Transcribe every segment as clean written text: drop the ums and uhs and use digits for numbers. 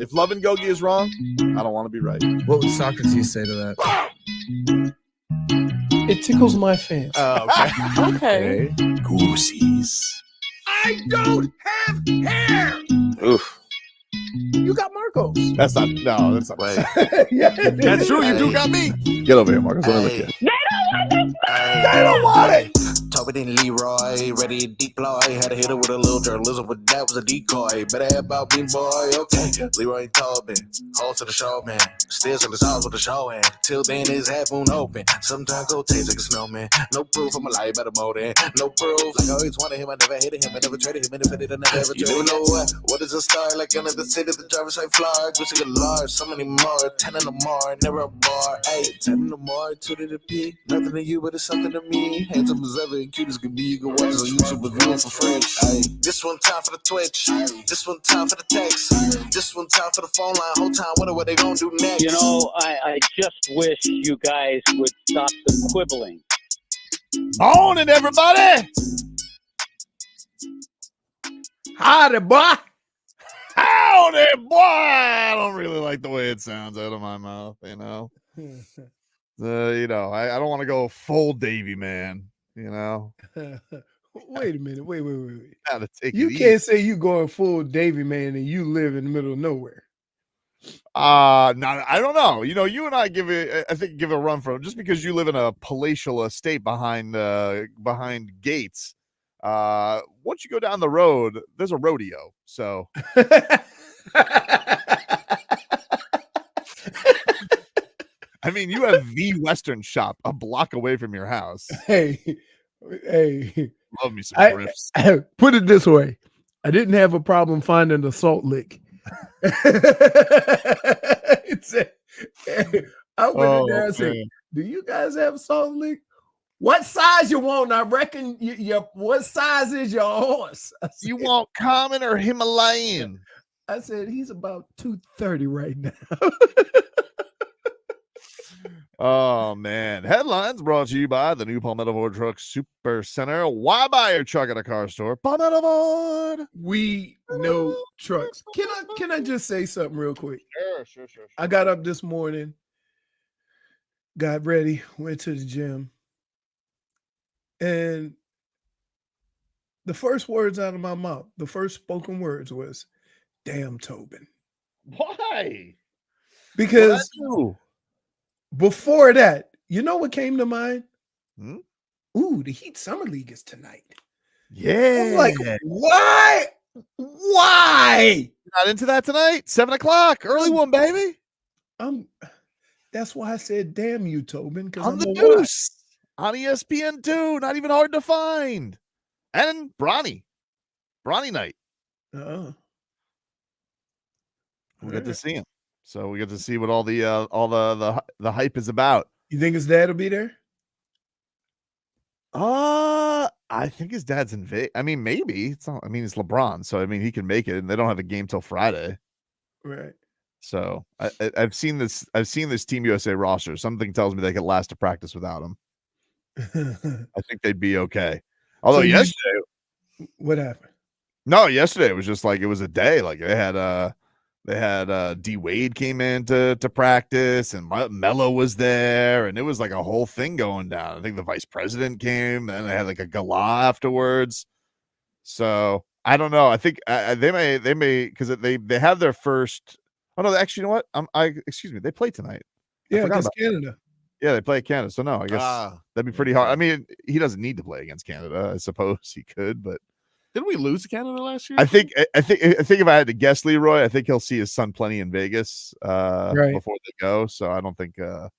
If Love and Gogi is wrong, I don't want to be right. What would Socrates say to that? It tickles my fancy. Oh, okay. Okay. Goosies. I don't have hair. Oof. You got Marcos. That's not Wait. Yeah. That's true. You do got me. Get over here, Marcus. Let me look at you. They don't want it. Tobin and Leroy, ready to deploy. Had to hit it with a little journalism, but that was a decoy. Better have about me, boy. Okay. Leroy and Tobin, hold to the show, man. Still in the sauce with the show, and till then his half moon open. Sometimes go taste like a snowman. No proof, I'm a lie about a motor. No proof. Like I always wanted him, I never hated him, I never traded him, and if I did, I never ever traded him. You know what is a star? Like under the city, the driver's like Florida. Wish I could large, so many more. 10 in the more, never a bar. Hey, 10 in the more, 2 to the P. Nothing to you, but it's something to me. Handsome as ever and cute as can be. You can watch us on YouTube with viewing for free. Hey, this one time for the Twitch. This one time for the text. This one time for the phone line. Whole time, what they gonna do next? You know, I just wish you guys would stop the quibbling. Morning, everybody. Howdy, boy. Howdy, boy. I don't really like the way it sounds out of my mouth, you know. I don't want to go full Davy man, you know. Wait a minute. Wait. Gotta take You it can't say you going full Davy man and you live in the middle of nowhere. No, I don't know. You know, you and I give a run for it just because you live in a palatial estate behind gates. Once you go down the road, there's a rodeo. So I mean, you have the Western shop a block away from your house. Hey. Love me some riffs. Put it this way. I didn't have a problem finding the salt lick. I went in there and said, do you guys have a salt lick? What size you want? I reckon what size is your horse? You want common or Himalayan? I said, he's about 230 right now. Oh, man. Headlines brought to you by the new Palmetto Ford Truck Super Center. Why buy your truck at a car store? Palmetto Ford. We know trucks. Can I just say something real quick? Sure. I got up this morning, got ready, went to the gym, and the first words out of my mouth, the first spoken words was, damn Tobin. Why? Because before that, you know what came to mind? Ooh, the Heat Summer League is tonight. Yeah. I'm like, why? Why? Not into that tonight? 7:00, early one, baby. That's why I said, damn you, Tobin. Because I'm the Deuce on ESPN2. Not even hard to find. And Bronny night. We get to see him. So we get to see what all the hype is about. You think his dad will be there? I think his dad's in Vegas. I mean, maybe. It's LeBron, so I mean he can make it, and they don't have a game till Friday. Right. So I've seen this Team USA roster. Something tells me they could last a practice without him. I think they'd be okay. Although yesterday, what happened? No, yesterday it was just like it was a day. Like they had D Wade came in to practice, and Melo was there, and it was like a whole thing going down. I think the vice president came, and they had like a gala afterwards. So I don't know. I think they may because they have their first. Oh no, actually, you know what? Excuse me, they play tonight. Yeah, against Canada. Yeah, they play Canada. So no, I guess that'd be pretty hard. I mean, he doesn't need to play against Canada. I suppose he could, but. Didn't we lose to Canada last year? I think if I had to guess, Leroy, I think he'll see his son plenty in Vegas before they go. So I don't think he'll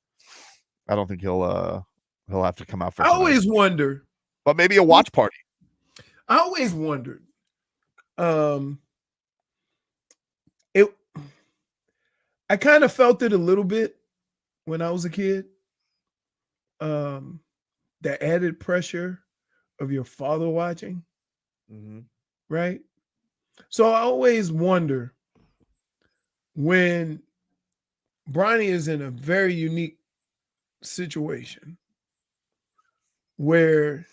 have to come out for. I always wonder, but maybe a watch party. I always wondered. I kind of felt it a little bit when I was a kid. The added pressure of your father watching. Mm-hmm. Right. So I always wonder when Bronny is in a very unique situation where,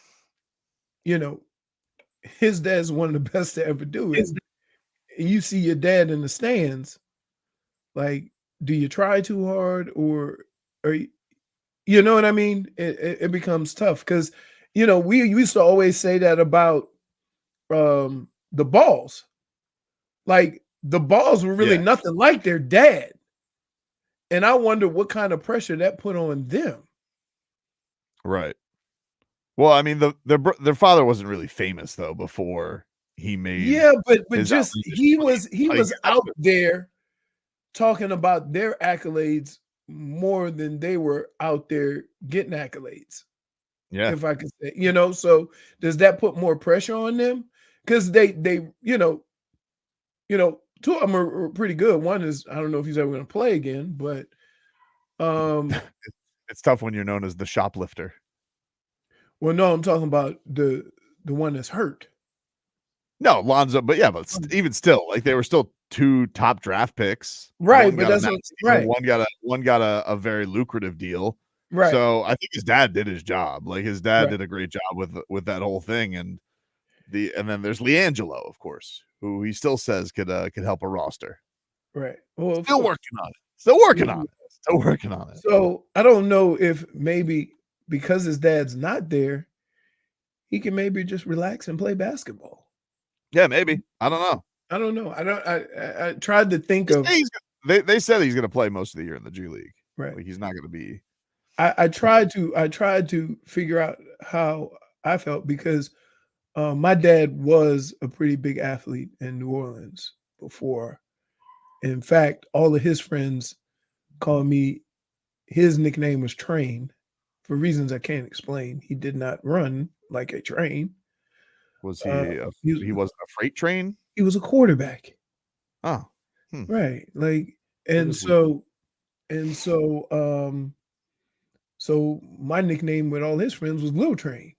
his dad's one of the best to ever do it. You see your dad in the stands. Like, do you try too hard or you know what I mean? It becomes tough because, we used to always say that about the balls. Like, the balls were really Yeah. nothing like their dad. And I wonder what kind of pressure that put on them. Right. Well, I mean, their father wasn't really famous though before he made. Yeah, but his just outreach he like, was out there talking about their accolades more than they were out there getting accolades. Yeah. If I could say, so does that put more pressure on them? Because they two of them are pretty good. One is, I don't know if he's ever going to play again, but It's tough when you're known as the shoplifter. well, no, I'm talking about the one that's hurt. No, Lonzo, but yeah, but even still, like they were still 2 top draft picks. Right, One but got a that's max what, deal, right, one got a very lucrative deal. right. So I think his dad did his job. Like his dad Right. did a great job with that whole thing. And then there's LiAngelo, of course, who he still says could help a roster. Right. Well, of Still course. working on it. Still working on it. Still working on it. So I don't know if maybe because his dad's not there, he can maybe just relax and play basketball. Yeah, maybe. I don't know. I don't know. I tried to think of. They said he's going to play most of the year in the G League. Right. Like he's not going to be. I tried to figure out how I felt because my dad was a pretty big athlete in New Orleans before. In fact, all of his friends called me. His nickname was Train for reasons I can't explain. He did not run like a train. Was he wasn't a freight train? He was a quarterback. Oh, right. Like, so my nickname with all his friends was Lil Train.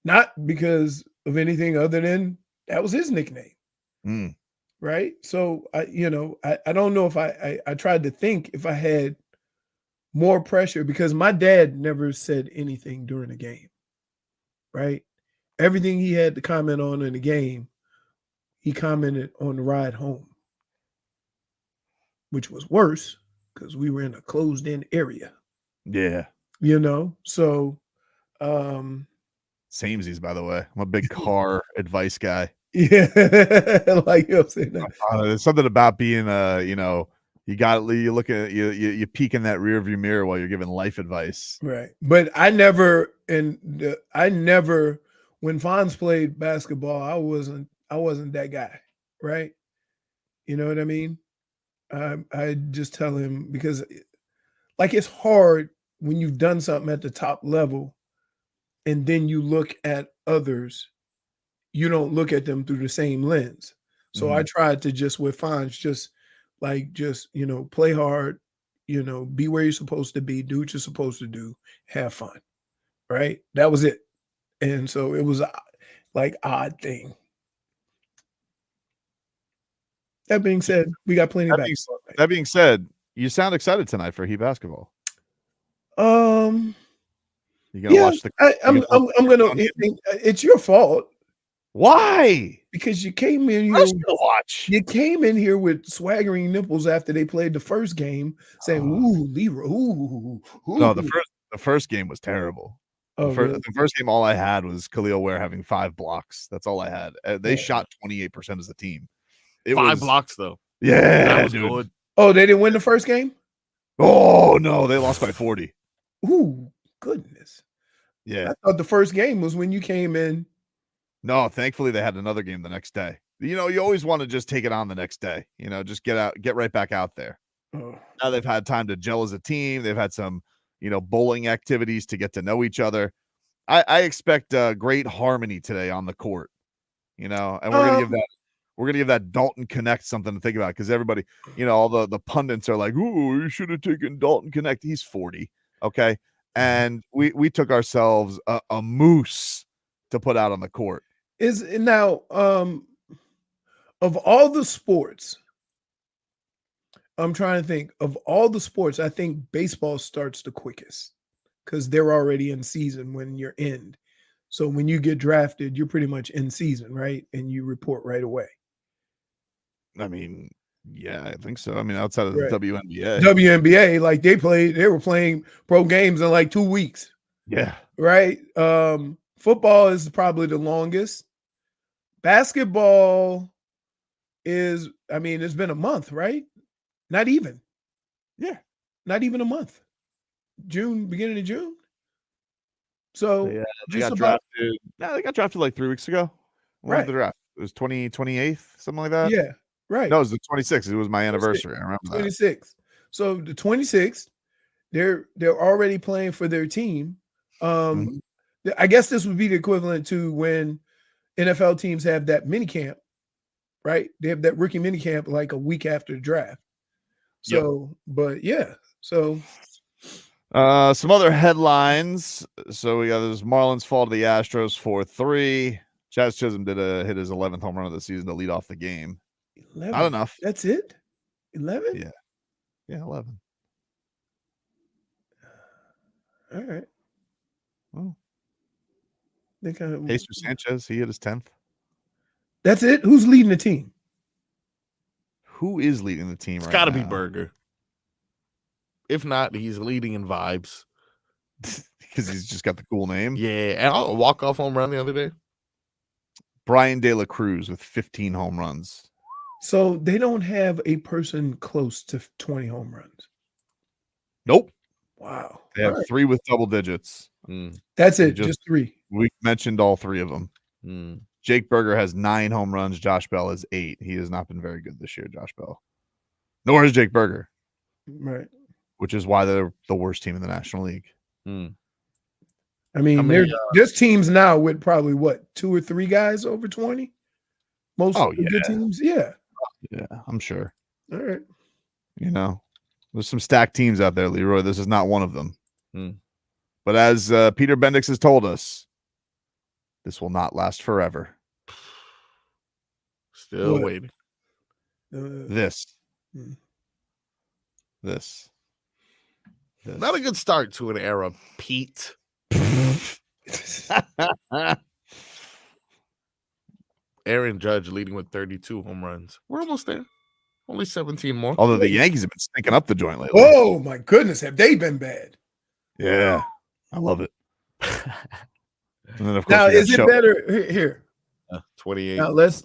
Not because of anything other than that was his nickname. Right. So I don't know if I tried to think if I had more pressure because my dad never said anything during the game. Right. Everything he had to comment on in the game, he commented on the ride home, which was worse because we were in a closed-in area. Yeah. So Samesies, by the way. I'm a big car advice guy. Yeah. Like I'm saying that. There's something about being you look at you peek in that rear view mirror while you're giving life advice. Right. But I never when Fonz played basketball, I wasn't that guy, right? You know what I mean? I just tell him because like it's hard when you've done something at the top level and then you look at others, you don't look at them through the same lens. So I tried to just with Fonz, just play hard, be where you're supposed to be, do what you're supposed to do, have fun. Right? That was it. And so it was like odd thing. That being said, we got plenty of basketball. That being said, you sound excited tonight for Heat basketball. You gonna watch the? I'm gonna. It's your fault. Why? Because you came in here. Watch. You came in here with swaggering nipples after they played the first game, saying, "Ooh, Leroy, ooh." No, the first game was terrible. Oh, the first game, all I had was Khalil Ware having 5 blocks. That's all I had. They shot 28% as a team. It 5 blocks though. Yeah, that was dude. good. Oh, they didn't win the first game? Oh no, they lost by 40. Ooh, goodness. Yeah. I thought the first game was when you came in. No, thankfully they had another game the next day. You always want to just take it on the next day. Just get right back out there. Oh. Now they've had time to gel as a team. They've had some, bowling activities to get to know each other. I expect great harmony today on the court. And we're gonna give that Dalton Connect something to think about because everybody, all the pundits are like, "Ooh, you should have taken Dalton Connect. He's 40." Okay. And we took ourselves a moose to put out on the court. Is now of all the sports, I'm trying to think of all the sports, I think baseball starts the quickest because they're already in season when you're in. So when you get drafted, you're pretty much in season, right? And you report right away. I mean, Yeah, I think so. I mean, outside of the Right. WNBA. WNBA, like they were playing pro games in like 2 weeks, Yeah. right? Football is probably the longest. Basketball is, I mean, it's been a month, right? Not even. Yeah. Not even a month. June, beginning of June. So They just got about drafted. No, they got drafted like 3 weeks ago. When was right. the draft? It was 28th, something like that. Yeah, right. No, it was the 26th. It was my anniversary. I remember that. 26th. So the 26th, they're already playing for their team. Mhm. I guess this would be the equivalent to when NFL teams have that mini camp, right? They have that rookie mini camp like a week after the draft. So, but yeah, so some other headlines. So we got this Marlins fall to the Astros 4-3. Jazz Chisholm hit his 11th home run of the season to lead off the game. 11. Not enough. That's it? 11? Yeah. Yeah, 11. All right. Well, They kind of Jesus Sanchez, he hit his 10th. That's it? Who's leading the team? Who is leading the team It's right got to now? be Berger. If not, he's leading in vibes. Because he's just got the cool name. Yeah, and a walk-off home run the other day. Brian De La Cruz with 15 home runs. So they don't have a person close to 20 home runs. Nope. Wow. They have All right. 3 with double digits. That's it. just- Just 3. We mentioned all 3 of them. Jake Berger has 9 home runs. Josh Bell has 8. He has not been very good this year, Josh Bell. Nor is Jake Berger, Right. which is why they're the worst team in the National League. I mean, there's teams now with probably what, 2 or 3 guys over 20? Most Oh, of the good yeah. teams. Yeah. Yeah, I'm sure. All right. You know, there's some stacked teams out there, Leroy. This is not one of them. But as Peter Bendix has told us, this will not last forever. Still What? waiting. This. Not a good start to an era, Pete. Aaron Judge leading with 32 home runs. We're almost there. Only 17 more. Although the Yankees have been stinking up the joint lately. Oh my goodness, have they been bad? Yeah, I love it. And then of course, Now, we got is it Show- better here? 28. Now let's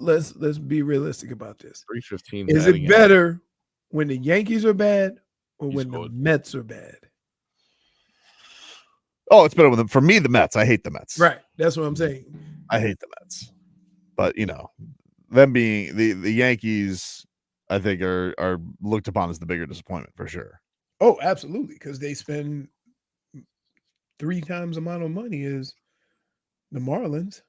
be realistic about this. 315. Is it better when the Yankees are bad or He when scored. the Mets are bad? Oh, it's better with them. For me, the Mets. I hate the Mets. Right. That's what I'm saying. I hate the Mets. But you know, them being the Yankees, I think are looked upon as the bigger disappointment for sure. Oh, absolutely. Because they spend 3 times the amount of money as the Marlins.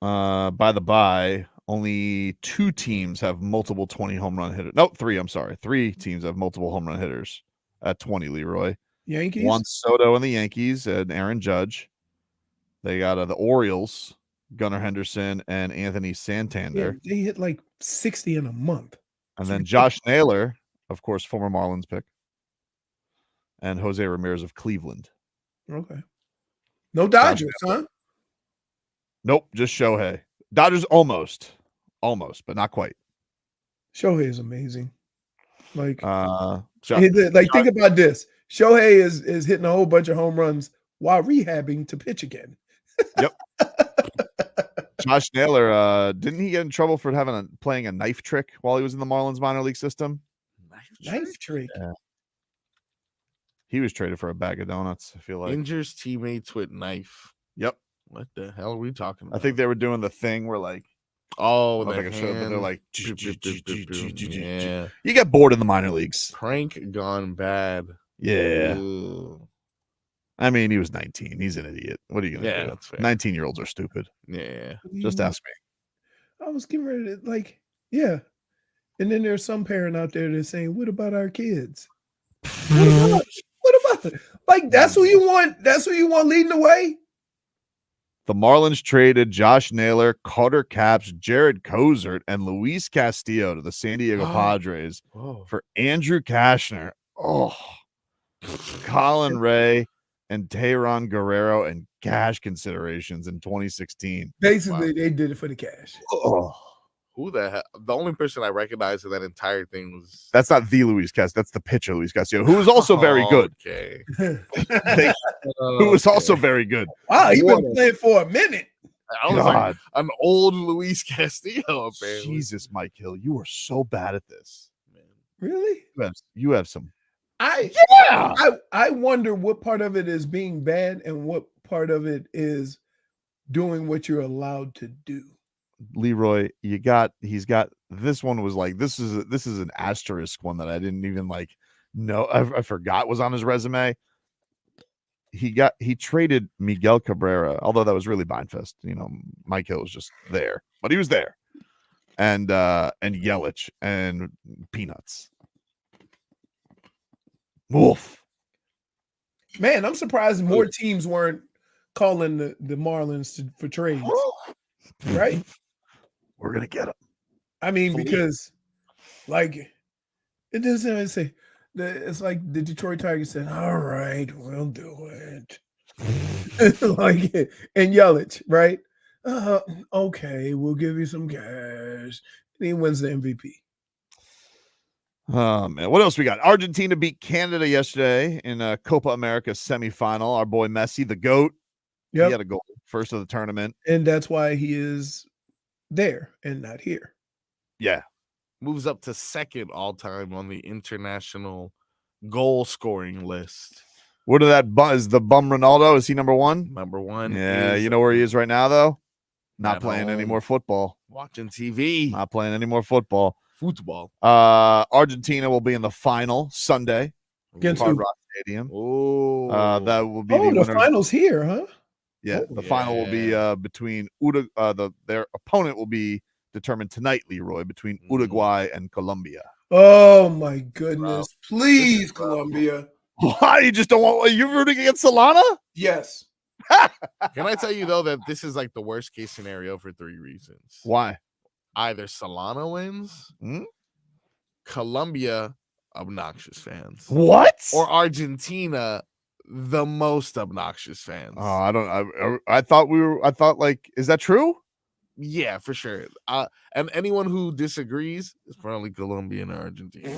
By the by, only 2 teams have multiple 20 home run hitters. No, 3. I'm sorry. 3 teams have multiple home run hitters at 20, Leroy. Yankees? Juan Soto and the Yankees and Aaron Judge. They got the Orioles, Gunnar Henderson and Anthony Yeah, Santander. they hit like 60 in a month. And then Josh Naylor, of course, former Marlins pick. And Jose Ramirez of Cleveland. Okay. No Dodgers, huh? Nope, just Shohei. Dodgers almost, but not quite. Shohei is amazing. Like, think about this. Shohei is hitting a whole bunch of home runs while rehabbing to pitch again. Yep. Josh Naylor, didn't he get in trouble for playing a knife trick while he was in the Marlins minor league system? Knife trick. Yeah. He was traded for a bag of donuts, I feel like. Injures teammates with knife. Yep. What the hell are we talking about? I think they were doing the thing where like, oh, I don't the think I showed, but they're like, yeah. you get bored in the minor leagues. Prank gone bad. Yeah. Ooh. I mean, he was 19. He's an idiot. What are you going to do? That's fair. 19-year-olds are stupid. Yeah. Just ask me. I was getting ready to yeah. And then there's some parent out there that's saying, what about our kids? What about it? Like, that's who you want? That's who you want leading the way? The Marlins traded Josh Naylor, Carter Capps, Jared Cozart, and Luis Castillo to the San Diego Padres for Andrew Kashner, Colin Ray, and Tehran Guerrero and cash considerations in 2016. Basically, they did it for the cash. Who the hell? The only person I recognized in that entire thing was That's not the Luis Castillo. That's the pitcher Luis Castillo, who was also very good. Okay. Who was also very good. Wow, he What been a- playing for a minute. I was like God. an old Luis Castillo. Apparently. Jesus, Mike Hill, you are so bad at this. Man. Really? You have some. I wonder what part of it is being bad and what part of it is doing what you're allowed to do. Leroy, he's got this one was like this is an asterisk one that I didn't even like know. I forgot was on his resume. He traded Miguel Cabrera, although that was really Beinfest. Mike Hill was just there, but he was there, and Yelich and Peanuts. Wolf. Man, I'm surprised more teams weren't calling the Marlins for trades. Right? We're gonna get him. I mean, because like it doesn't say it's like the Detroit Tigers said, all right, we'll do it. Like and Yelich, right? Okay, we'll give you some cash. And he wins the MVP. Oh man, what else we got? Argentina beat Canada yesterday in a Copa America semifinal. Our boy Messi, the GOAT. He had a goal, first of the tournament. And that's why he is there and not here. Yeah. Moves up to second all time on the international goal scoring list. What of that buzz? The bum Ronaldo? Is he number one? Number one. Yeah, you know where he is right now, though? Not At playing any home. more football. Watching TV. Not playing any more football. Football. Argentina will be in the final Sunday. Against Hard who? Rock Stadium. Oh, That will be Oh, the the winner. finals here, huh? Yeah, the final will be between their opponent will be determined tonight, Leroy, between Uruguay and Colombia. Oh my goodness. Please, Colombia. Why? You just don't want you rooting against Solana? Yes. Can I tell you though that this is like the worst case scenario for 3 reasons? Why? Either Solana wins, Colombia, obnoxious fans. What? Or Argentina, the most obnoxious fans. Oh, I don't. I thought like, is that true? Yeah, for sure. And anyone who disagrees is probably Colombian or Argentina.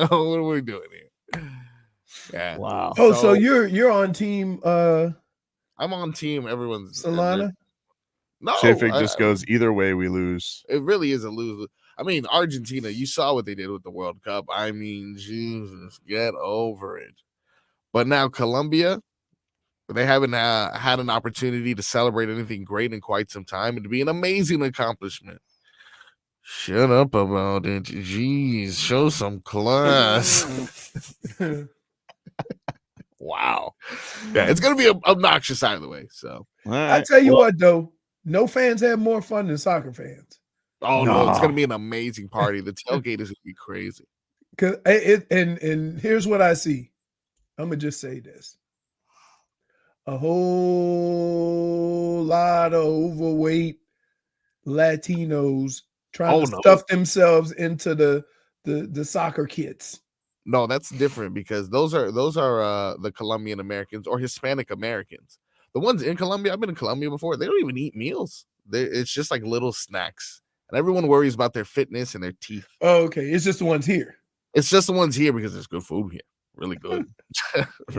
What are we doing here? Yeah. Wow. Oh, so you're on team I'm on team. Everyone's Solana? No, JFig just goes either way we lose. It really is a lose. I mean, Argentina, you saw what they did with the World Cup. I mean, Jesus, get over it. But now Colombia, they haven't had an opportunity to celebrate anything great in quite some time. It'd be an amazing accomplishment. Shut up about it. Jeez, show some class. Wow. Yeah, it's going to be obnoxious either way. So I tell you what, though, no fans have more fun than soccer fans. Oh, no, it's going to be an amazing party. The tailgate is going to be crazy. Cause and here's what I see. I'm going to just say this. A whole lot of overweight Latinos trying to stuff themselves into the soccer kits. No, that's different because those are the Colombian Americans or Hispanic Americans. The ones in Colombia, I've been in Colombia before, they don't even eat meals. It's just like little snacks. And everyone worries about their fitness and their teeth. Oh, okay. It's just the ones here. It's just the ones here because there's good food here. Really good.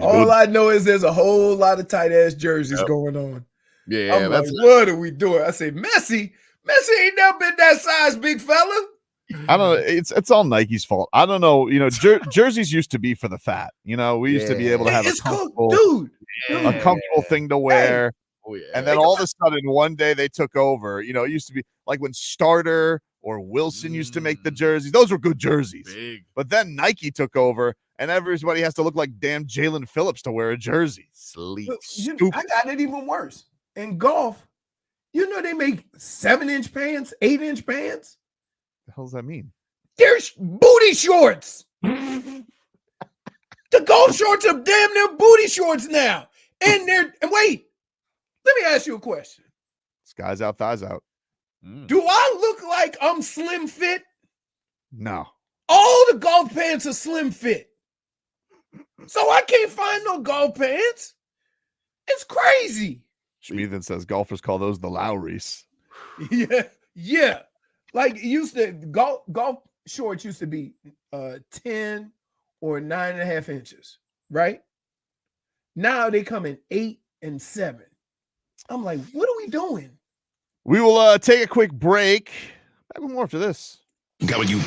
All I know is there's a whole lot of tight ass jerseys going on. Yeah, I'm like, what are we doing? I say, Messi ain't never been that size, big fella. I don't know. It's all Nike's fault. I don't know. Jerseys used to be for the fat. We used to be able to have a comfortable thing to wear. Oh, yeah. And then all of a sudden, one day they took over. It used to be like when Starter or Wilson used to make the jerseys. Those were good jerseys. Big. But then Nike took over, and everybody has to look like damn Jaelan Phillips to wear a jersey. Sleep. I got it even worse. In golf, they make 7-inch pants, 8-inch pants. The hell does that mean? They're booty shorts. The golf shorts are damn near booty shorts now. And wait, let me ask you a question. Skies out, thighs out. Do I look like I'm slim fit? No. All the golf pants are slim fit. So I can't find no golf pants. It's crazy. Schmieden says golfers call those the Lowrys. Yeah. Like it used to golf shorts used to be 10 or 9.5 inches, right? Now they come in 8 and 7. I'm like, what are we doing? We will take a quick break. Back with more after this. Got what you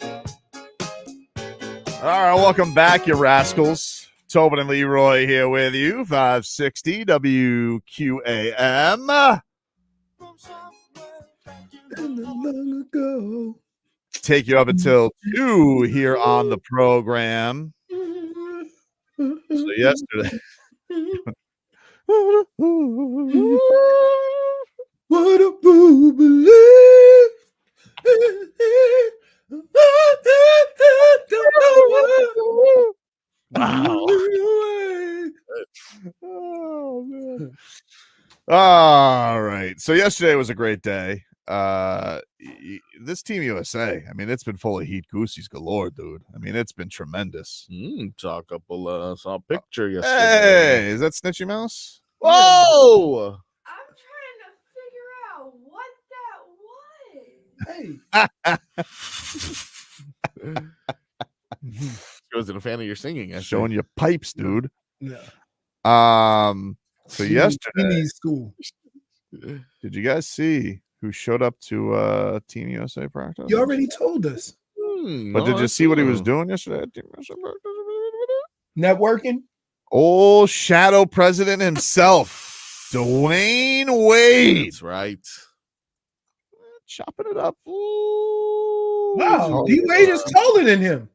All right, welcome back, you rascals. Tobin and Leroy here with you, 560 WQAM. Long ago. Take you up until 2 here on the program. So yesterday. What a fool believe. Wow. Oh, man. All right. So yesterday was a great day. This Team USA, I mean, it's been full of heat goosies galore, dude. I mean, it's been tremendous. Saw a picture yesterday. Hey, is that Snitchy Mouse? Whoa! I'm trying to figure out what that was. Hey, She wasn't a fan of your singing. I Showing you pipes, dude. no. So He yesterday, needs school. did you guys see who showed up to Team USA practice? You already told us. But did you see what he was doing yesterday at Team USA practice? Networking? Old shadow president himself, Dwyane Wade, That's right. chopping it up. Ooh, Wow, D Wade is taller than him.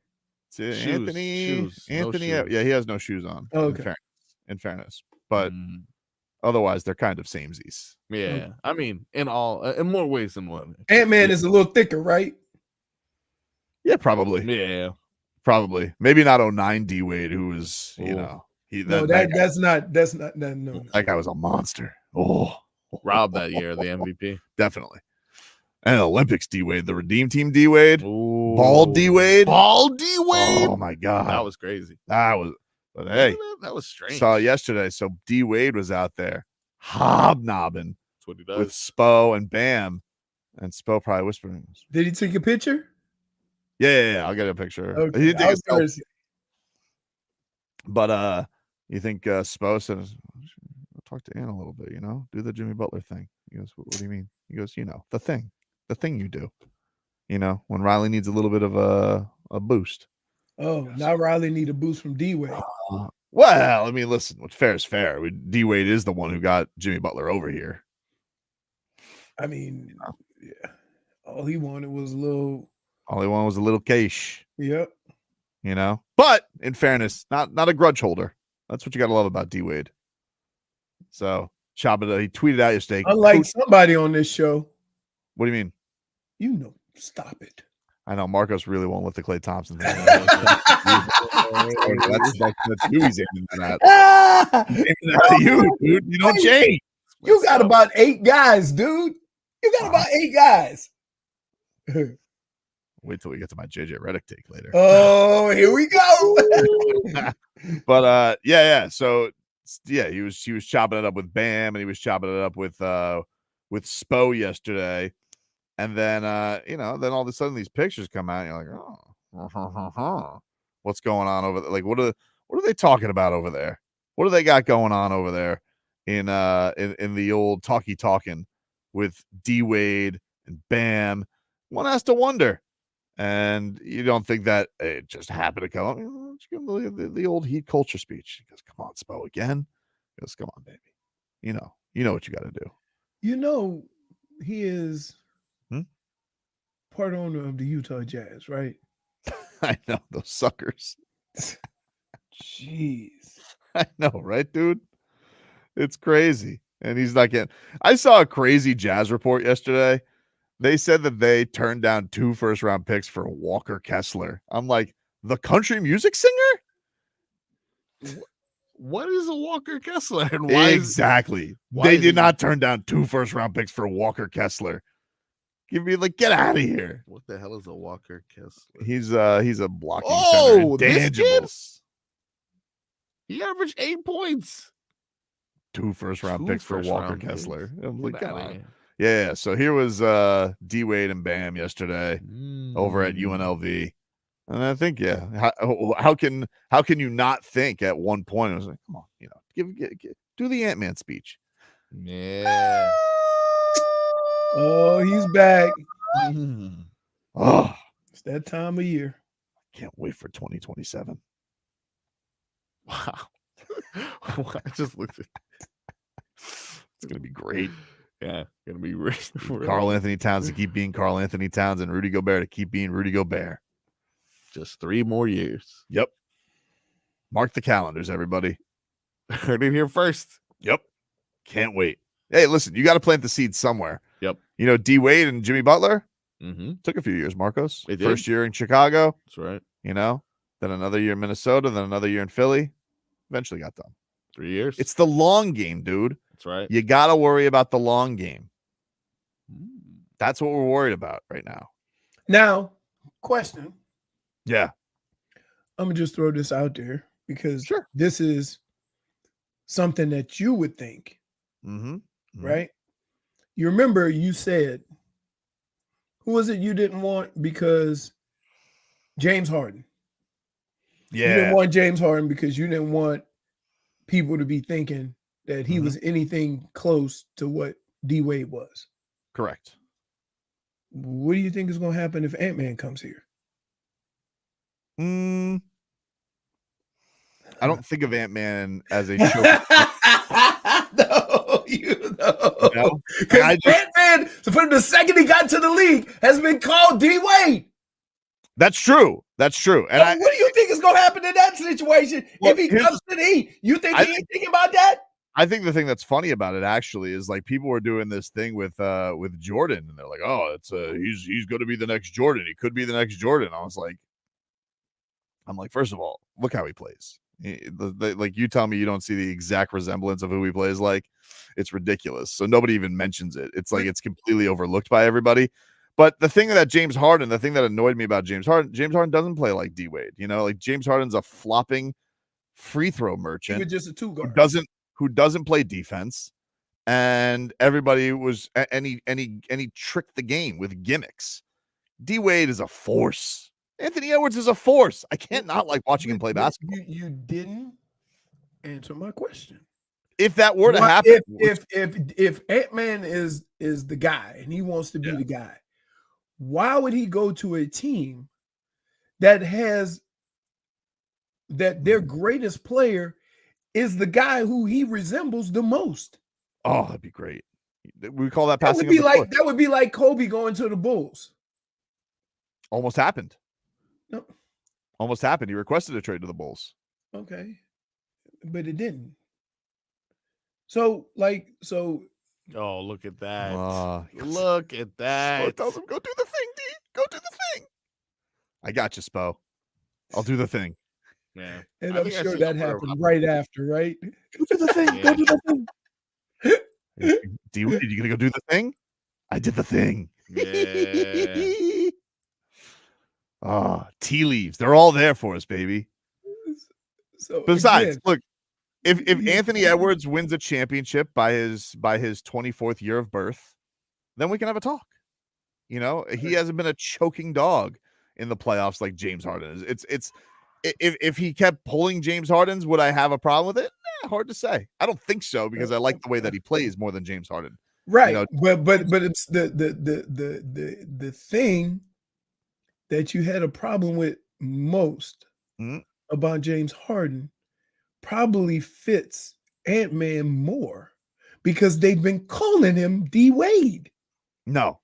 Shoes, Anthony, no Anthony, shoes. yeah, he has no shoes on. Oh, in okay. fairness, in fairness, but Mm, otherwise they're kind of samesies. yeah. I mean, in more ways than one. Ant-Man is a little thicker, right? Yeah, probably, Yeah. probably, maybe not 09 D Wade, who was, you Ooh. know, No, that's not no. that guy was a monster. Oh, Rob that year, the MVP. definitely. And Olympics D Wade, the Redeem Team D Wade, Ooh. Bald D Wade. Bald D Wade. Oh my god, That was crazy. but hey, That was strange. saw it yesterday. So D Wade was out there hobnobbing That's what he does. with Spo and Bam, and Spo probably whispering, Did he take a picture? Yeah, I'll get a picture. Okay, He did I take a was gonna selfie. say- But you think Spo says, I'll talk to Ann a little bit, you know, do the Jimmy Butler thing. He goes, what do you mean? He goes, you know, the thing you do, you know, when Riley needs a little bit of a boost. Oh, now Riley need a boost from D Wade. Well, I mean, listen, what's fair is fair. D Wade is the one who got Jimmy Butler over here. I mean, yeah. All he wanted was a little. All he wanted was a little cash, Yep. you know. But in fairness, not a grudge holder. That's what you got to love about D Wade. So chop it. He tweeted out yesterday. Unlike Coach- somebody on this show, what do you mean? you know, stop it. I know Marcos really won't let the Klay Thompson thing. that's who he's aiming that at. Aiming that at you, dude. You don't change. You got about 8 guys, dude. You got about 8 guys. Wait till we get to my JJ Redick take later. Oh, here we go. But yeah. So yeah, he was chopping it up with Bam, and he was chopping it up with Spo yesterday. And then then all of a sudden these pictures come out, and you're like, oh, what's going on over there? Like, what are they talking about over there? What do they got going on over there in the old talking with D Wade and Bam? One has to wonder. And you don't think that it just happened to come up. Let's give him the old Heat culture speech. He goes, come on, Spo, again. He goes, come on, baby. You know what you got to do. You know, he is part owner of the Utah Jazz, right? I know, those suckers. Jeez. I know, right, dude? It's crazy. And he's not getting. I saw a crazy Jazz report yesterday. They said that they turned down 2 first-round picks for Walker Kessler. I'm like, the country music singer? What is a Walker Kessler? And why Exactly. why They is did he- not turn down 2 first-round picks for Walker Kessler. Get out of here. What the hell is a Walker Kessler? He's a blocking Oh, center. this kid? Intangibles. He averaged 8 points. 2 first-round 2 picks for Walker first-round picks. Kessler. I'm Get like, outta come on. here. Yeah. So here was D Wade and Bam yesterday over at UNLV. And I think, how can you not think at one point I was like, come on, do the Ant-Man speech. Yeah. Oh, he's back. Oh, It's that time of year. Can't wait for 2027. Wow. I just looked at It's gonna be great. Yeah, gonna be really, Carl Anthony Towns to keep being Carl Anthony Towns, and Rudy Gobert to keep being Rudy Gobert. just 3 more years. Yep. Mark the calendars, everybody. Heard it here first. Yep. Can't wait. Hey, listen, you got to plant the seeds somewhere. Yep. You know, D Wade and Jimmy Butler Took a few years, Marcos. It did. First year in Chicago, That's right. you know, then another year in Minnesota, then another year in Philly. Eventually got done. 3 years. It's the long game, dude. That's right. You got to worry about the long game. That's what we're worried about right now. Now, question. Yeah. I'm gonna just throw this out there because Sure. this is something that you would think, Mm-hmm. right? You remember you said, who was it you didn't want? Because James Harden. You Yeah. didn't want James Harden because you didn't want people to be thinking that he was anything close to what D Wade was. Correct. What do you think is going to happen if Ant-Man comes here? I don't think of Ant-Man as a choker. No, you know. No? Because Ant-Man, from the second he got to the league, has been called D Wade. That's true. That's true. And So what do you think is going to happen in that situation Look, if he here's comes to the Heat? You think I he ain't thinking about that? I think the thing that's funny about it actually is like people were doing this thing with Jordan, and they're like, "Oh, it's he's going to be the next Jordan. He could be the next Jordan." I'm like, first of all, look how he plays. Like you tell me you don't see the exact resemblance of who he plays like. It's ridiculous. So nobody even mentions it. It's like it's completely overlooked by everybody. But the thing that James Harden, the thing that annoyed me about James Harden doesn't play like D Wade. You know, like James Harden's a flopping free throw He merchant. was just a two guard. Who doesn't play defense, and everybody was and he tricked the game with gimmicks. D Wade is a force. Anthony Edwards is a force. I can't not like watching him play basketball. You didn't answer my question. If that were to Why- happen, if Ant-Man is the guy and he wants to be the guy, why would he go to a team that has that their greatest player is the guy who he resembles the most? oh, that'd be great. We call that That passing. would be of the like torch. that would be like Kobe going to the Bulls. Almost happened. No, Almost happened. He requested a trade to the Bulls. okay, but it didn't. So Oh, look at that. Look Look at Spo that. tells him, go do the thing, D. Go do the thing. I got you, Spo. I'll do the thing. Yeah. and I I'm think I sure see that Alvaro happened Robles. right after, right? Go do the thing. Yeah. Go do the thing. D Wade, you gonna go do the thing? I did the thing. Yeah. Tea leaves. They're all there for us, baby. So Besides, again, look, if Yeah. Anthony Edwards wins a championship by his 24th year of birth, then we can have a talk. You know, he hasn't been a choking dog in the playoffs like James Harden is. It's if he kept pulling James Harden's, would I have a problem with it? Hard to say. I don't think so because I like the way that he plays more than James Harden. right? know- but it's the thing that you had a problem with most Mhm. about James Harden probably fits Ant-Man more because they've been calling him D Wade. No,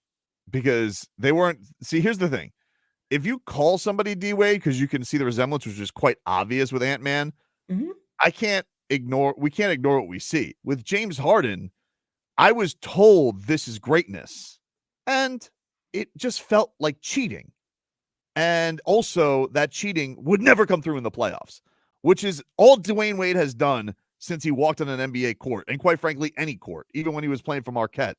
because they weren't. See, here's the thing. If you call somebody D Wade because you can see the resemblance, which is quite obvious with Ant-Man, Mhm. we can't ignore what we see. With James Harden, I was told this is greatness, and it just felt like cheating. And also that cheating would never come through in the playoffs, which is all Dwyane Wade has done since he walked on an NBA court, and quite frankly, any court, even when he was playing for Marquette.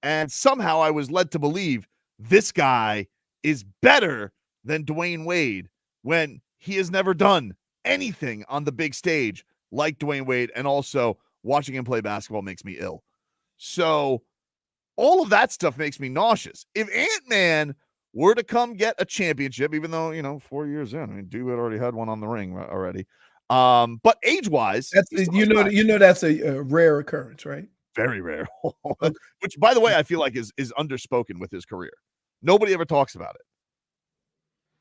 And somehow I was led to believe this guy is better than Dwyane Wade when he has never done anything on the big stage like Dwyane Wade. And also watching him play basketball makes me ill. So all of that stuff makes me nauseous. If Ant-Man were to come get a championship, even though, 4 years in, I mean, dude had already had one on the ring already. But age-wise, That's he's still you know outside. that's a rare occurrence, right? Very rare. Which, by the way, I feel like is underspoken with his career. Nobody ever talks about it.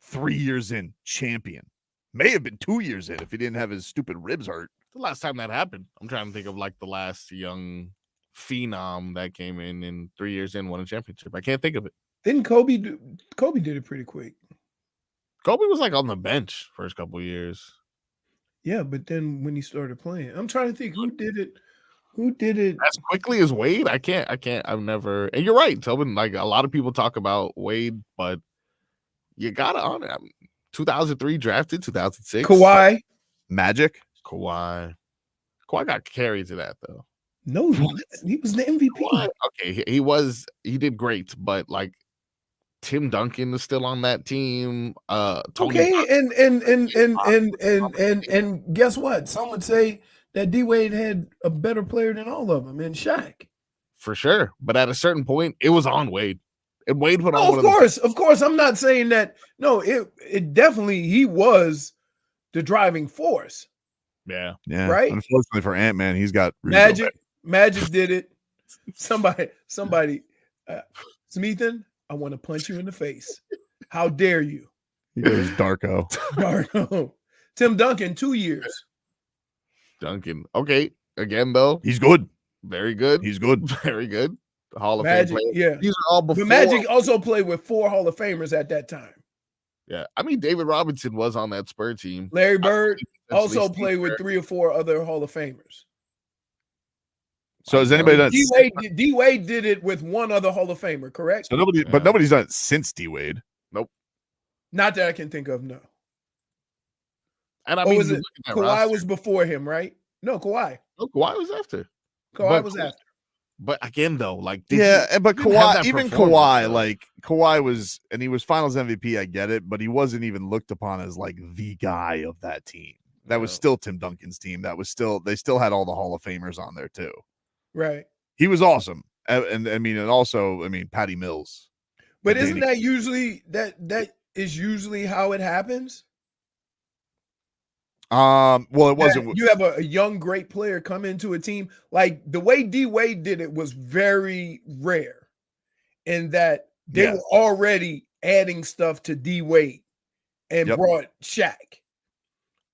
3 years in, champion. May have been 2 years in if he didn't have his stupid ribs hurt. The last time that happened, I'm trying to think of like the last young phenom that came in 3 years in, won a championship. I can't think of it. Didn't Kobe do? Kobe did it pretty quick. Kobe was like on the bench first couple of years. Yeah, but then when he started playing, I'm trying to think who did it. Who did it as quickly as Wade? I can't. I've never. And you're right, Tobin. Like a lot of people talk about Wade, but you gotta honor. I mean, 2003 drafted, 2006. Kawhi. Magic. Kawhi got carried to that though. No, he was the MVP. Kawhi, okay, he was. He did great, but like Tim Duncan is still on that team. Tony And guess what? Some would say that D Wade had a better player than all of them, and Shaq. For sure, but at a certain point, it was on Wade. And Wade put on. Of course. I'm not saying that. No, it definitely he was the driving force. Yeah. Right. Unfortunately for Ant-Man, he's got Magic did it. Somebody, Smeathan, I want to punch you in the face. How dare you? He goes Darko. Darko. Tim Duncan, 2 years. Duncan. Okay. Again, though. He's good. Very good. He's good. Very good. Hall of Magic, Fame yeah. These are all before. But Magic also played with 4 Hall of Famers at that time. Yeah. I mean, David Robinson was on that Spur team. Larry Bird also played with 3 or 4 other Hall of Famers. So has anybody done? D Wade did it with 1 other Hall of Famer, correct? So but nobody's done it since D Wade. Nope. Not that I can think of. No. And I mean, was it Kawhi was before him, right? No, Kawhi. No, Kawhi was after. Kawhi was after. But again, though, like but Kawhi, even Kawhi, like Kawhi was, and he was Finals MVP. I get it, but he wasn't even looked upon as like the guy of that team. That was still Tim Duncan's team. They still had all the Hall of Famers on there too. Right. He was awesome, and I mean, and also, I mean, Patty Mills. But isn't that usually that is usually how it happens? Well, it wasn't. You have a young, great player come into a team. Like the way D Wade did it was very rare, in that they were already adding stuff to D Wade and brought Shaq.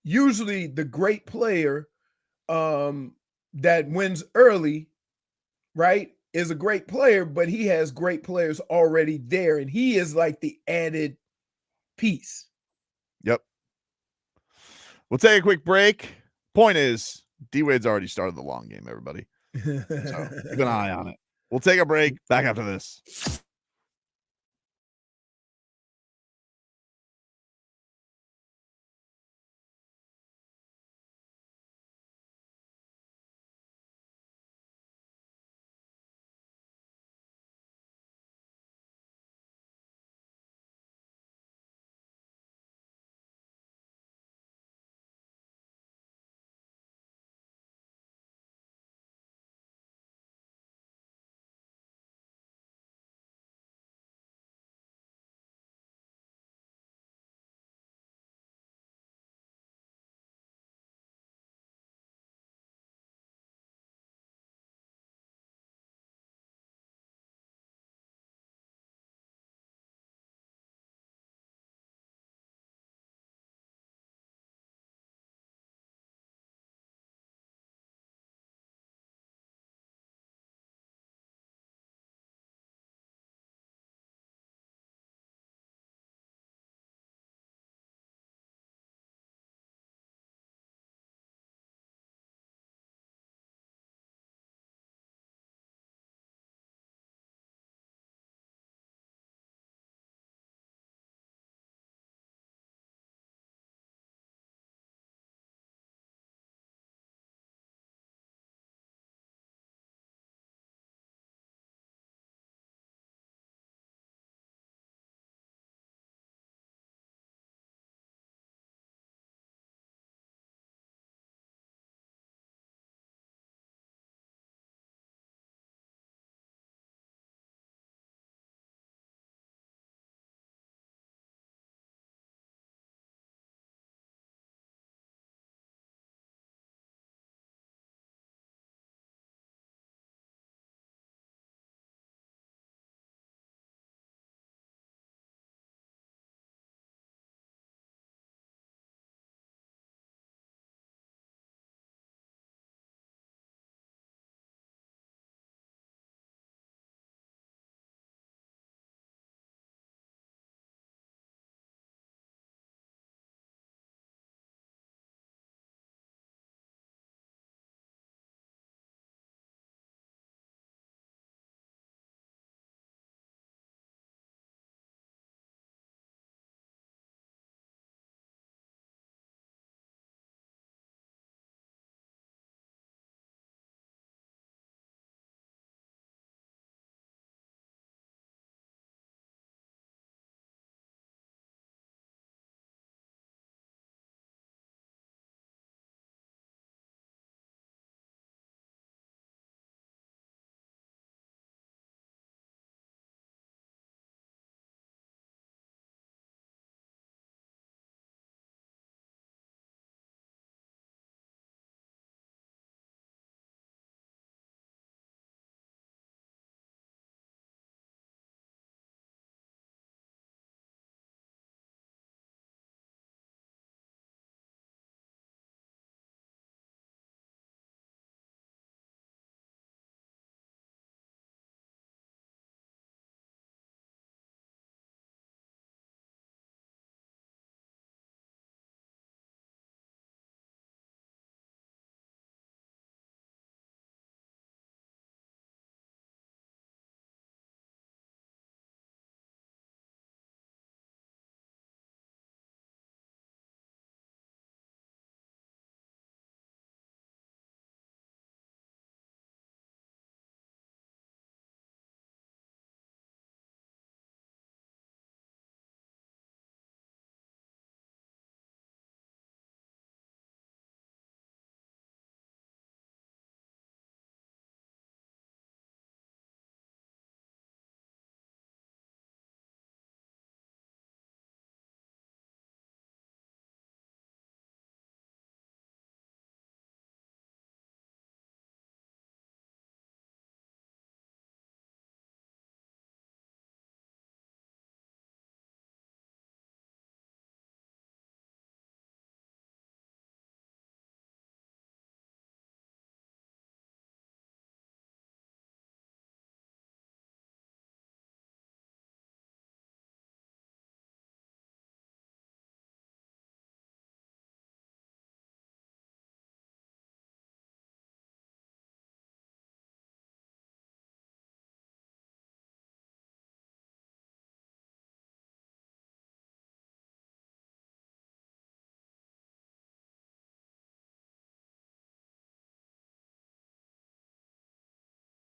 Usually, the great player that wins early, right, is a great player, but he has great players already there, and he is like the added piece. Yep. We'll take a quick break. Point is, D-Wade's already started the long game, everybody. So keep an eye on it. We'll take a break. Back after this.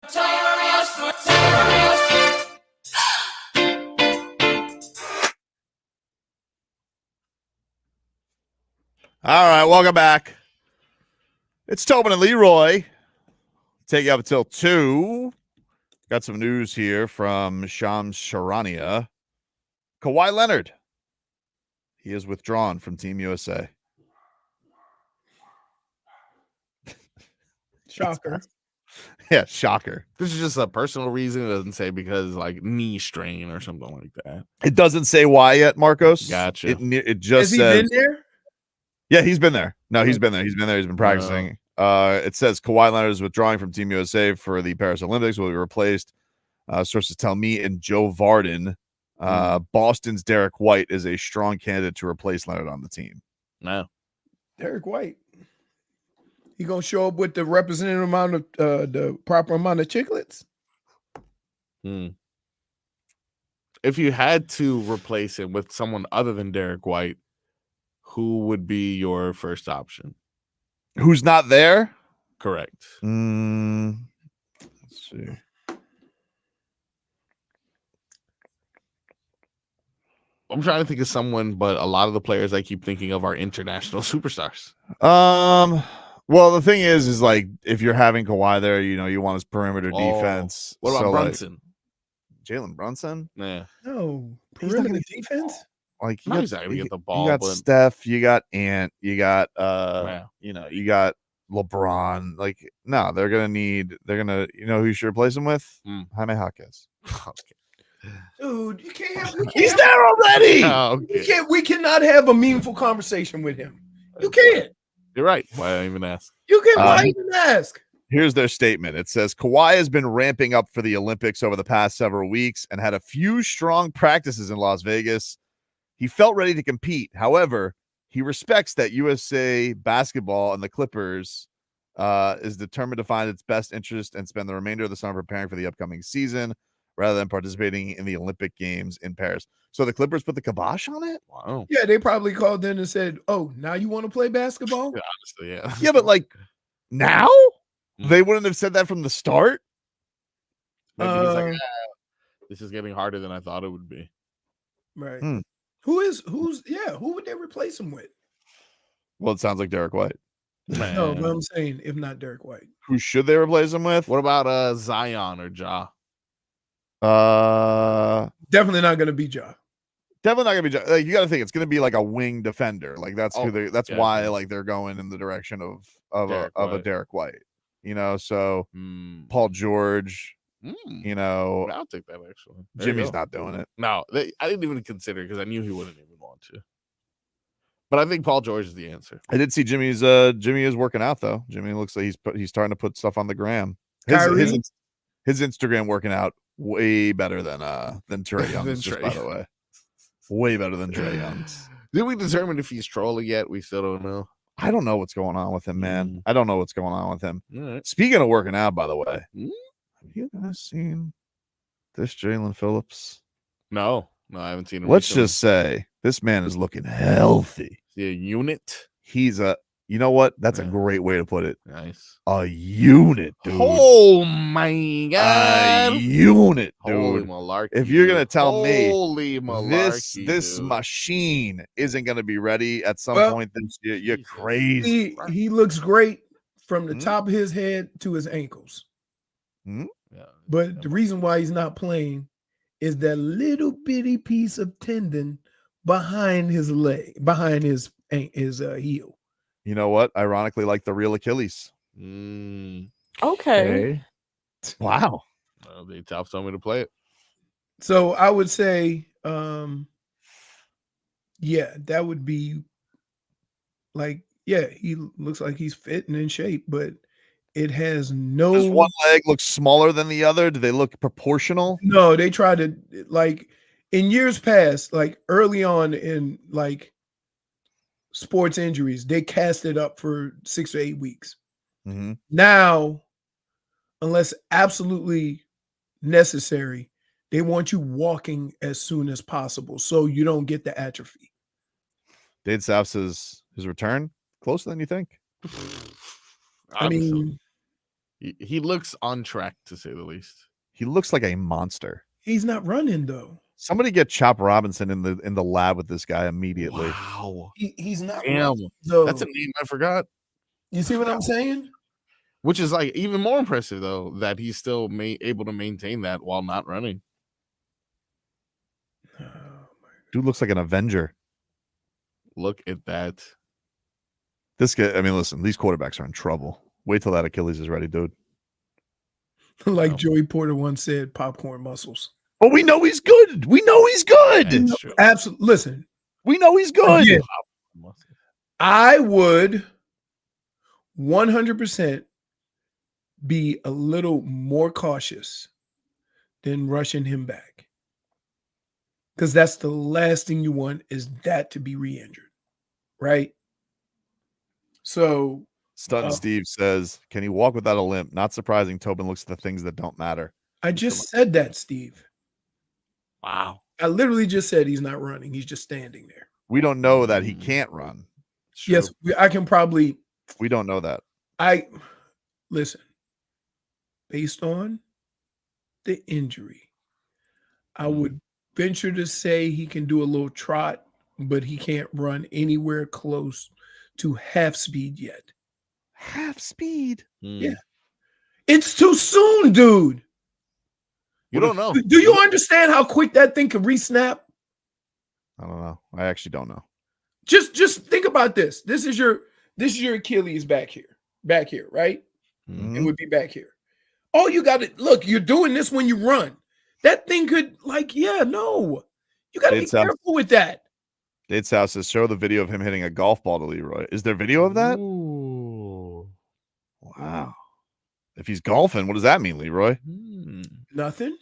All right, welcome back. It's Tobin and Leroy. Take you up until 2. Got some news here from Shams Charania. Kawhi Leonard. He is withdrawn from Team USA. Shocker. Yeah, shocker. This is just a personal reason. It doesn't say because like knee strain or something like that. It doesn't say why yet, Marcos. Gotcha. It just Has he says. been there? Yeah, he's been there. No, he's been there. He's been there. He's been practicing. It says Kawhi Leonard is withdrawing from Team USA for the Paris Olympics. Will be replaced. Sources tell me and Joe Varden. Boston's Derrick White is a strong candidate to replace Leonard on the team. No. Derrick White. He gonna show up with the representative amount of the proper amount of chiclets? If you had to replace him with someone other than Derrick White, who would be your first option? Who's not there? Correct. Let's see. I'm trying to think of someone, but a lot of the players I keep thinking of are international superstars. Well, the thing is like if you're having Kawhi there, you want his perimeter defense. What about So, Brunson? Jalen Brunson? Yeah. No. He's not Perimeter gonna- defense? Like Not exactly get the ball, You got but Steph, you got Ant, you got Yeah. you got LeBron. Like, no, they're gonna who you should replace him with? Jaime Jaquez. Dude, you can't have He's there already. Oh, okay. we cannot have a meaningful conversation with him. You can't. You're right. Why I even ask? You can't. Why even ask? Here's their statement. It says Kawhi has been ramping up for the Olympics over the past several weeks and had a few strong practices in Las Vegas. He felt ready to compete. However, he respects that USA basketball and the Clippers is determined to find its best interest and spend the remainder of the summer preparing for the upcoming season rather than participating in the Olympic Games in Paris. So the Clippers put the kibosh on it? Wow. Yeah, they probably called in and said, "Oh, now you want to play basketball?" Yeah, honestly, yeah. Yeah, but like now? They wouldn't have said that from the start? Maybe he's like, this is getting harder than I thought it would be. Right. Who would they replace him with? Well, it sounds like Derrick White. No, but I'm saying if not Derrick White. Who should they replace him with? What about Zion or Ja? Definitely not going to be Ja. Definitely not gonna be. Like, you got to think it's gonna be like a wing defender. Like that's who they. That's why like they're going in the direction of a Derrick White. So Paul George. I'll take that actually. Jimmy's not doing it. No, I didn't even consider it because I knew he wouldn't even want to. But I think Paul George is the answer. I did see Jimmy is working out though. Jimmy looks like he's starting to put stuff on the gram. His Instagram working out way better than Trae Young's. Just by the way, way better than Trae Young's. Did we determine if he's trolling yet? We still don't know. I don't know what's going on with him, man. I don't know what's going on with him. All right. Speaking of working out, by the way, have you guys seen this Jaelan Phillips? No, I haven't seen him. Let's just say this man is looking healthy. Is he a unit? He's you know what? That's a great way to put it. Nice. A unit, dude. Oh my god. A unit, dude. Holy malarkey. If you're gonna tell me this machine isn't gonna be ready at some point this year, you're crazy. He looks great from the top of his head to his ankles. But the reason why he's not playing is that little bitty piece of tendon behind his leg, behind his heel. You know what? Ironically, like the real Achilles. Okay. Wow. They told me to play it. So I would say, that would be like, he looks like he's fit and in shape, but it has no. Does one leg look smaller than the other? Do they look proportional? No, they try to, like, in years past, like early on in like sports injuries, they cast it up for 6 or 8 weeks. Now, unless absolutely necessary, they want you walking as soon as possible so you don't get the atrophy. Dade South says his return closer than you think. I mean, He looks on track, to say the least. He looks like a monster. He's not running though. Somebody get Chop Robinson in the lab with this guy immediately. Wow. He's not Damn. running though. That's a name I forgot. You see what I'm saying? Which is like even more impressive though, that he's still able to maintain that while not running. Dude looks like an Avenger. Look at that. This guy, I mean, listen, these quarterbacks are in trouble. Wait till that Achilles is ready, dude. Like Joey Porter once said, popcorn muscles. But we know he's good. We know he's good. That's true. Absolutely. Listen, We know he's good. again, I would 100% be a little more cautious than rushing him back. Because that's the last thing you want is that to be re-injured, right? So Stun Steve says, can he walk without a limp? Not surprising. Tobin looks at the things that don't matter. I just said that, Steve. Wow. I literally just said he's not running. He's just standing there. We don't know that he can't run. Yes, I can probably. We don't know that. Listen, based on the injury, I would venture to say he can do a little trot, but he can't run anywhere close to half speed yet. Half speed? Yeah. It's too soon, dude. You don't know. Do you understand how quick that thing can re-snap? I don't know. I actually don't know. Just think about this. This is your Achilles back here, right? Mhm. It would be back here. Oh, you got to look. You're doing this when you run. That thing could, no. You got to be careful with that. Dade South says, show the video of him hitting a golf ball to Leroy. Is there video of that? Ooh. Wow. If he's golfing, what does that mean, Leroy? Nothing,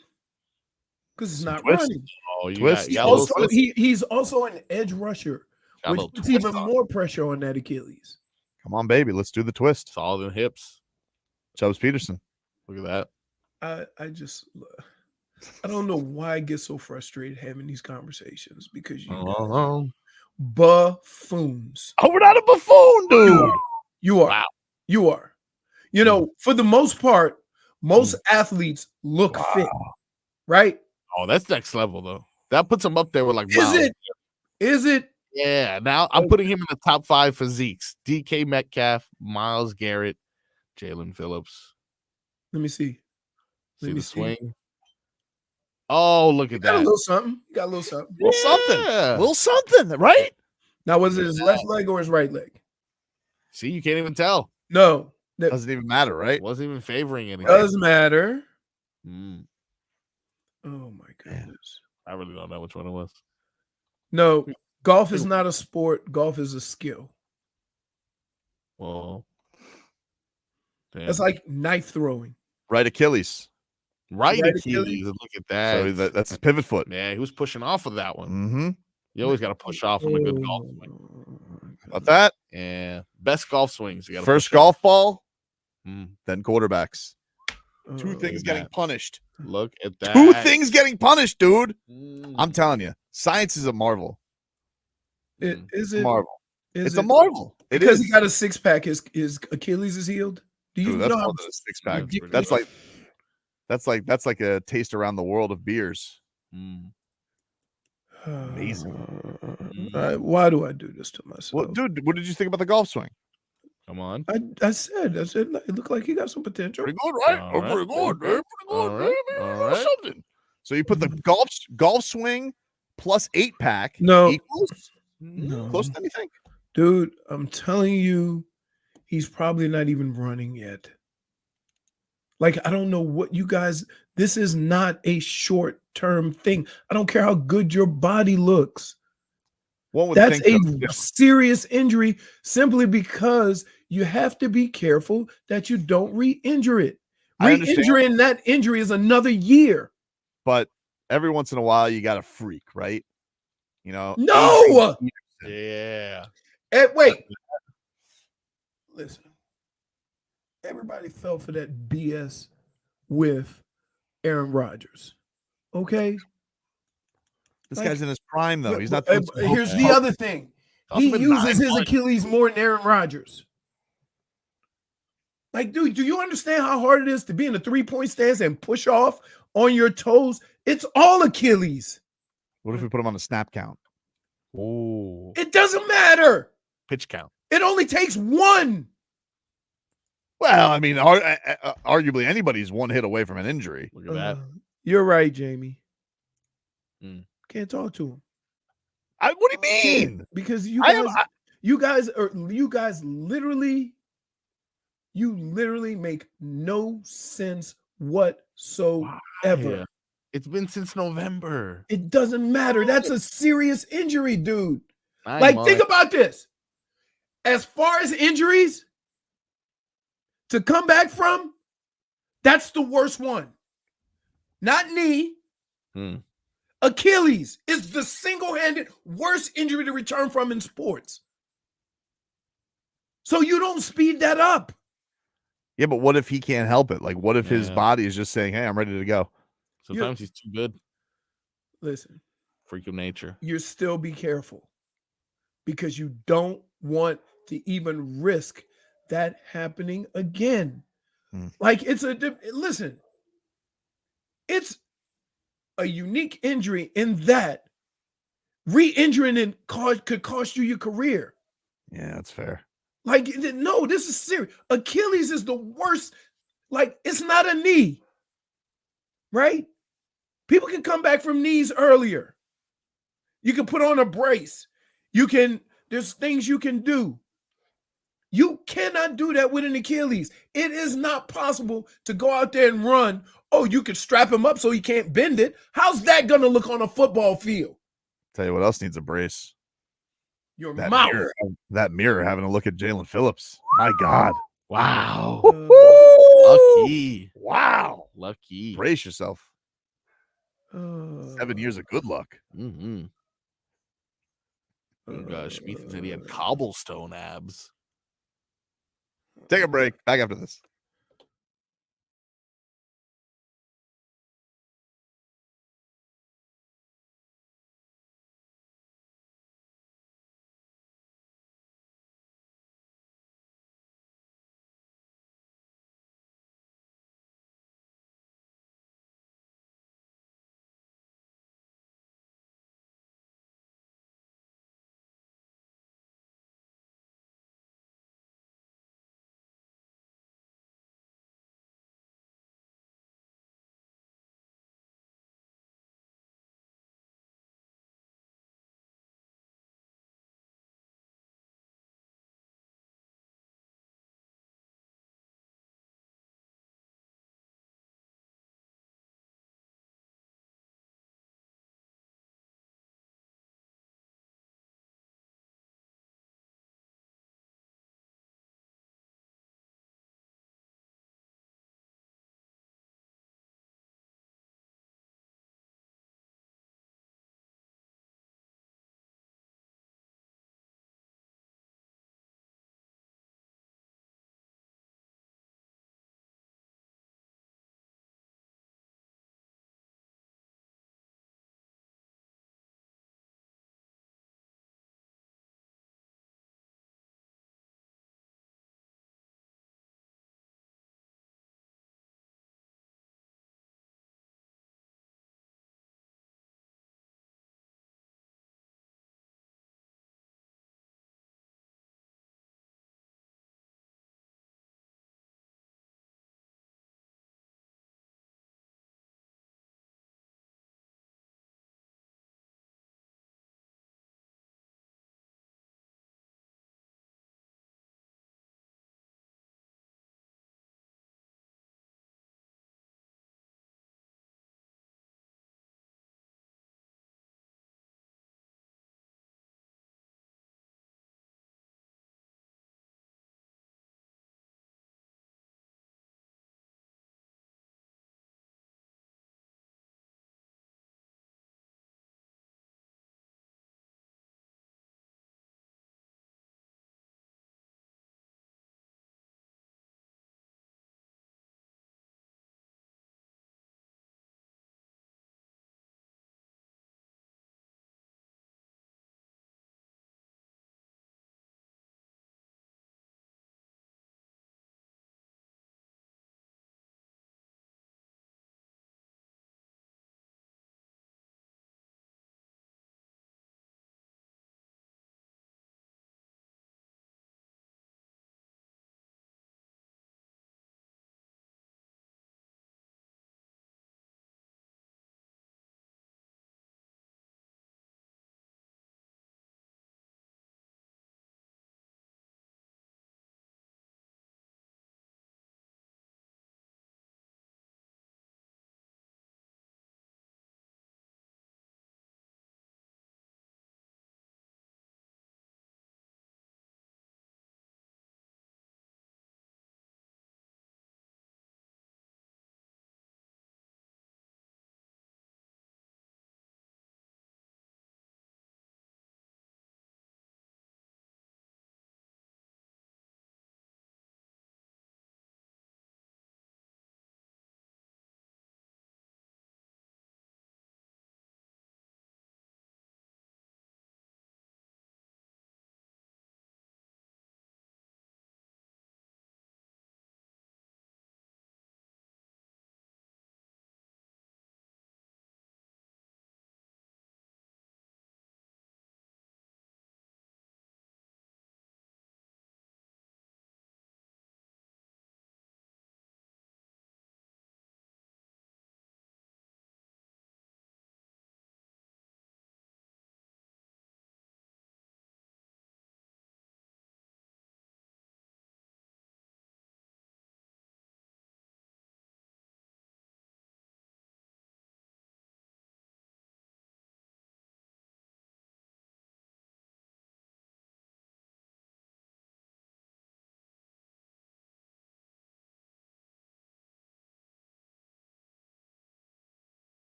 because it's not twist. running. Oh, you Twist. got He's also an edge rusher, Got a which little puts twist even on more pressure on that Achilles. Come on, baby. Let's do the twist. solid in hips. Chubbs Peterson. Look at that. I don't know why I get so frustrated having these conversations because you Oh, buffoons. Oh, we're not a buffoon, dude. You are. Wow. You are. You know, for the most part, most athletes look fit, right? Oh, that's next level though. That puts him up there with like Is Miles. it? Is it? Yeah. Now I'm putting him in the top 5 physiques. DK Metcalf, Miles Garrett, Jaelan Phillips. Let me see. See the swing. Oh, look at Got a that. little something. You got a little something. Little something. Yeah. Little something, right? Now, was it his left leg or his right leg? See, you can't even tell. No. Doesn't even matter, right? Wasn't even favoring anything. Does matter. Mm, Oh my goodness. I really don't know which one it was. No, golf is not a sport. Golf is a skill. Well, damn. It's like knife throwing. Right Achilles. right right Achilles. Achilles. Look at that. So that's his pivot foot. Man, he was pushing off of that one. Mm-hmm. You always got to push off on a good golf Oh. swing. About that. Yeah, best golf swings. You got First golf ball, Mm, then quarterbacks. Oh, Two things at getting that. punished. look at that. Two things getting punished, dude. Mm, I'm telling you, science is a marvel. Is A it? marvel. Is It's it a marvel. It because is. he got a six pack? His Achilles is healed. Do you Dude, that's know? more How, than a six pack. ridiculous- That's like a taste around the world of beers. mm. Amazing. Why do I do this to myself? Well, dude, what did you think about the golf swing? Come on. I said it looked like he got some potential. Pretty good, right? All Oh, right. pretty good, man. Pretty good, All right. man. All Little right. something. So you put the golf swing plus 8-pack No. equals No. close to anything. Dude, I'm telling you, he's probably not even running yet. Like, I don't know what you guys, this is not a short-term thing. I don't care how good your body looks. One would That's think a so. Yeah. serious injury simply because you have to be careful that you don't re-injure it. I understand. Re-injuring that injury is another year. But every once in a while, you got to freak, right? You know? No! Yeah. Wait. Listen. Everybody fell for that BS with Aaron Rodgers. Okay? This Like- guy's in his prime, though. He's not. Here's the other thing. He Toss him in uses 9 his points. Achilles more than Aaron Rodgers. Like, dude, do you understand how hard it is to be in a 3-point stance and push off on your toes? It's all Achilles. What if we put him on a snap count? Oh, It doesn't matter. pitch count. It only takes one. Well, I mean, arguably anybody's one hit away from an injury. Look at that. You're right, Jamie. Mm. Can't talk to him. What do you mean? Because I am- you guys literally make no sense whatsoever. Yeah. It's been since November. It doesn't matter. That's a serious injury, dude. 9 Like, months. think about this. As far as injuries to come back from, that's the worst one. Not knee. Hmm. Achilles is the single-handed worst injury to return from in sports. So you don't speed that up. Yeah, but what if he can't help it? Like, what if his Yeah. body is just saying, "Hey, I'm ready to go"? Sometimes he's too good. Listen, Freak of nature. you still be careful because you don't want to even risk that happening again. Like, listen, it's a unique injury in that re-injuring it could cost you your career. Yeah, that's fair. Like, no, this is serious. Achilles is the worst. Like, it's not a knee, right? People can come back from knees earlier. You can put on a brace. There's things you can do. You cannot do that with an Achilles. It is not possible to go out there and run. Oh, you could strap him up so he can't bend it. How's that going to look on a football field? Tell you what else needs a brace. Your That mouth. mirror, having a look at Jaelan Phillips. My God. Wow. Uh, Lucky. Wow. Lucky. Brace yourself. uh, 7 years of good luck. Mm-hmm. Oh gosh, Ethan said he had cobblestone abs. Take a break. Back after this.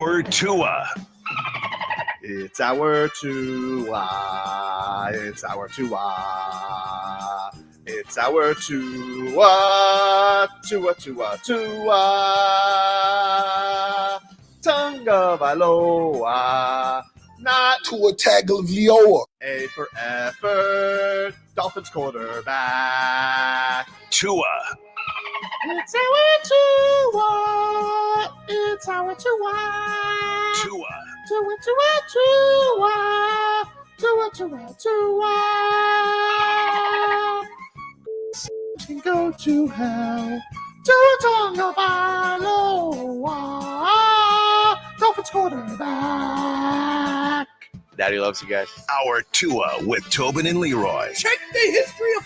Or Tua. It's our Tua. It's our Tua. It's our Tua. Tua, Tua, Tua. Tagovailoa. Not Tua Tagovailoa. A for effort. Dolphins quarterback. Tua. It's our Tua. It's our Tua. Tua. Tua, Tua, Tua. Tua, Tua, Tua. Can go to hell. Tua Tagovailoa. Dolphins quarterback. Daddy loves you guys. Our Tua with Tobin and Leroy. Check the history of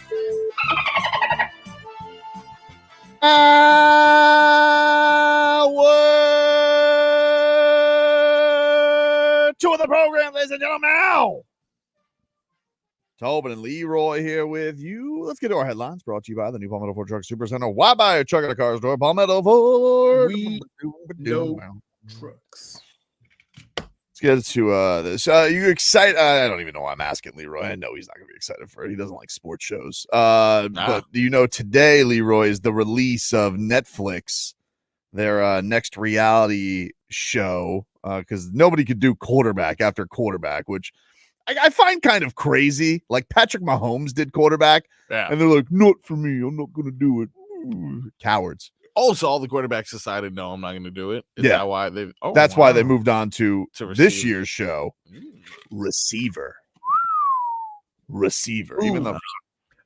Two of the program, ladies and gentlemen. Now, Tobin and Leroy here with you. Let's get to our headlines brought to you by the new Palmetto Ford Truck Super Center. Why buy a truck at a car store? Palmetto Ford. We know trucks. Let's get to this. You excited? I don't even know why I'm asking Leroy. I know he's not going to be excited for it. He doesn't like sports shows. But do you know today, Leroy, is the release of Netflix, their next reality show, because nobody could do quarterback after quarterback, which I find kind of crazy. Like Patrick Mahomes did quarterback, and they're like, not for me. I'm not going to do it. Ooh, cowards. Also, all the quarterbacks decided, no, I'm not going to do it. Is that why they? Oh, that's why they moved on to this receiver. year's show, Receiver. Even though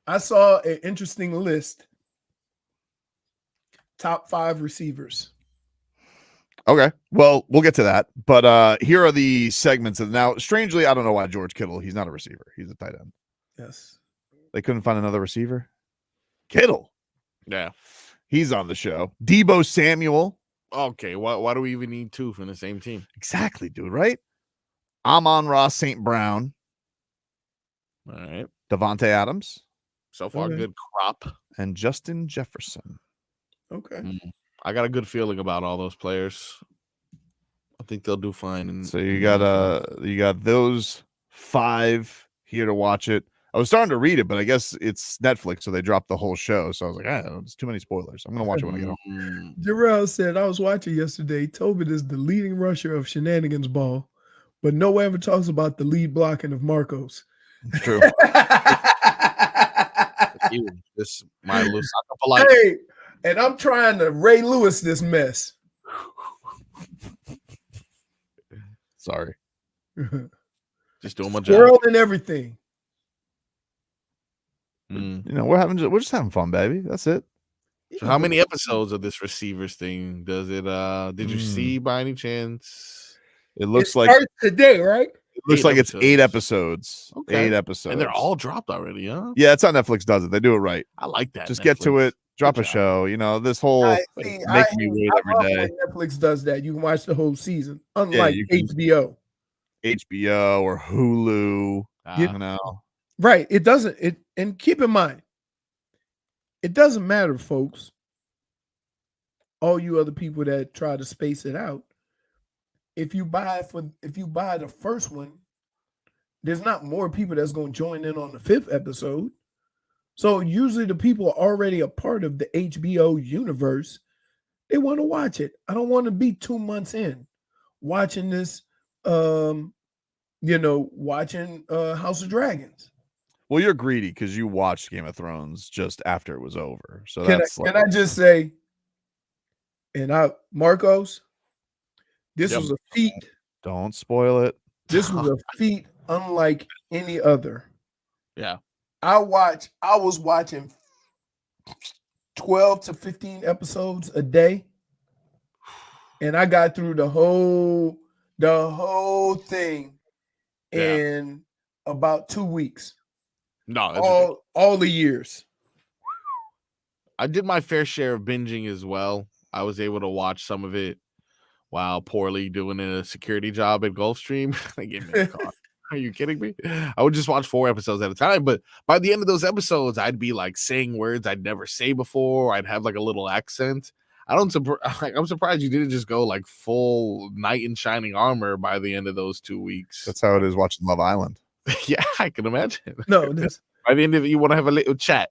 I saw an interesting list. Top 5 receivers. okay, well, we'll get to that. But here are the segments. And now, strangely, I don't know why George Kittle. He's not a receiver. He's a tight end. Yes. They couldn't find another receiver. Kittle. Yeah. He's on the show. Debo Samuel. Okay. Why do we even need two from the same team? Exactly, dude. Right. Amon-Ra St. Brown. All right. Devontae Adams. So far, good crop. And Justin Jefferson. Okay. I got a good feeling about all those players. I think they'll do fine. So you got those 5 here to watch it. I was starting to read it, but I guess it's Netflix, so they dropped the whole show. So I was like, there's too many spoilers. I'm gonna watch it when I get home. Jarrell said, I was watching yesterday. Tobin is the leading rusher of Shenanigans Ball, but no one ever talks about the lead blocking of Marcos. It's true. This my loose life. Hey, and I'm trying to Ray Lewis this mess. Sorry. Just doing my job. World and everything. You know, we're just having fun, baby. That's it. So how many episodes of this receivers thing does it? Did you see by any chance? It looks It like starts today, right? it looks like it's 8 episodes. Okay. 8 episodes. And they're all dropped already, huh? Yeah, it's how Netflix does it. They do it right. I like that. Just get to it. Drop a show. You know, this whole make me wait every day. Netflix does that. You can watch the whole season, unlike HBO. HBO or Hulu. You know. Right. It doesn't. And keep in mind, it doesn't matter, folks. All you other people that try to space it out. If you buy the first one, there's not more people that's going to join in on the 5th episode. So usually the people are already a part of the HBO universe. They want to watch it. I don't want to be 2 months in watching this, watching House of Dragons. Well, you're greedy because you watched Game of Thrones just after it was over. So Can I just say, Marcos, this was a feat. Don't spoil it. This was a feat unlike any other. Yeah. I was watching 12 to 15 episodes a day. And I got through the whole thing in about 2 weeks. No, all the years. I did my fair share of binging as well. I was able to watch some of it while poorly doing a security job at Gulfstream. They gave me a call. Are you kidding me? I would just watch 4 episodes at a time, but by the end of those episodes, I'd be like saying words I'd never say before. I'd have like a little accent. I'm surprised you didn't just go like full knight in shining armor by the end of those 2 weeks. That's how it is watching Love Island. Yeah, I can imagine. No, this By the end of it, you want to have a little chat.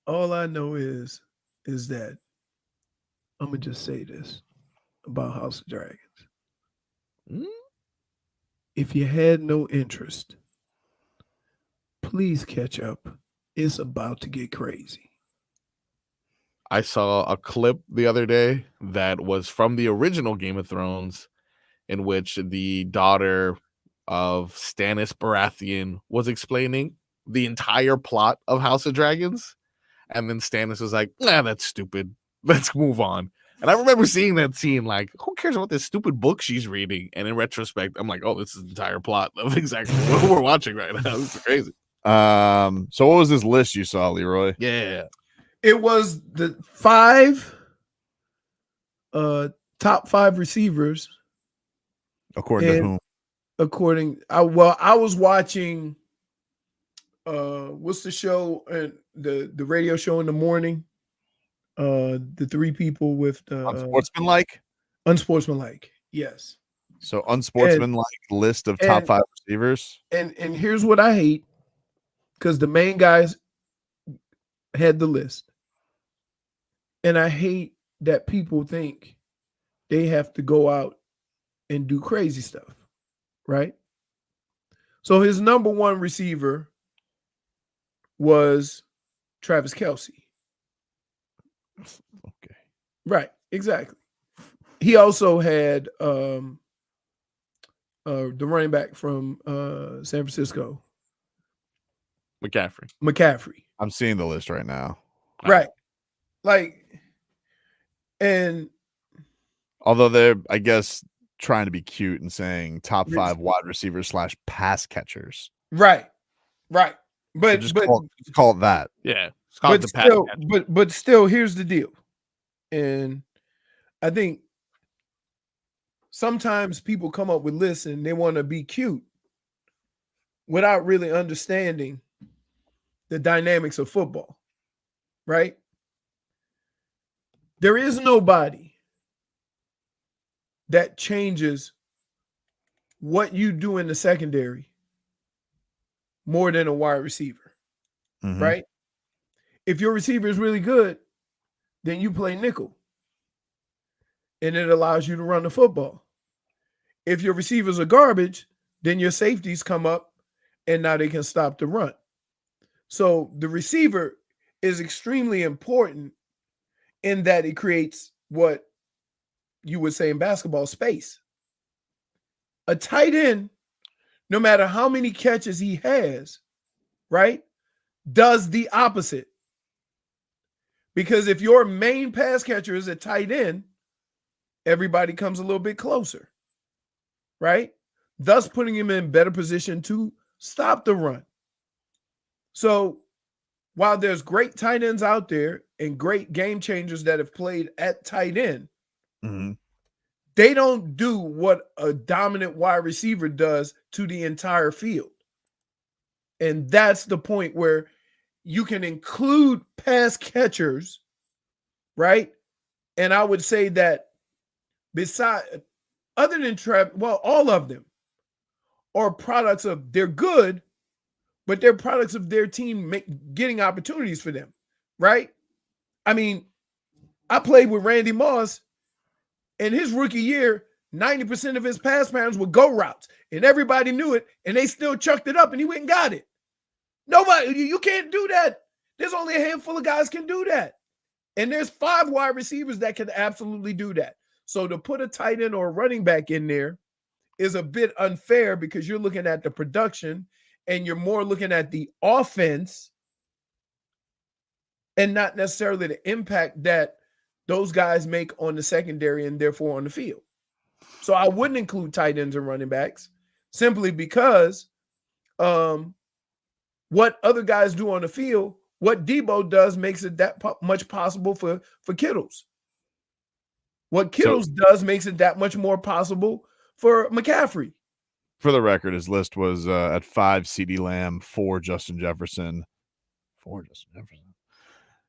all I know is that I'm gonna just say this about House of Dragons. If you had no interest, please catch up. It's about to get crazy. I saw a clip the other day that was from the original Game of Thrones, in which the daughter of Stannis Baratheon was explaining the entire plot of House of Dragons. And then Stannis was like, nah, that's stupid. Let's move on. And I remember seeing that scene like, who cares about this stupid book she's reading? And in retrospect, I'm like, oh, this is the entire plot of exactly what we're watching right now. This is crazy. So what was this list you saw, Leroy? Yeah. It was the top 5 receivers. According to whom? I was watching what's the show and the radio show in the morning? The 3 people with the Unsportsmanlike? Unsportsmanlike, yes. So Unsportsmanlike list of top 5 receivers. And here's what I hate, because the main guys had the list. And I hate that people think they have to go out and do crazy stuff, right? So his number 1 receiver was Travis Kelce. Okay. Right, exactly. He also had the running back from San Francisco, McCaffrey. I'm seeing the list right now. Right. Like, and although they're, I guess, trying to be cute and saying top 5 wide receivers / pass catchers. Right. But so just call it that. Yeah. But still, here's the deal. And I think sometimes people come up with lists and they want to be cute without really understanding the dynamics of football, right? There is nobody that changes what you do in the secondary more than a wide receiver, right? If your receiver is really good, then you play nickel, and it allows you to run the football. If your receivers are garbage, then your safeties come up, and now they can stop the run. So the receiver is extremely important in that it creates what you would say in basketball, space. A tight end, no matter how many catches he has, right, does the opposite. Because if your main pass catcher is a tight end, everybody comes a little bit closer, right? Thus putting him in better position to stop the run. So while there's great tight ends out there and great game changers that have played at tight end, they don't do what a dominant wide receiver does to the entire field. And that's the point where you can include pass catchers, right? And I would say that other than all of them are products of, they're good, but they're products of their team getting opportunities for them, right? I mean, I played with Randy Moss. In his rookie year, 90% of his pass patterns were go routes, and everybody knew it, and they still chucked it up, and he went and got it. Nobody, you can't do that. There's only a handful of guys can do that. And there's 5 wide receivers that can absolutely do that. So to put a tight end or a running back in there is a bit unfair, because you're looking at the production and you're more looking at the offense and not necessarily the impact that those guys make on the secondary and therefore on the field. So I wouldn't include tight ends and running backs simply because what other guys do on the field, what Debo does makes it that much possible for Kittles. What Kittles does makes it that much more possible for McCaffrey. For the record, his list was at 5 CeeDee Lamb, 4 Justin Jefferson,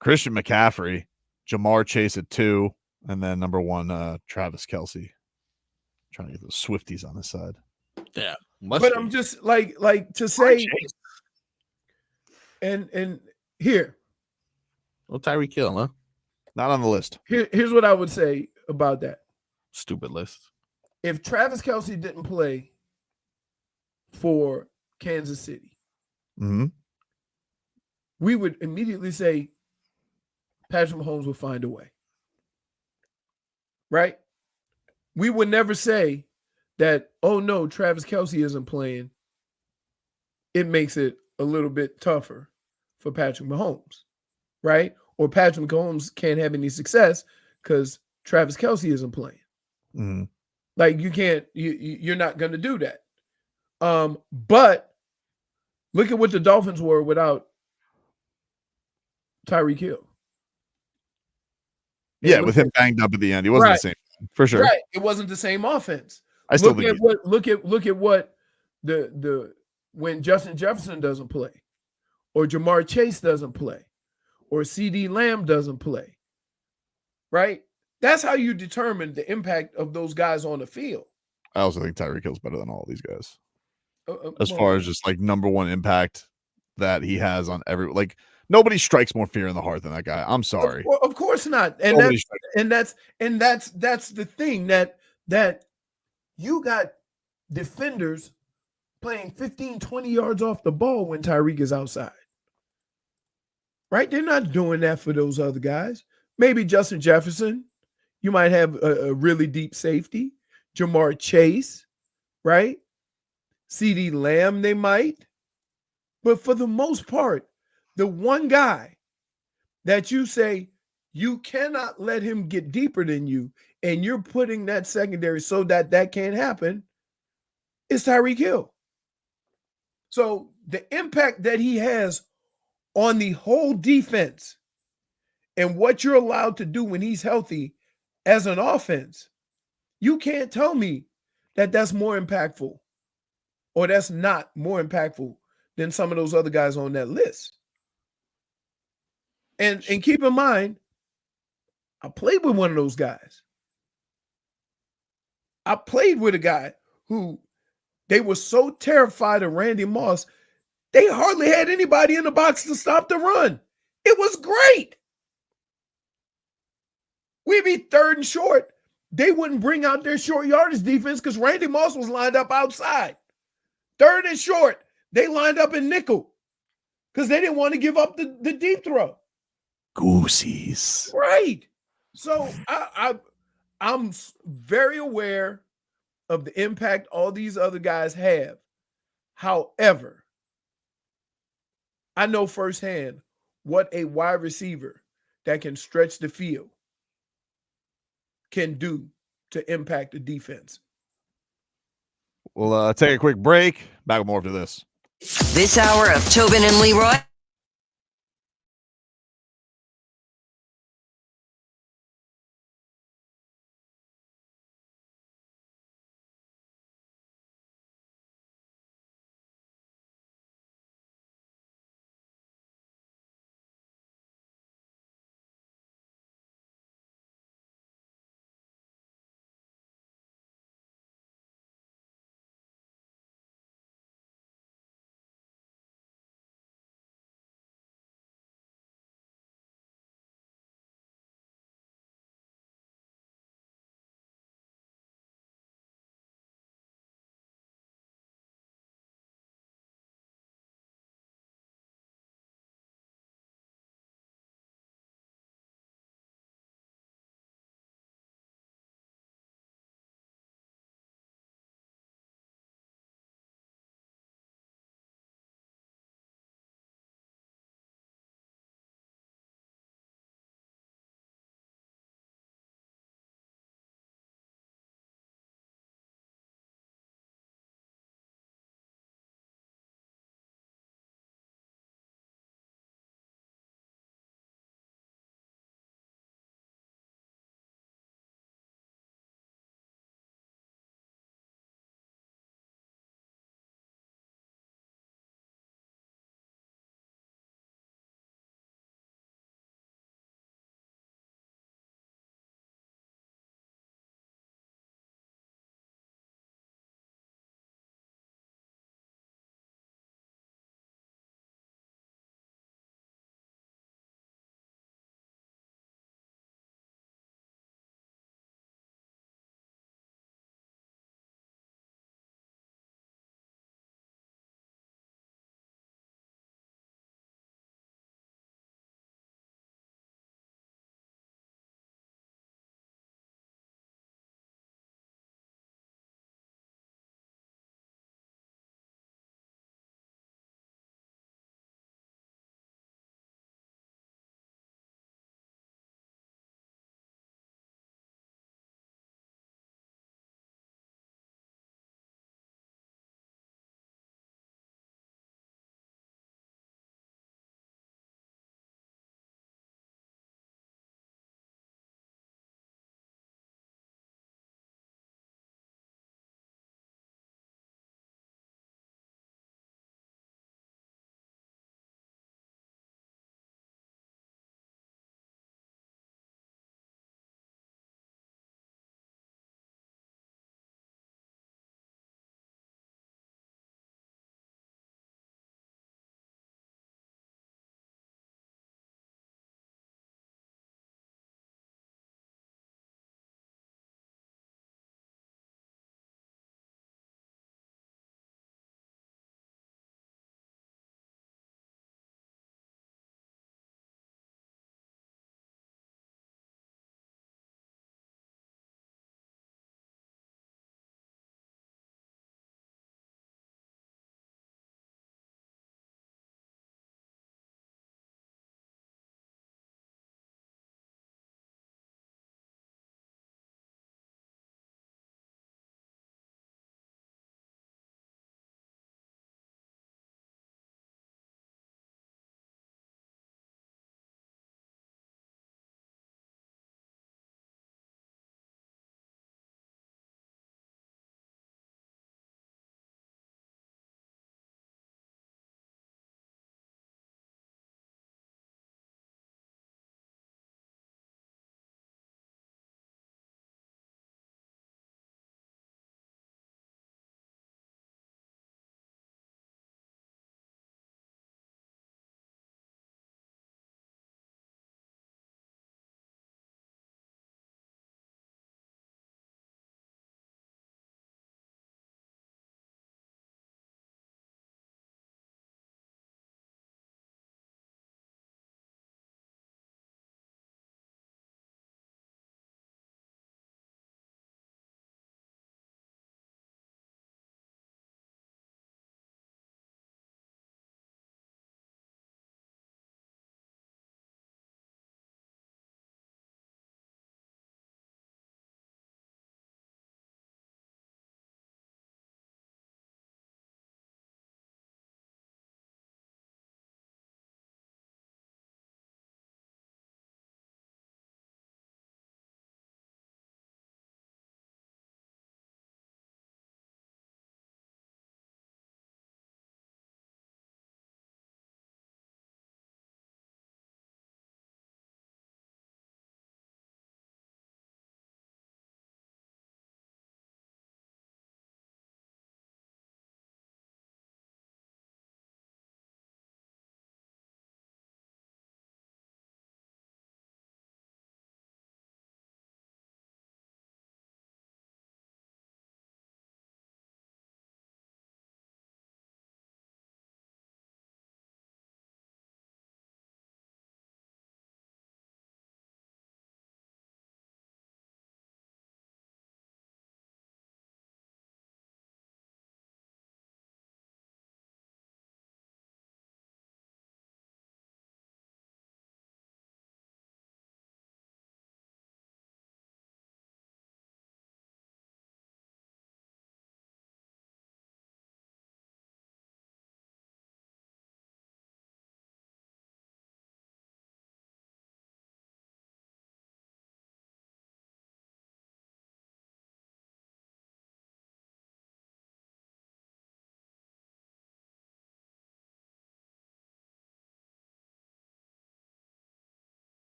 Christian McCaffrey, Jamar Chase at 2, and then number 1, Travis Kelce. Trying to get those Swifties on his side. Yeah, but I'm just like to say, and here. Well, Tyreek Hill, huh? Not on the list. Here's what I would say about that. Stupid list. If Travis Kelce didn't play for Kansas City, we would immediately say Patrick Mahomes would find a way. Right? We would never say that, oh no, Travis Kelce isn't playing. It makes it a little bit tougher for Patrick Mahomes. Right? Or Patrick Mahomes can't have any success because Travis Kelce isn't playing. Like you can't, you're not going to do that. But look at what the Dolphins were without Tyreek Hill. Yeah, with him banged up at the end, he wasn't the same for sure. Right, it wasn't the same offense. I still think look at what the when Justin Jefferson doesn't play, or Jamar Chase doesn't play, or CD Lamb doesn't play. Right, that's how you determine the impact of those guys on the field. I also think Tyreek Hill's better than all these guys. As far as just like number one impact that he has on every, like nobody strikes more fear in the heart than that guy. I'm sorry. Of course not. And that's the thing that you got defenders playing 15, 20 yards off the ball when Tyreek is outside. Right? They're not doing that for those other guys. Maybe Justin Jefferson. You might have a really deep safety. Jamar Chase, right? CD Lamb, they might. But for the most part, the one guy that you say you cannot let him get deeper than you, and you're putting that secondary so that can't happen, is Tyreek Hill. So the impact that he has on the whole defense and what you're allowed to do when he's healthy as an offense, you can't tell me that that's more impactful or that's not more impactful than some of those other guys on that list. And keep in mind, I played with one of those guys. I played with a guy who they were so terrified of Randy Moss, they hardly had anybody in the box to stop the run. It was great. We'd be third and short. They wouldn't bring out their short yardage defense because Randy Moss was lined up outside. Third and short, they lined up in nickel because they didn't want to give up the deep throw. Goosies. Right. So I'm very aware of the impact all these other guys have. However, I know firsthand what a wide receiver that can stretch the field can do to impact the defense. We'll take a quick break. Back with more after this. This hour of Tobin and Leroy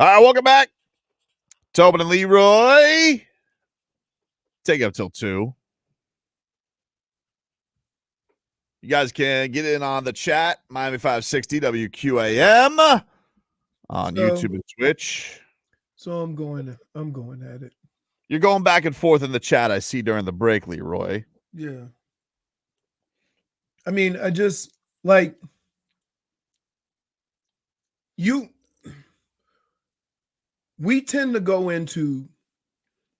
All right, welcome back. Tobin and Leroy. Take up till 2. You guys can get in on the chat. Miami 560 WQAM on YouTube and Twitch. So I'm going at it. You're going back and forth in the chat, I see, during the break, Leroy. Yeah. I mean, I just like we tend to go into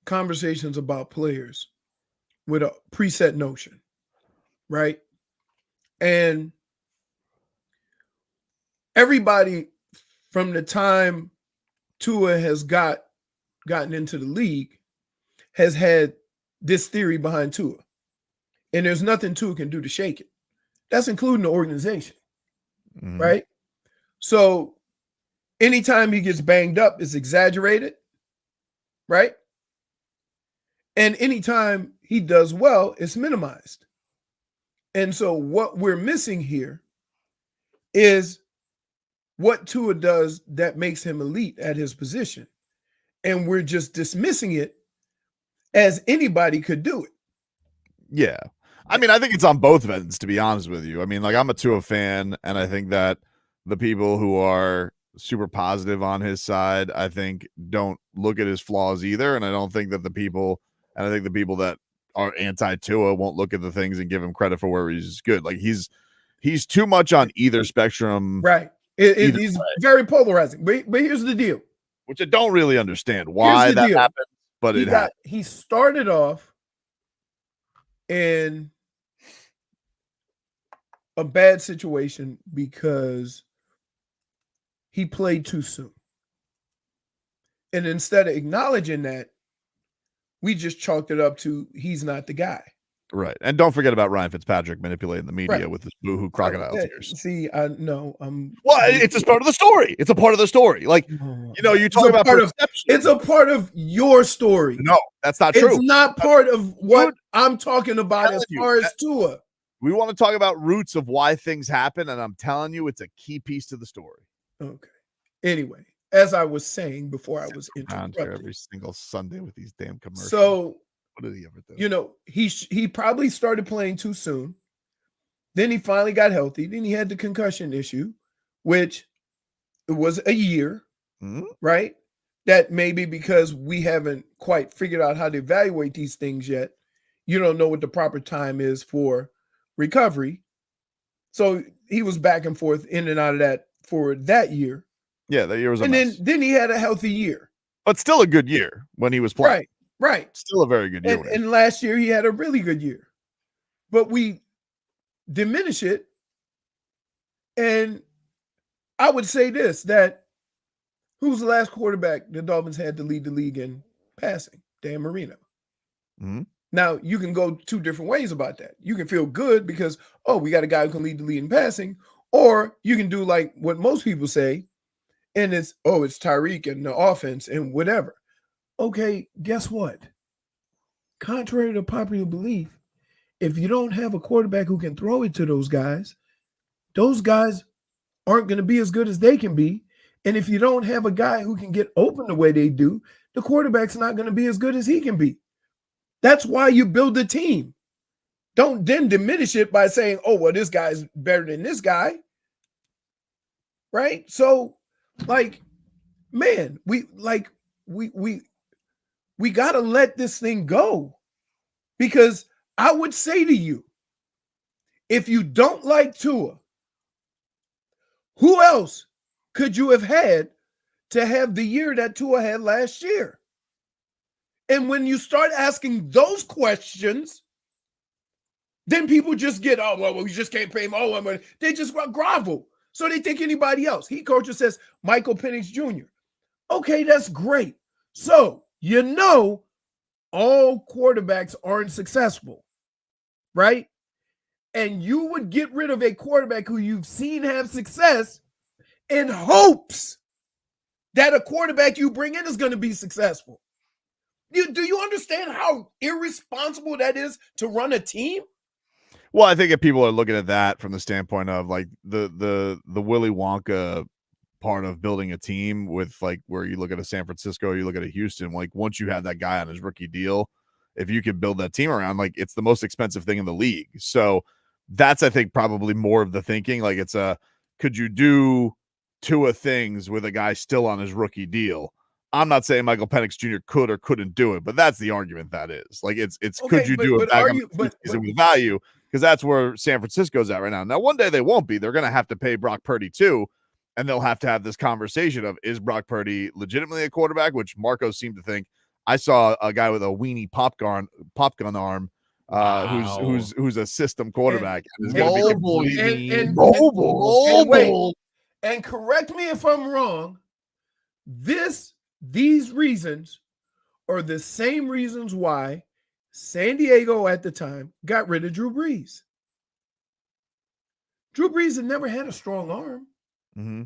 conversations about players with a preset notion, right? And everybody from the time Tua has gotten into the league has had this theory behind Tua. And there's nothing Tua can do to shake it. That's including the organization, right? So anytime he gets banged up, it's exaggerated, right? And anytime he does well, it's minimized. And so what we're missing here is what Tua does that makes him elite at his position. And we're just dismissing it as anybody could do it. Yeah. I mean, I think it's on both ends, to be honest with you. I mean, like, I'm a Tua fan, and I think that the people who are super positive on his side, I think, don't look at his flaws either. And I don't think that the people that are anti-Tua won't look at the things and give him credit for where he's good. Like, he's too much on either spectrum. Right. He's very polarizing. But here's the deal. Which I don't really understand why that happened, but he started off in a bad situation because he played too soon. And instead of acknowledging that, we just chalked it up to he's not the guy. Right. And don't forget about Ryan Fitzpatrick manipulating the media with his boohoo crocodile tears. See, well, it's a part of the story. It's a part of the story. Like, you talk about perception. It's a part of your story. No, that's not true. It's not part of what I'm talking about as far as Tua. We want to talk about roots of why things happen, and I'm telling you, it's a key piece to the story. Okay. Anyway, as I was saying before I was interrupted. Every single Sunday with these damn commercials. So, what did he ever do? He probably started playing too soon. Then he finally got healthy. Then he had the concussion issue, which it was a year, right? That maybe because we haven't quite figured out how to evaluate these things yet, you don't know what the proper time is for recovery. So he was back and forth in and out of that for that year. Yeah, that year was then he had a healthy year. But still a good year when he was playing. Right. Still a very good year. And last year he had a really good year. But we diminish it. And I would say this, that who's the last quarterback the Dolphins had to lead the league in passing? Dan Marino. Now, you can go two different ways about that. You can feel good because, we got a guy who can lead the league in passing. Or you can do like what most people say, and it's Tyreek and the offense and whatever. Okay, guess what? Contrary to popular belief, if you don't have a quarterback who can throw it to those guys aren't going to be as good as they can be. And if you don't have a guy who can get open the way they do, the quarterback's not going to be as good as he can be. That's why you build a team. Don't then diminish it by saying, this guy's better than this guy. Right? So, man, we got to let this thing go. Because I would say to you, if you don't like Tua, who else could you have had to have the year that Tua had last year? And when you start asking those questions, then people just get, we just can't pay him. They just grovel. So they think anybody else. Coach says Michael Penix Jr. Okay, that's great. So, all quarterbacks aren't successful, right? And you would get rid of a quarterback who you've seen have success in hopes that a quarterback you bring in is going to be successful. Do you understand how irresponsible that is to run a team? Well, I think if people are looking at that from the standpoint of like the Willy Wonka part of building a team with like where you look at a San Francisco, you look at a Houston, like once you have that guy on his rookie deal, if you could build that team around, like it's the most expensive thing in the league. So that's, I think, probably more of the thinking. Like it's could you do Tua things with a guy still on his rookie deal? I'm not saying Michael Penix Jr. could or couldn't do it, but that's the argument that is. Like it's Okay, could you do it back but with value? Because that's where San Francisco's at right now. Now, one day they won't be. They're going to have to pay Brock Purdy too, and they'll have to have this conversation of, is Brock Purdy legitimately a quarterback, which Marco seemed to think. I saw a guy with a weenie pop gun arm who's a system quarterback. Mobile. And correct me if I'm wrong. These reasons are the same reasons why San Diego at the time got rid of Drew Brees. Drew Brees had never had a strong arm. Mm-hmm.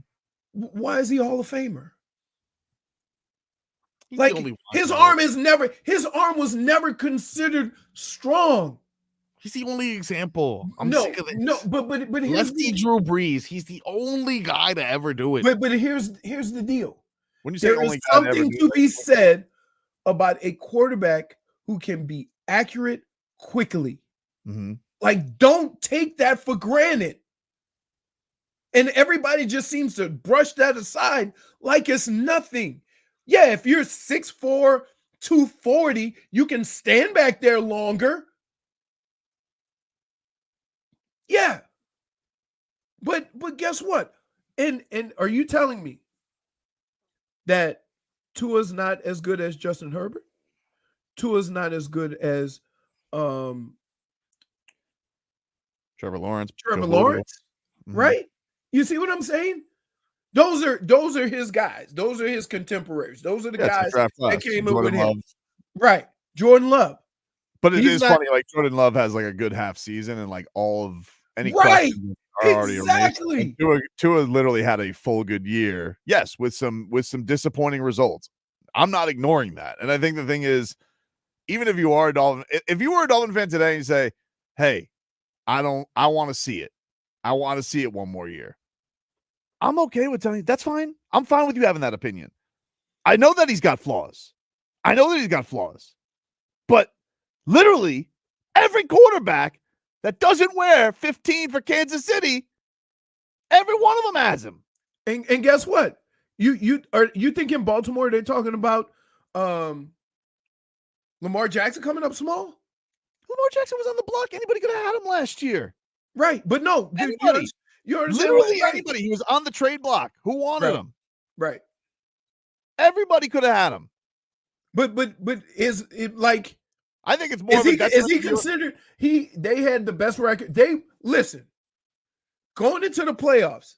Why is he Hall of Famer? Like his arm was never considered strong. He's the only example. I'm sick of it. No, but here's Lefty Drew Brees. He's the only guy to ever do it. But here's the deal. When you say there is something to be said about a quarterback who can be accurate quickly. Mm-hmm. Like, don't take that for granted. And everybody just seems to brush that aside like it's nothing. Yeah, if you're 6'4", 240, you can stand back there longer. Yeah. But guess what? And are you telling me that Tua's not as good as Justin Herbert? Tua's not as good as Trevor Lawrence. Right? You see what I'm saying? Those are his guys. Those are his contemporaries. Those are the guys that came up with him. Right. Jordan Love. But it is funny, like Jordan Love has like a good half season, and like all of any questions are already exactly. Tua literally had a full good year. Yes, with some disappointing results. I'm not ignoring that. And I think the thing is, even if you are a Dolphin, if you were a Dolphin fan today and you say, hey, I want to see it. I want to see it one more year. I'm okay with telling you that's fine. I'm fine with you having that opinion. I know that he's got flaws. But literally every quarterback that doesn't wear 15 for Kansas City, every one of them has him. And guess what? You think in Baltimore they're talking about Lamar Jackson coming up small? Lamar Jackson was on the block. Anybody could have had him last year. Right. But no, anybody. You literally anybody. He was on the trade block. Who wanted him? Right. Everybody could have had him. But is it like, I think it's more is he considered they had the best record? Listen, going into the playoffs,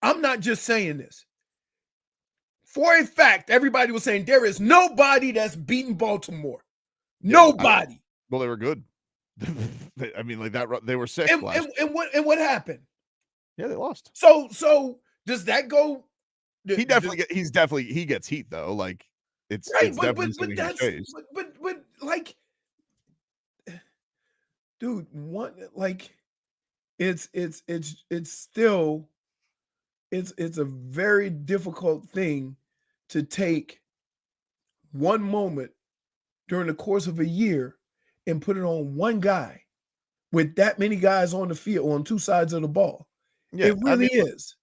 I'm not just saying this. For a fact, everybody was saying there is nobody that's beaten Baltimore. Nobody. Well, they were good. I mean, like that. They were sick. And what happened? Yeah, they lost. So does that go? He gets heat though. Like it's right, it's but like, dude, it's still a very difficult thing to take one moment during the course of a year and put it on one guy with that many guys on the field on two sides of the ball. Yeah, it really is.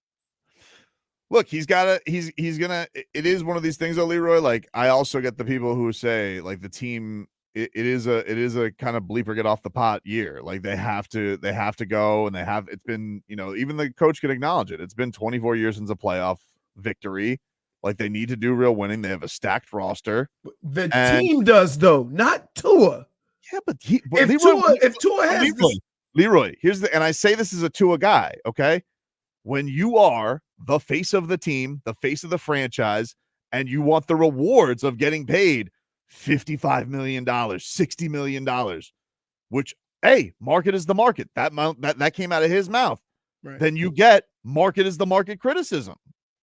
Look, it is one of these things though, Leroy. Like I also get the people who say like the team, it is a kind of bleep or get off the pot year. Like they have to go, and it's been, even the coach can acknowledge it. It's been 24 years since a playoff victory. Like they need to do real winning. They have a stacked roster. The team does though, not Tua. Yeah, but if Tua has Leroy, and I say this as a Tua guy, okay? When you are the face of the team, the face of the franchise, and you want the rewards of getting paid $55 million, $60 million, which, hey, market is the market. That came out of his mouth. Right. Then you get market is the market criticism,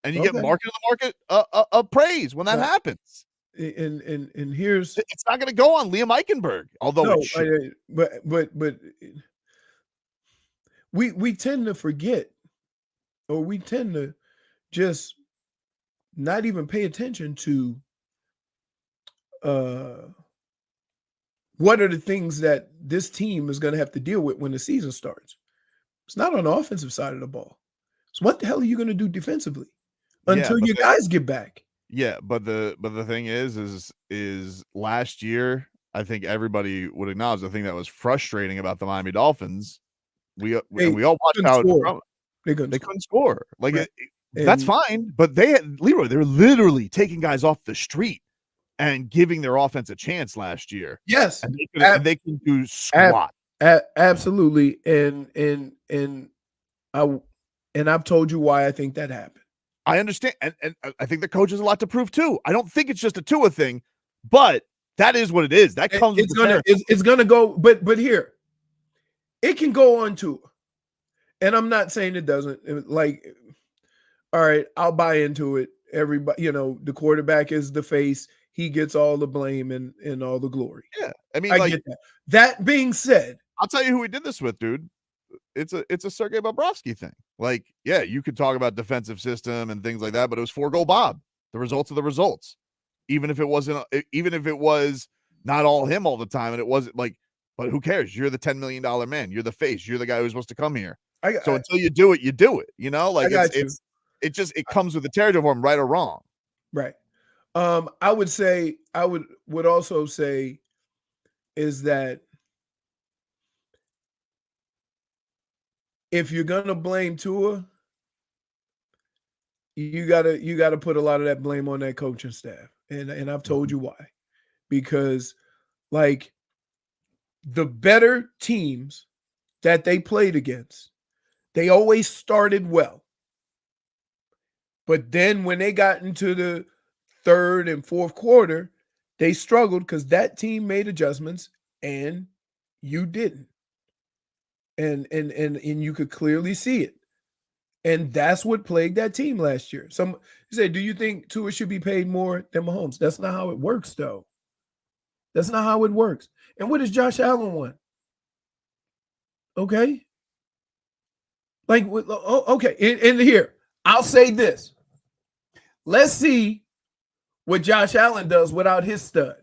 and you get market of the market praise when that happens. And here's, it's not going to go on Liam Eichenberg, although it should. But we tend to forget, or we tend to just not even pay attention to what are the things that this team is going to have to deal with when the season starts. It's not on the offensive side of the ball. So what the hell are you going to do defensively until your guys get back? Yeah, but the thing is last year, I think everybody would acknowledge the thing that was frustrating about the Miami Dolphins. We all watched how they couldn't score. Like right. That's fine, but they're literally taking guys off the street and giving their offense a chance last year. Yes, and they can do squat. Absolutely, and I've told you why I think that happened. I understand, and I think the coach has a lot to prove too. I don't think it's just a Tua thing, but that is what it is. That comes. It's gonna go, but here, it can go on Tua, and I'm not saying it doesn't. Like, all right, I'll buy into it. Everybody, the quarterback is the face. He gets all the blame and all the glory. Yeah, I mean, I get that. That being said, I'll tell you who we did this with, dude. It's a Sergei Bobrovsky thing. Like, yeah, you could talk about defensive system and things like that, but it was 4-goal Bob. The results are the results. Even if it was not all him all the time, and it wasn't like, but who cares? You're the $10 million man. You're the face. You're the guy who's supposed to come here. So until you do it, you do it. Like it comes with the territory for him, right or wrong. Right. I would also say is that if you're gonna blame Tua, you gotta put a lot of that blame on that coaching staff. And I've told you why. Because like the better teams that they played against, they always started well. But then when they got into the third and fourth quarter, they struggled because that team made adjustments and you didn't. And you could clearly see it. And that's what plagued that team last year. You say, do you think Tua should be paid more than Mahomes? That's not how it works, though. That's not how it works. And what does Josh Allen want? Okay. Like, okay. And here, I'll say this. Let's see what Josh Allen does without his stud.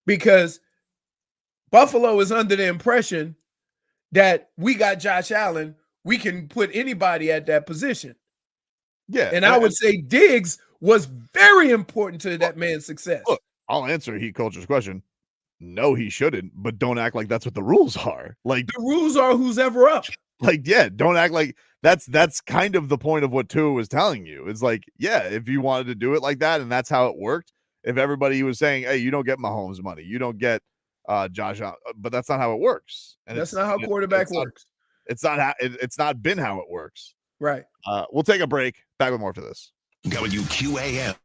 Because Buffalo is under the impression that we got Josh Allen, we can put anybody at that position. Yeah. And I would say Diggs was very important to that man's success. Look, I'll answer Heat Culture's question. No, he shouldn't, but don't act like that's what the rules are. Like the rules are who's ever up. Like, yeah, don't act like that's kind of the point of what Tua was telling you. It's like, yeah, if you wanted to do it like that and that's how it worked, if everybody was saying, hey, you don't get Mahomes money, you don't get Josh Allen, but that's not how it works. And that's not how quarterback works. It's not been how it works. Right. We'll take a break. Back with more for this. WQAM.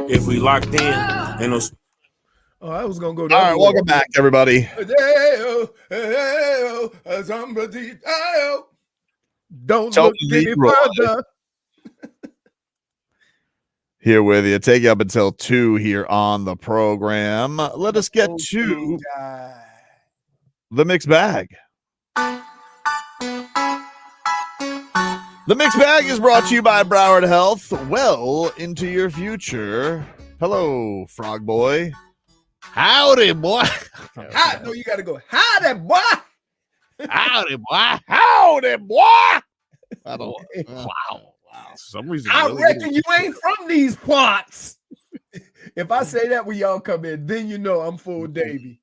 If we locked in, and those. Oh, I was gonna go. The All other right, way. welcome back, everybody. Don't Tobin look any Leroy. further. Here with you. Take you up until 2 here on the program. Let us get to the mixed bag. The mixed bag is brought to you by Broward Health. Well into your future. Hello, Frog Boy. Howdy, boy. No, you gotta go. Howdy, boy. Howdy, boy. Howdy, boy. I don't. Wow. For some reason, I really reckon good. you ain't from these parts. If I say that when y'all come in, then you know I'm full Davy.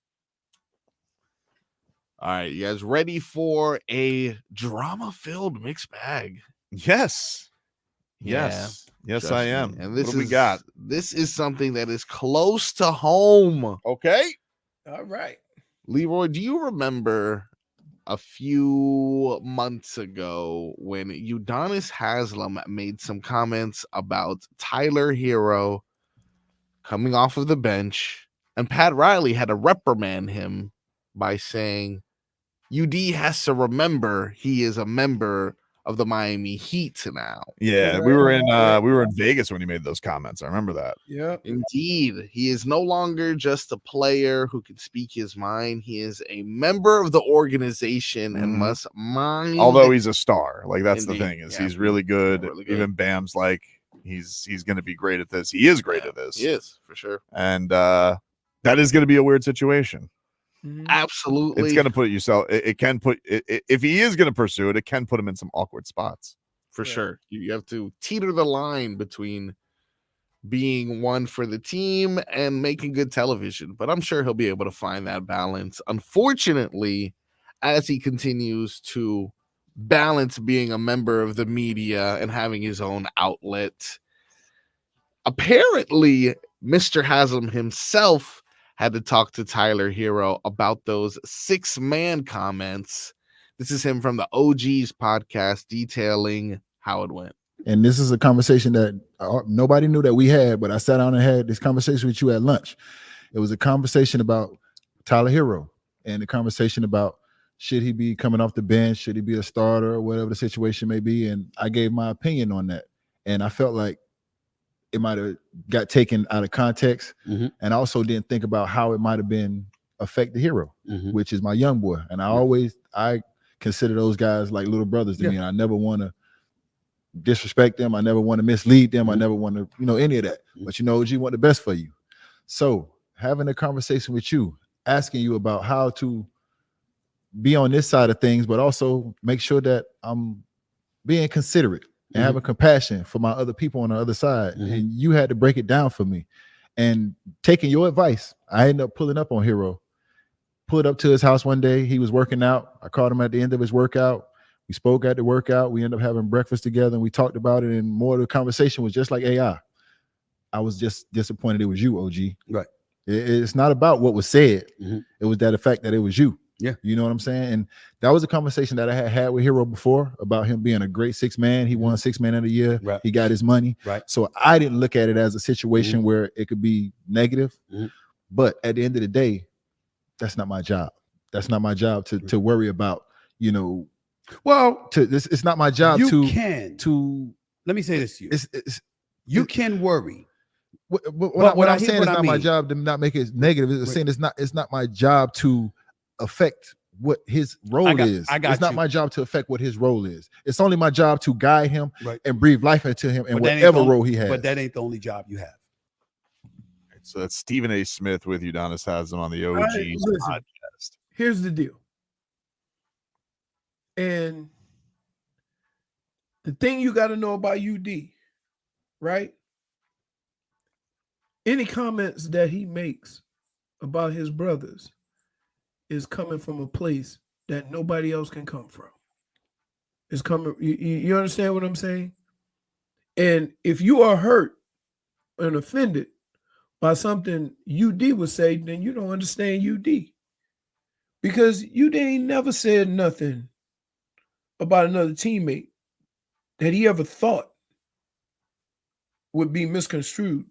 All right, you guys ready for a drama-filled mixed bag? Yes. Yeah, Yes. Yes, trust I me. am. And this What do we is got? This is something that is close to home. Okay. All right. Leroy, do you remember a few months ago when Udonis Haslem made some comments about Tyler Herro coming off of the bench, and Pat Riley had to reprimand him by saying UD has to remember he is a member of the Miami Heat now. Yeah, we were in Vegas when he made those comments. I remember that. Yeah. Indeed, he is no longer just a player who can speak his mind. He is a member of the organization and must mind. Although he's a star, like that's Indeed. the thing is Yeah. he's really good. Really good. Even Bam's like he's going to be great at this. He is great at this. He is for sure. And that is going to be a weird situation. Absolutely, It's going to put yourself. It can put if he is going to pursue it, it can put him in some awkward spots. for sure. You have to teeter the line between being one for the team and making good television, but I'm sure he'll be able to find that balance. Unfortunately, as he continues to balance being a member of the media and having his own outlet, apparently Mr. Haslam himself had to talk to Tyler Herro about those 6-man comments. This is him from the OGs podcast detailing how it went. And this is a conversation that nobody knew that we had, but I sat down and had this conversation with you at lunch. It was a conversation about Tyler Herro and the conversation about should he be coming off the bench, should he be a starter, or whatever the situation may be. And I gave my opinion on that. And I felt like it might have got taken out of context. And I also didn't think about how it might have been affect the Herro, which is my young boy. And I consider those guys like little brothers to me. And I never want to disrespect them. I never want to mislead them. I never want to, any of that. But OG want the best for you. So having a conversation with you, asking you about how to be on this side of things, but also make sure that I'm being considerate and having compassion for my other people on the other side. And you had to break it down for me. And taking your advice, I ended up pulling up on Herro. Pulled up to his house one day. He was working out. I called him at the end of his workout. We spoke at the workout. We ended up having breakfast together and we talked about it. And more of the conversation was just like AI. I was just disappointed it was you, OG. Right. It's not about what was said. It was that effect that it was you. Yeah. You know what I'm saying? And that was a conversation that I had with Herro before about him being a great 6-man. He won 6-man of the year. Right. He got his money. Right. So I didn't look at it as a situation where it could be negative. But at the end of the day, that's not my job. That's not my job to worry about, Well, it's not my job you to let me say this to you. You can worry. What I'm saying is not my job to not make it negative. It's saying it's not my job to affect what his role is. It's not my job to affect what his role is. It's only my job to guide him and breathe life into him and whatever role he has. But that ain't the only job you have. So that's Stephen A. Smith with Udonis Haslem on the OGs podcast. Here's the deal. And the thing you got to know about UD, right? Any comments that he makes about his brothers is coming from a place that nobody else can come from. It's coming, you understand what I'm saying? And if you are hurt and offended by something UD would say, then you don't understand UD. Because UD ain't never said nothing about another teammate that he ever thought would be misconstrued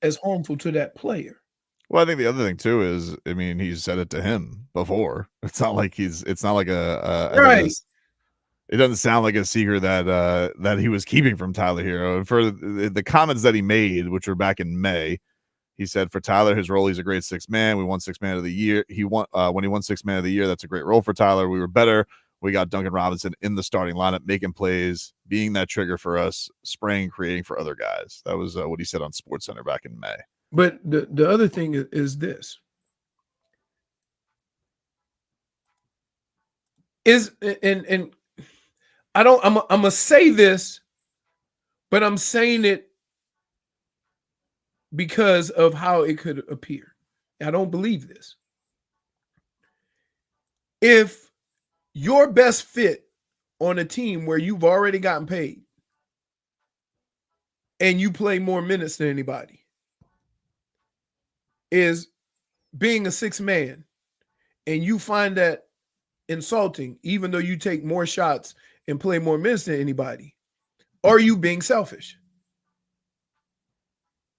as harmful to that player. Well, I think the other thing too is, I mean, he's said it to him before. It's not like it's not like Right. It doesn't sound like a secret that he was keeping from Tyler Herro. And for the comments that he made, which were back in May, he said for Tyler, his role, he's a great sixth man. We won sixth man of the year. He won when he won sixth man of the year. That's a great role for Tyler. We were better. We got Duncan Robinson in the starting lineup, making plays, being that trigger for us, spraying, creating for other guys. That was what he said on SportsCenter back in May. But the other thing is this. And I'm gonna say this, but I'm saying it because of how it could appear. I don't believe this. If your best fit on a team where you've already gotten paid and you play more minutes than anybody is being a sixth man, and you find that insulting, even though you take more shots and play more minutes than anybody, are you being selfish?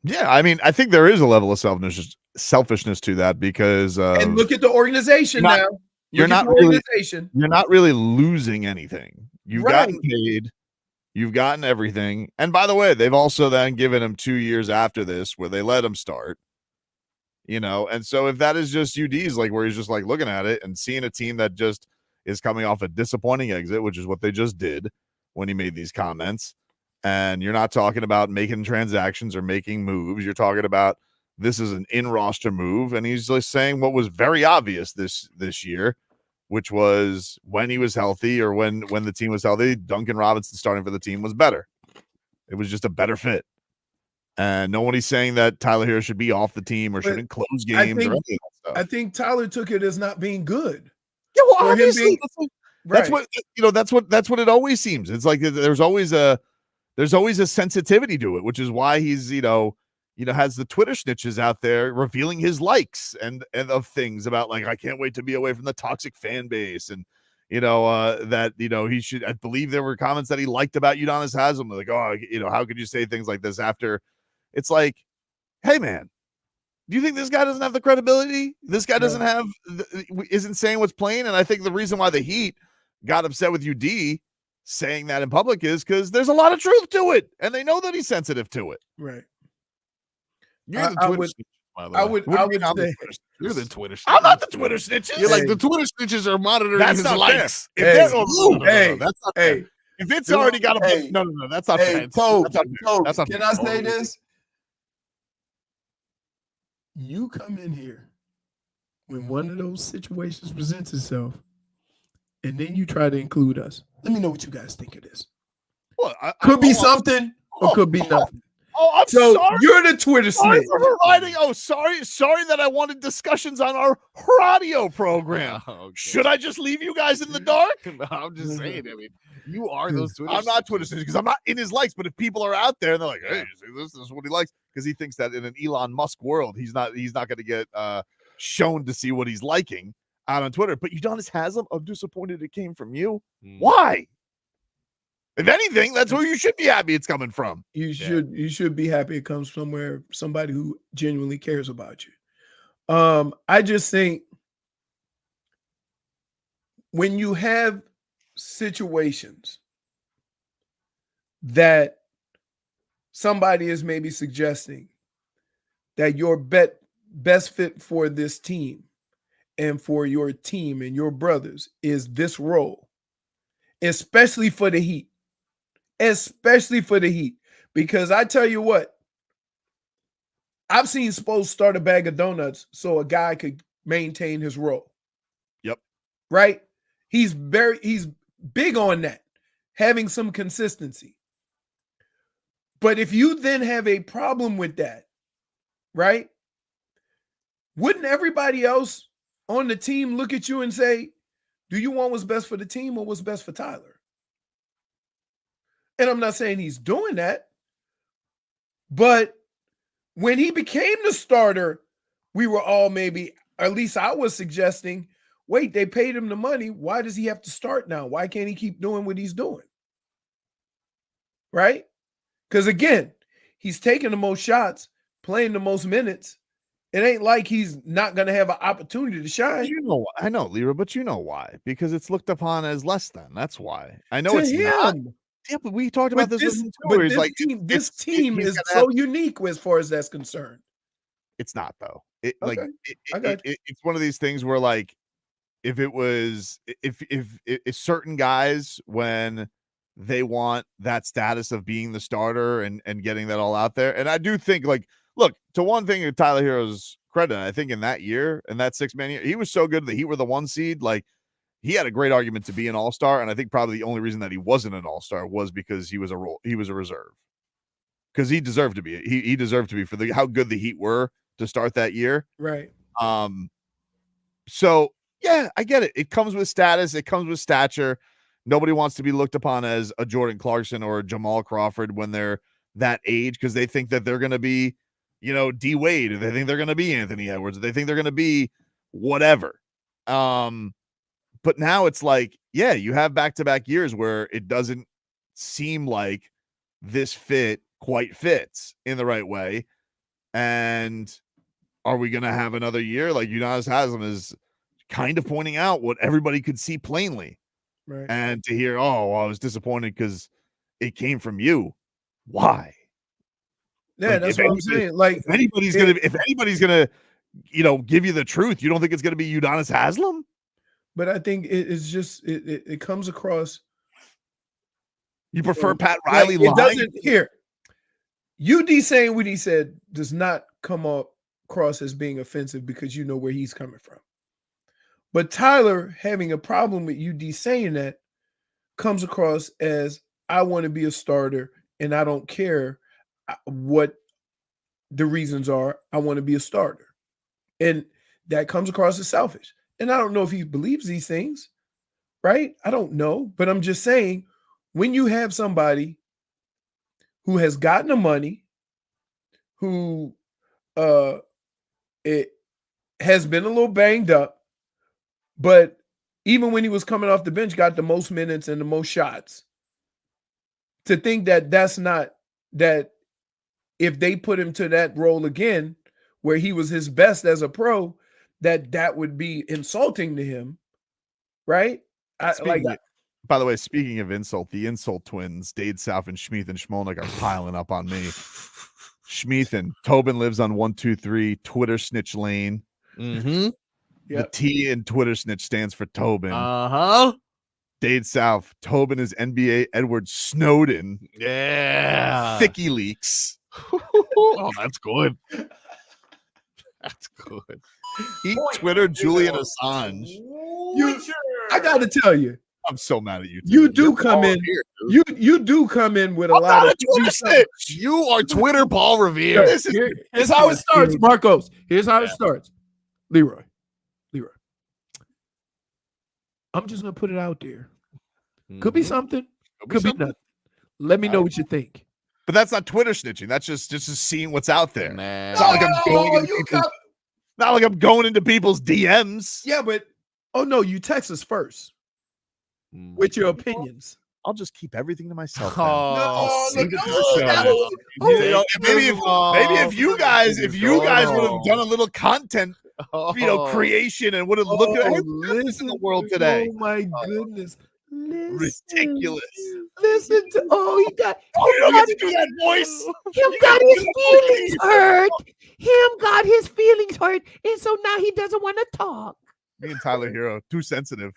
Yeah, I mean, I think there is a level of selfishness to that because and look at the organization now. You're not really losing anything. You've gotten paid. You've gotten everything. And by the way, they've also then given him 2 years after this where they let him start. You know, and so if that is just UD's, like where he's just like looking at it and seeing a team that just is coming off a disappointing exit, which is what they just did when he made these comments, and you're not talking about making transactions or making moves, you're talking about this is an in-roster move, and he's just saying what was very obvious this year, which was when he was healthy or when the team was healthy, Duncan Robinson starting for the team was better. It was just a better fit. And nobody's saying that Tyler Herro should be off the team or shouldn't close games or any of that stuff. I think Tyler took it as not being good. Yeah, well, obviously, that's what you know. That's what it always seems. It's like there's always a sensitivity to it, which is why he's has the Twitter snitches out there revealing his likes and of things about like I can't wait to be away from the toxic fan base and that he should. I believe there were comments that he liked about Udonis Haslem, like how could you say things like this after. It's like, hey, man, do you think this guy doesn't have the credibility? This guy doesn't have, isn't saying what's plain. And I think the reason why the Heat got upset with UD saying that in public is because there's a lot of truth to it. And they know that he's sensitive to it. Right. You're the Twitter snitch, by the way. I would say, you're the Twitter snitch. I'm not the Twitter snitches. You're like the Twitter snitches are monitoring his likes. That's not fair. If it's already got a no, that's not fair. Can I say this? You come in here when one of those situations presents itself, and then you try to include us. Let me know what you guys think of this. Well, could be something or could be nothing. I'm sorry. You're the Twitter snitch. Sorry that I wanted discussions on our radio program. Okay. Should I just leave you guys in the dark? No, I'm just saying. I mean, you are those Twitter. I'm not Twitter snitch because I'm not in his likes. But if people are out there and they're like, "Hey, this is what he likes," because he thinks that in an Elon Musk world, he's not going to get shown to see what he's liking out on Twitter. But Udonis Haslem, I'm disappointed it came from you. Why? If anything, that's where you should be happy it's coming from. You should be happy it comes somewhere, somebody who genuinely cares about you. I just think when you have situations that somebody is maybe suggesting that your best fit for this team and for your team and your brothers is this role, especially for the Heat. Especially for the Heat. Because I tell you what, I've seen Spo start a bag of donuts so a guy could maintain his role. Yep. Right? He's big on that, having some consistency. But if you then have a problem with that, right? Wouldn't everybody else on the team look at you and say, do you want what's best for the team or what's best for Tyler? And I'm not saying he's doing that, but when he became the starter, we were all maybe, or at least I was suggesting, wait, they paid him the money. Why does he have to start now? Why can't he keep doing what he's doing? Right? Because again, he's taking the most shots, playing the most minutes, it ain't like he's not going to have an opportunity to shine. You know, I know, Leroy, but you know why? Because it's looked upon as less than. That's why. I know To it's not. him. Yeah, but we talked about But this with him too, but where he's this like, team, this it's team he's is gonna so have- unique as far as that's concerned. It's not though. Okay, I got you. It's one of these things where like if it was if certain guys when they want that status of being the starter and getting that all out there, and I do think like look to one thing of Tyler Herro's credit, I think in that year and that 6-man year, he was so good that he were the 1 seed. Like he had a great argument to be an all-star, and I think probably the only reason that he wasn't an all-star was because he was a reserve. Because he deserved to be. He deserved to be for how good the Heat were to start that year. Right. So yeah, I get it. It comes with status, it comes with stature. Nobody wants to be looked upon as a Jordan Clarkson or a Jamal Crawford when they're that age because they think that they're gonna be, you know, D Wade, or they think they're gonna be Anthony Edwards, or they think they're gonna be whatever. But now it's like, yeah, you have back-to-back years where it doesn't seem like this fit quite fits in the right way. And are we going to have another year? Like Udonis Haslem is kind of pointing out what everybody could see plainly. Right. And to hear, oh, well, I was disappointed because it came from you. Why? Yeah, Like, that's what I'm saying. Like if anybody's gonna, you know, give you the truth, you don't think it's gonna be Udonis Haslem? But I think it's just it comes across. You prefer Pat like, Riley it lying? doesn't here. UD saying what he said does not come across as being offensive because you know where he's coming from. But Tyler having a problem with UD saying that comes across as I want to be a starter and I don't care what the reasons are. I want to be a starter. And that comes across as selfish. And I don't know if he believes these things, right? I don't know. But I'm just saying, when you have somebody who has gotten the money, who it has been a little banged up, but even when he was coming off the bench, got the most minutes and the most shots. To think that that's not that if they put him to that role again, where he was his best as a pro, that would be insulting to him, right? By the way, speaking of insult, the insult twins, Dade South and Schmeath and Schmolnick are piling up on me. Schmeath and Tobin lives on 123 Twitter Snitch Lane. Mm-hmm. The T in Twitter Snitch stands for Tobin. Uh-huh. Dade South, Tobin is NBA Edward Snowden. Yeah. Thicky leaks. Oh, that's good. That's good. He Twitter Julian Assange. I got to tell you, I'm so mad at you. You do come in. You do come in with a lot of Twitter snitch. You are Twitter Paul Revere. Here's how it starts, Marcos. Here's how it starts. Leroy. I'm just gonna put it out there. Could be something. Could be nothing. Let me know what you think. But that's not Twitter snitching. That's just seeing what's out there. Nah. It's not like I'm going into people's, not like I'm going into people's DMs. Yeah, but no, you text us first with your opinions. I'll just keep everything to myself. Oh, Maybe if you guys would have done a little content, creation and would have looked at this in the world today. Oh my goodness. Ridiculous. Listen to you don't get to do that voice. Him got his feelings hurt. Him got his feelings hurt, and so now he doesn't want to talk. Me and Tyler Herro, too sensitive.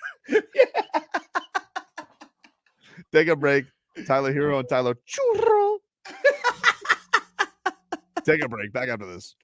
Take a break. Tyler Herro and Tyler Churro. Take a break. Back after this.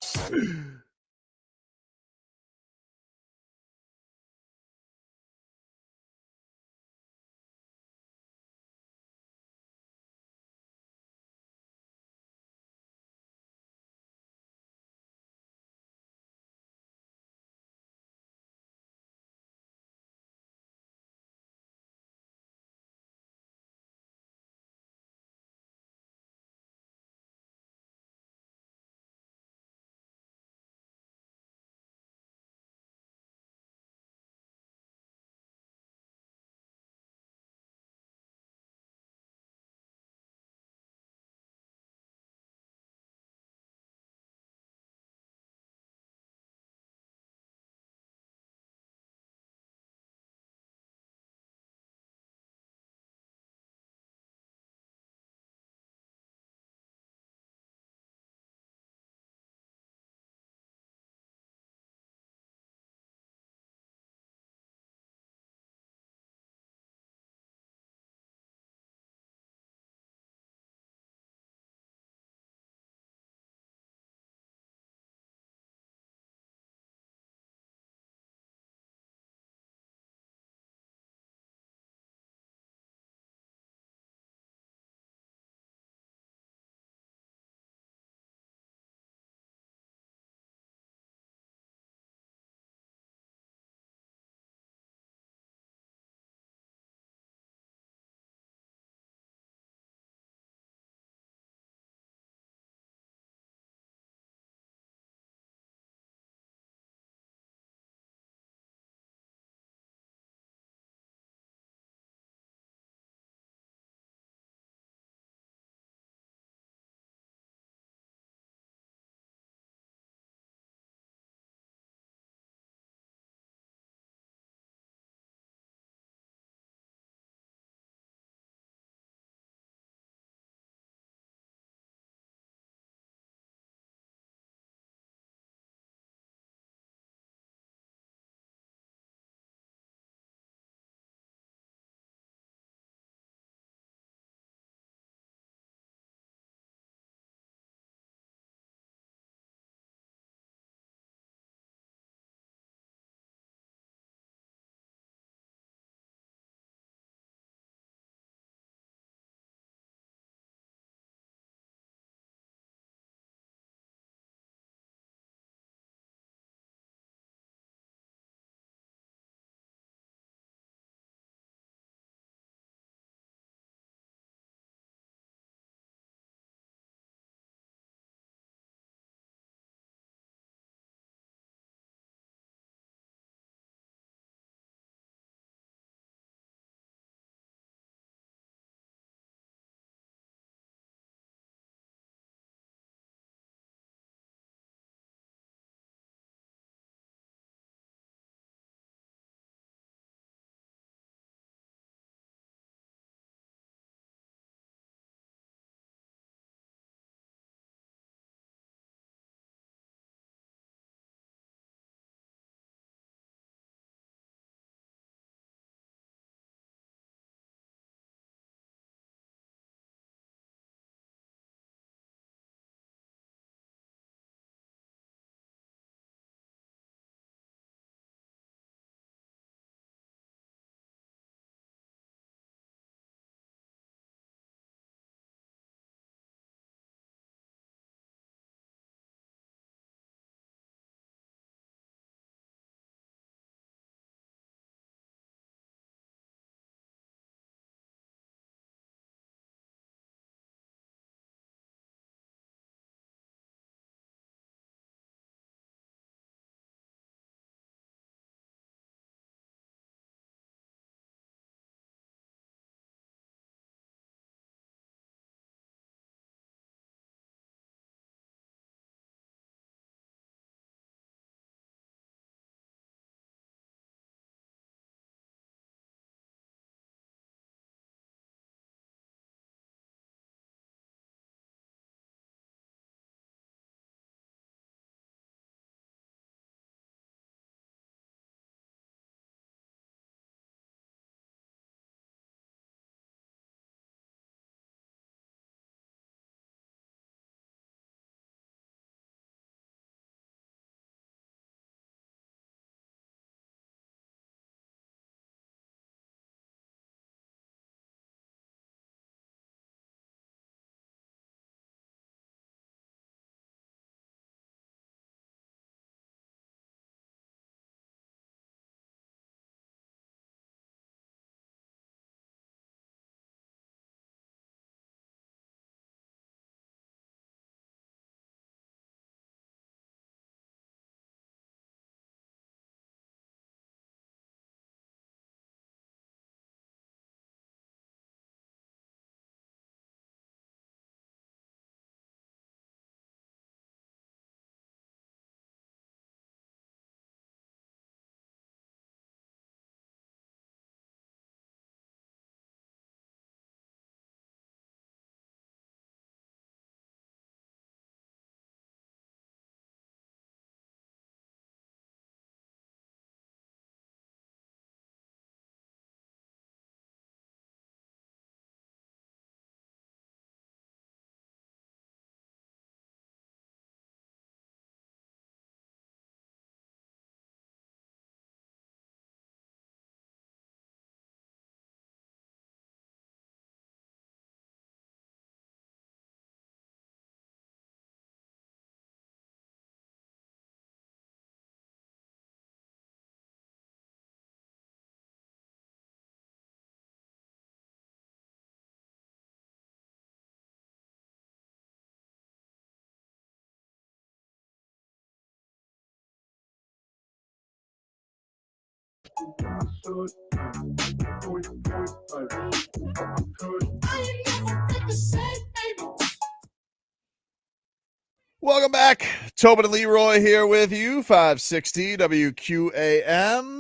Welcome back. Tobin and Leroy here with you. 560 WQAM.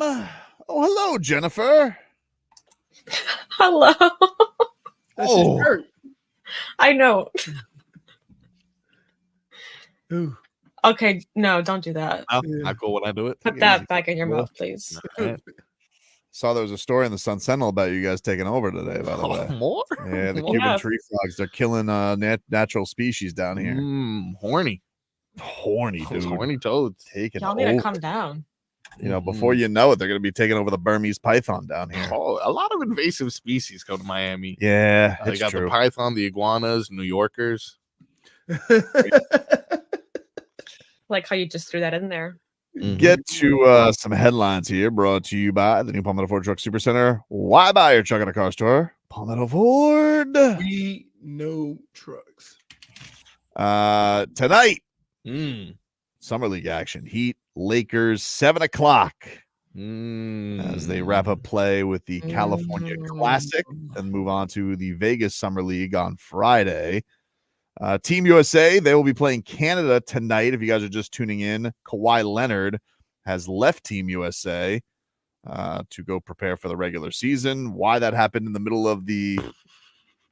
Oh, hello, Jennifer. Hello. That's his shirt. I know. Ooh. Okay, no, don't do that. Not cool when I do it. Put that back in your mouth, please. Saw there was a story in the Sun Sentinel about you guys taking over today, by the way. More? Yeah, the More? Cuban Yeah. tree frogs. They're killing natural species down here. Horny. Horny, Those dude. horny toads. Taking Y'all need to over. calm down. You know, before you know it, they're going to be taking over the Burmese python down here. Oh, a lot of invasive species come to Miami. Yeah, They that's got true. the python, the iguanas, New Yorkers. Like how you just threw that in there. Get to some headlines here, brought to you by the new Palmetto Ford Truck Supercenter. Why buy your truck at a car store? Palmetto Ford. We know trucks. Tonight, Summer League action. Heat, Lakers, 7 o'clock. As they wrap up play with the California Classic and move on to the Vegas Summer League on Friday. Team USA, they will be playing Canada tonight. If you guys are just tuning in, Kawhi Leonard has left Team USA to go prepare for the regular season. Why that happened in the middle of the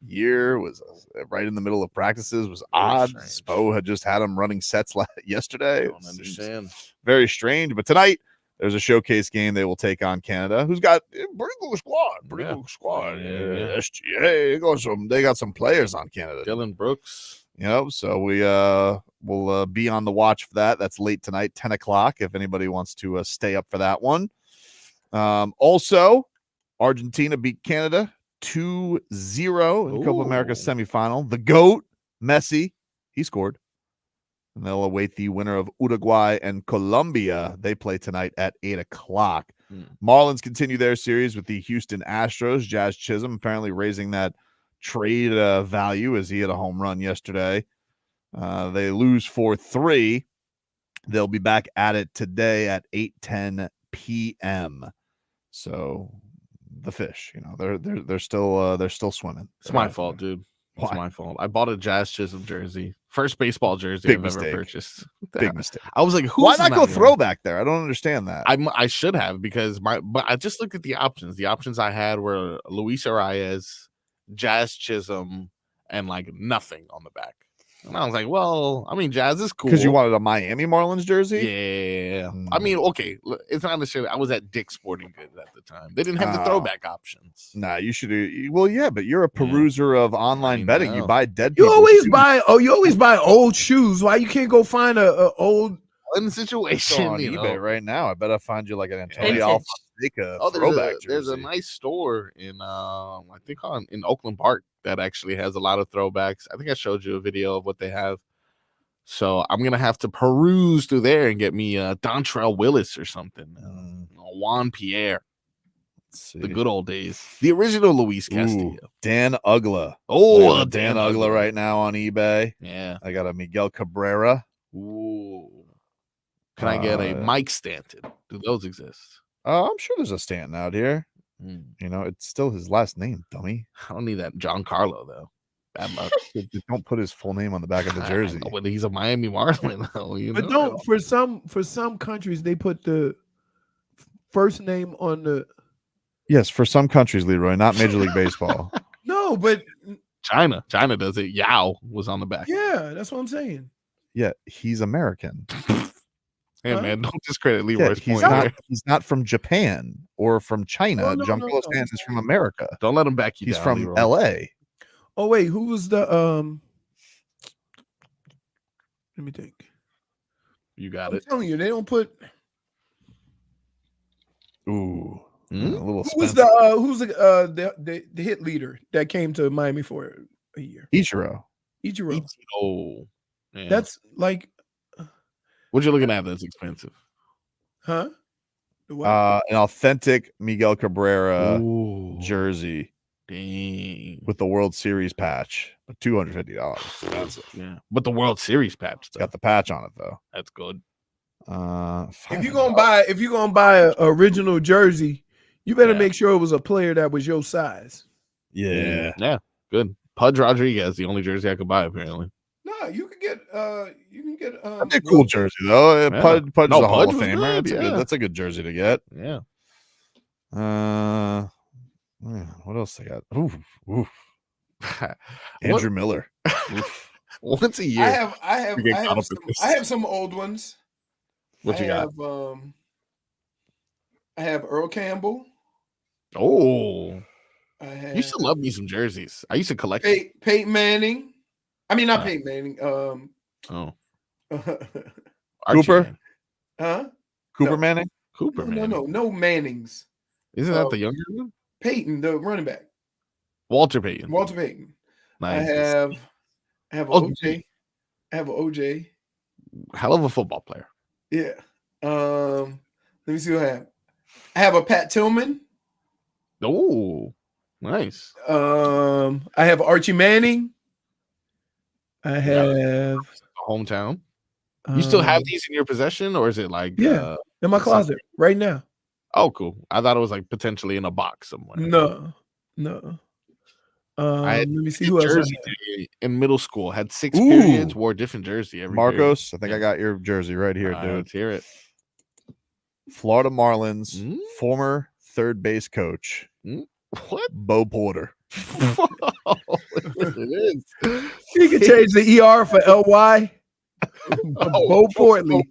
year was right in the middle of practices was odd. Spo had just had him running sets yesterday. I don't understand. Very strange. But tonight, there's a showcase game. They will take on Canada, who's got a pretty good squad. Yeah. SGA. They got some players on Canada. Dylan Brooks. You know, so we will be on the watch for that. That's late tonight, 10 o'clock, if anybody wants to stay up for that one. Also, Argentina beat Canada 2-0 in Copa America semifinal. The GOAT, Messi, he scored. And they'll await the winner of Uruguay and Colombia. They play tonight at 8 o'clock. Marlins continue their series with the Houston Astros. Jazz Chisholm apparently raising that trade value as he hit a home run yesterday. They lose 4-3. They'll be back at it today at 8:10 p.m. So the fish, you know, they're still swimming. It's my fault, dude. It's my fault. I bought a Jazz Chisholm jersey. First baseball jersey Big I've mistake. ever purchased. Big mistake. I was like, why who's not in go that one? throwback there? I don't understand that. I should have because but I just looked at the options. The options I had were Luis Arias, Jazz Chisholm, and like nothing on the back. And I was like, well, I mean, Jazz is cool. Because you wanted a Miami Marlins jersey? Yeah. I mean, okay, it's not necessarily. I was at Dick's Sporting Goods at the time. They didn't have the throwback options. Nah, you should. Well, yeah, but you're a peruser of online betting. You buy dead. You people's always shoes. you always buy old shoes. Why you can't go find a old in the Go situation on you eBay know. right now? I bet I find you like an Antonio Vintage. Alfonseca Oh, throwback there's a jersey. nice store in I think in Oakland Park that actually has a lot of throwbacks. I think I showed you a video of what they have. So I'm gonna have to peruse through there and get me Dontrell Willis or something. Juan Pierre. The good old days. The original Luis Castillo. Ooh, Dan Ugla. Oh, I got a Dan Ugla right now on eBay. Yeah. I got a Miguel Cabrera. Ooh. Can I get a Mike Stanton? Do those exist? I'm sure there's a Stanton out here. You know, it's still his last name, dummy. I don't need that Giancarlo though. Bad luck. Just don't put his full name on the back of the jersey. But he's a Miami Marlin though. You But know? don't for some countries they put the first name on the Yes, for some countries, Leroy, not Major League Baseball. no, but China does it. Yao was on the back. yeah, that's what I'm saying. Yeah, he's American. Hey Huh? man, don't discredit Yeah, Leroy's he's point. not. here. He's not from Japan or from China. Oh, no, Giancarlo no, no. Stanton is from America. Don't let him back you He's down. from Leroy. L.A. Oh wait, who was the let me think. You got I'm it. telling you, they don't put Ooh, a little. who's the hit leader that came to Miami for a year? Ichiro. Ichiro. Oh, yeah. That's like What you looking at? That's expensive. huh? The what? An authentic Miguel Cabrera Ooh, jersey dang. with the World Series patch, but $250. Expensive. Yeah, but the World Series patch. It's got the patch on it though. That's good. If you're gonna buy an original jersey, you better make sure it was a player that was your size. Yeah. Yeah. Good. Pudge Rodriguez, the only jersey I could buy, apparently. No, you can get That'd be a cool jersey though. Yeah. Pudge is No, a Hall Pudge of was Famer. good, That's a good jersey to get. Yeah. Man, what else I got? Ooh. Andrew Miller. Once a year. I have some old ones. What you got? I have Earl Campbell. Oh. I used to love me some jerseys. I used to collect Peyton Manning. I mean, not Peyton Manning. Cooper. Huh? Cooper Manning. Cooper Manning. No Mannings. Isn't that the younger one? Peyton, the running back. Walter Payton. Nice. I have OJ. I have OJ. Hell of a football player. Yeah. Let me see what I have. I have a Pat Tillman. Oh, nice. I have Archie Manning. I have hometown. You still have these in your possession, or is it like in my closet right now? Oh, cool. I thought it was like potentially in a box somewhere. No. Let me see who else. Jersey in middle school had 6 periods, wore a different jersey every Marcos, period. I think I got your jersey right here, dude. Let's hear it. Florida Marlins, former third base coach. What? Bo Porter. It is. You can change the ER for LY. Bo Portley.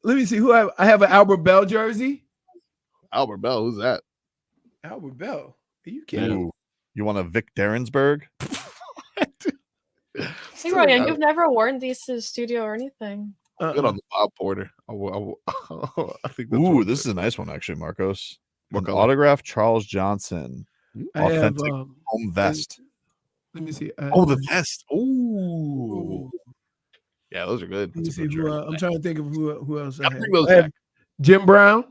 Let me see who I have an Albert Bell jersey. Albert Bell, who's that? Albert Bell. Are you kidding? Ooh. You want a Vic Derensberg? Hey, Ryan, you've never worn these to the studio or anything. Good on the Bob Porter. I think that's this is a nice one, actually, Marcos. An autograph Charles Johnson. Authentic home vest. Let me see. The vest. Ooh. Yeah, those are good. Let me see who, I'm trying to think of who else I have. Bring those I have back. Jim Brown.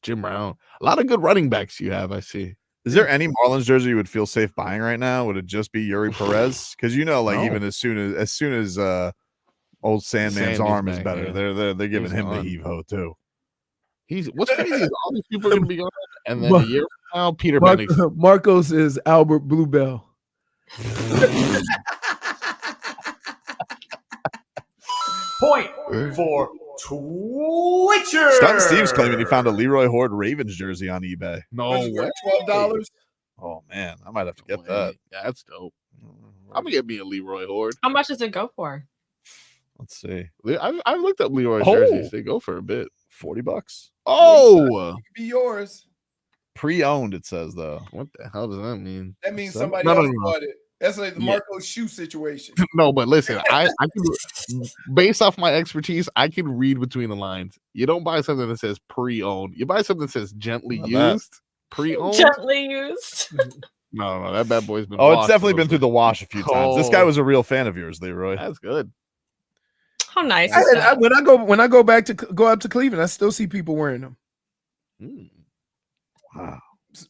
Jim Brown. A lot of good running backs you have, I see. Is there any Marlins jersey you would feel safe buying right now? Would it just be Yuri Perez? Because even as soon as old Sandman's arm is better, they're giving him the heave ho too. What's crazy is all these people are going to be gone, and then a year from now, Peter Bennington. Marcos is Albert Bluebell. Point for Twitcher. Stunt Steve's claiming he found a Leroy Horde Ravens jersey on eBay. No way. $12. Oh man, I might have to get that. Yeah, that's dope. I'm gonna get me a Leroy Horde. How much does it go for? Let's see. I've looked up Leroy jerseys. They go for a bit. $40. Oh, It could be yours. Pre-owned, it says though. What the hell does that mean? That means somebody else bought it. That's like the Marcos shoe situation. No, but listen, I can, based off my expertise, I can read between the lines. You don't buy something that says pre-owned. You buy something that says gently used. Pre-owned. Gently used. No, that bad boy's been. It's definitely been through the wash a few times. This guy was a real fan of yours, Leroy. That's good. How nice. When I go back to go up to Cleveland, I still see people wearing them. Wow.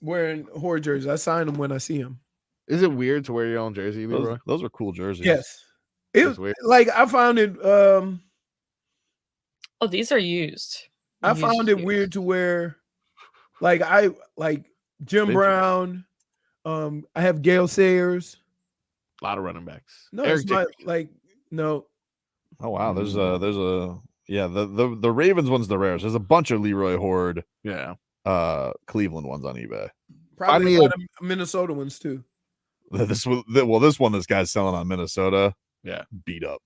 Wearing Horde jerseys. I sign them when I see them. Is it weird to wear your own jersey, Leroy? Those are cool jerseys. Yes. It weird. Like I found it. Oh, these are used. I found it weird to wear. Like Jim Brown. I have Gale Sayers. A lot of running backs. No, it's not no. Oh wow, there's a the Ravens one's the rarest. There's a bunch of Leroy Horde, Cleveland ones on eBay. Probably a lot of Minnesota ones too. This one this guy's selling on Minnesota. Yeah, beat up.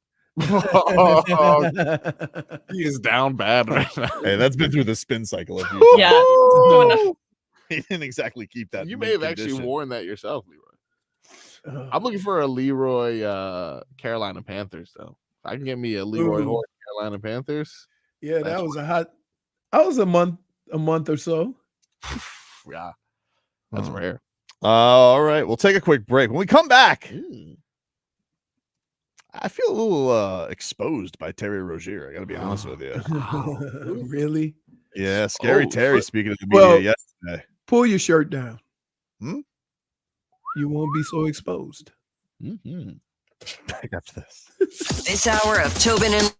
He is down bad right now. Hey, that's been through the spin cycle a few times. Yeah. He didn't exactly keep that. You may have actually worn that yourself, Leroy. I'm looking for a Leroy Carolina Panthers though. If I can get me a Leroy Horde Carolina Panthers. Yeah, that was I was a month or so. Yeah, that's rare. All right, we'll take a quick break. When we come back, I feel a little exposed by Terry Rozier. I got to be honest with you. Really? Yeah, Scary Terry speaking to the media yesterday. Pull your shirt down. Hmm? You won't be so exposed. Back after this. This hour of Tobin and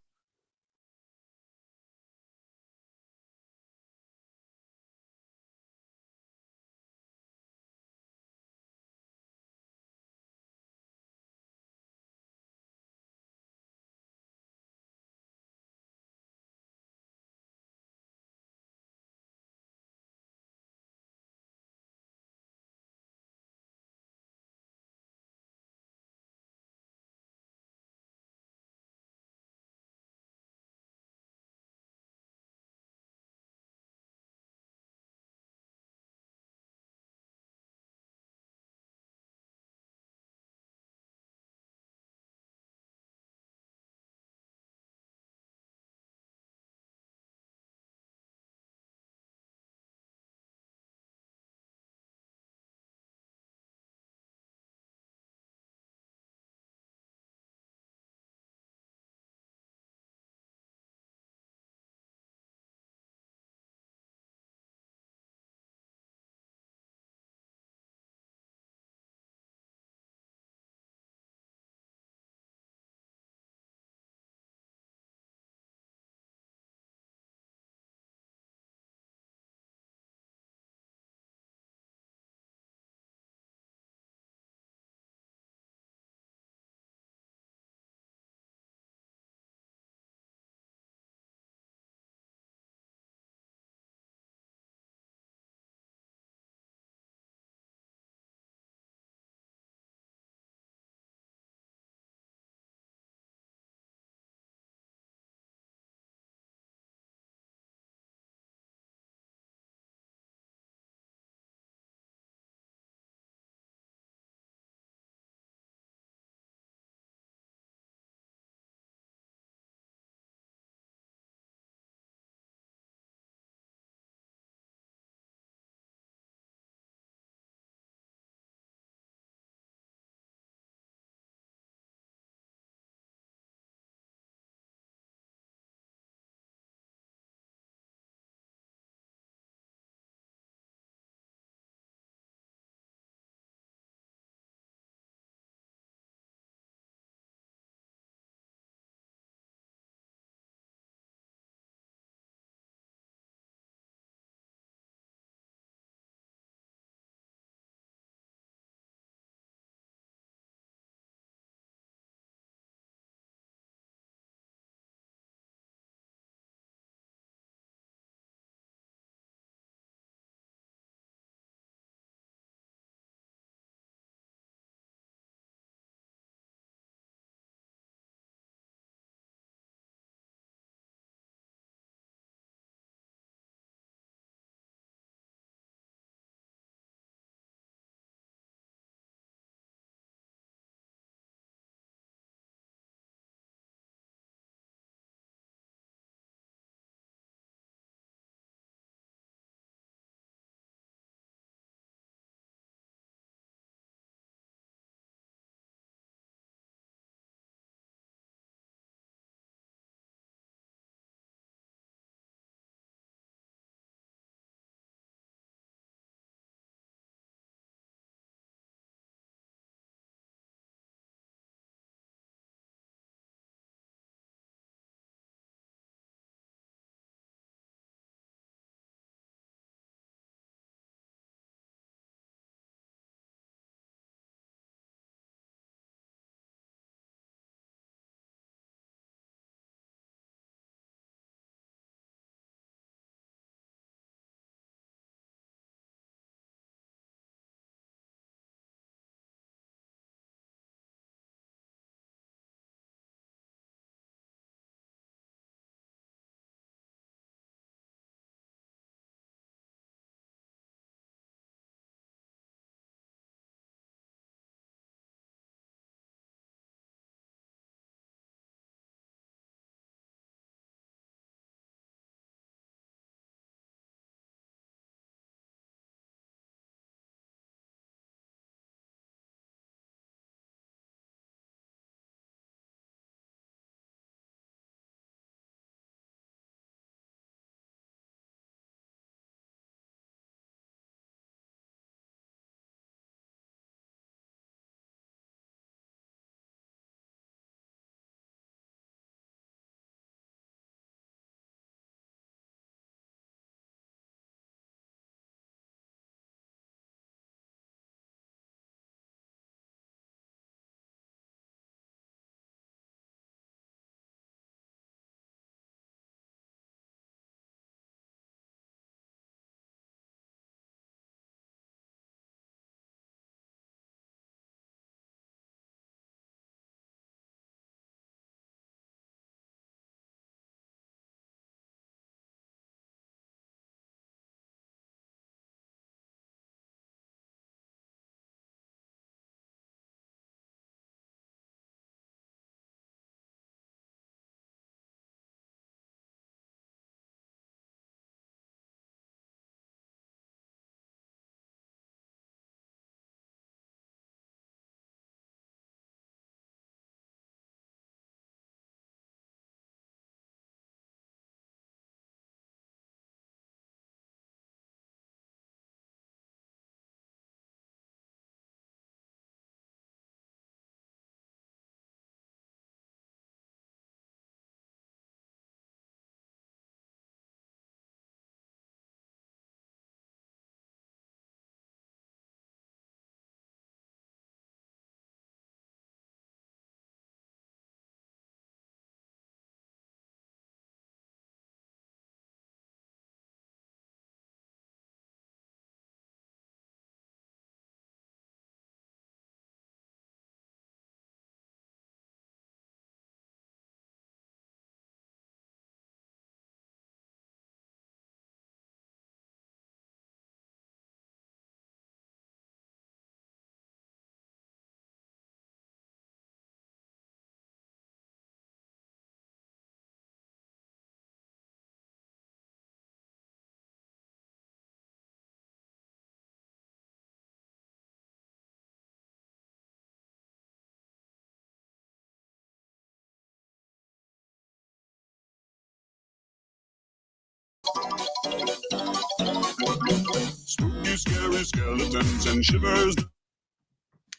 Spooky, scary skeletons and shivers.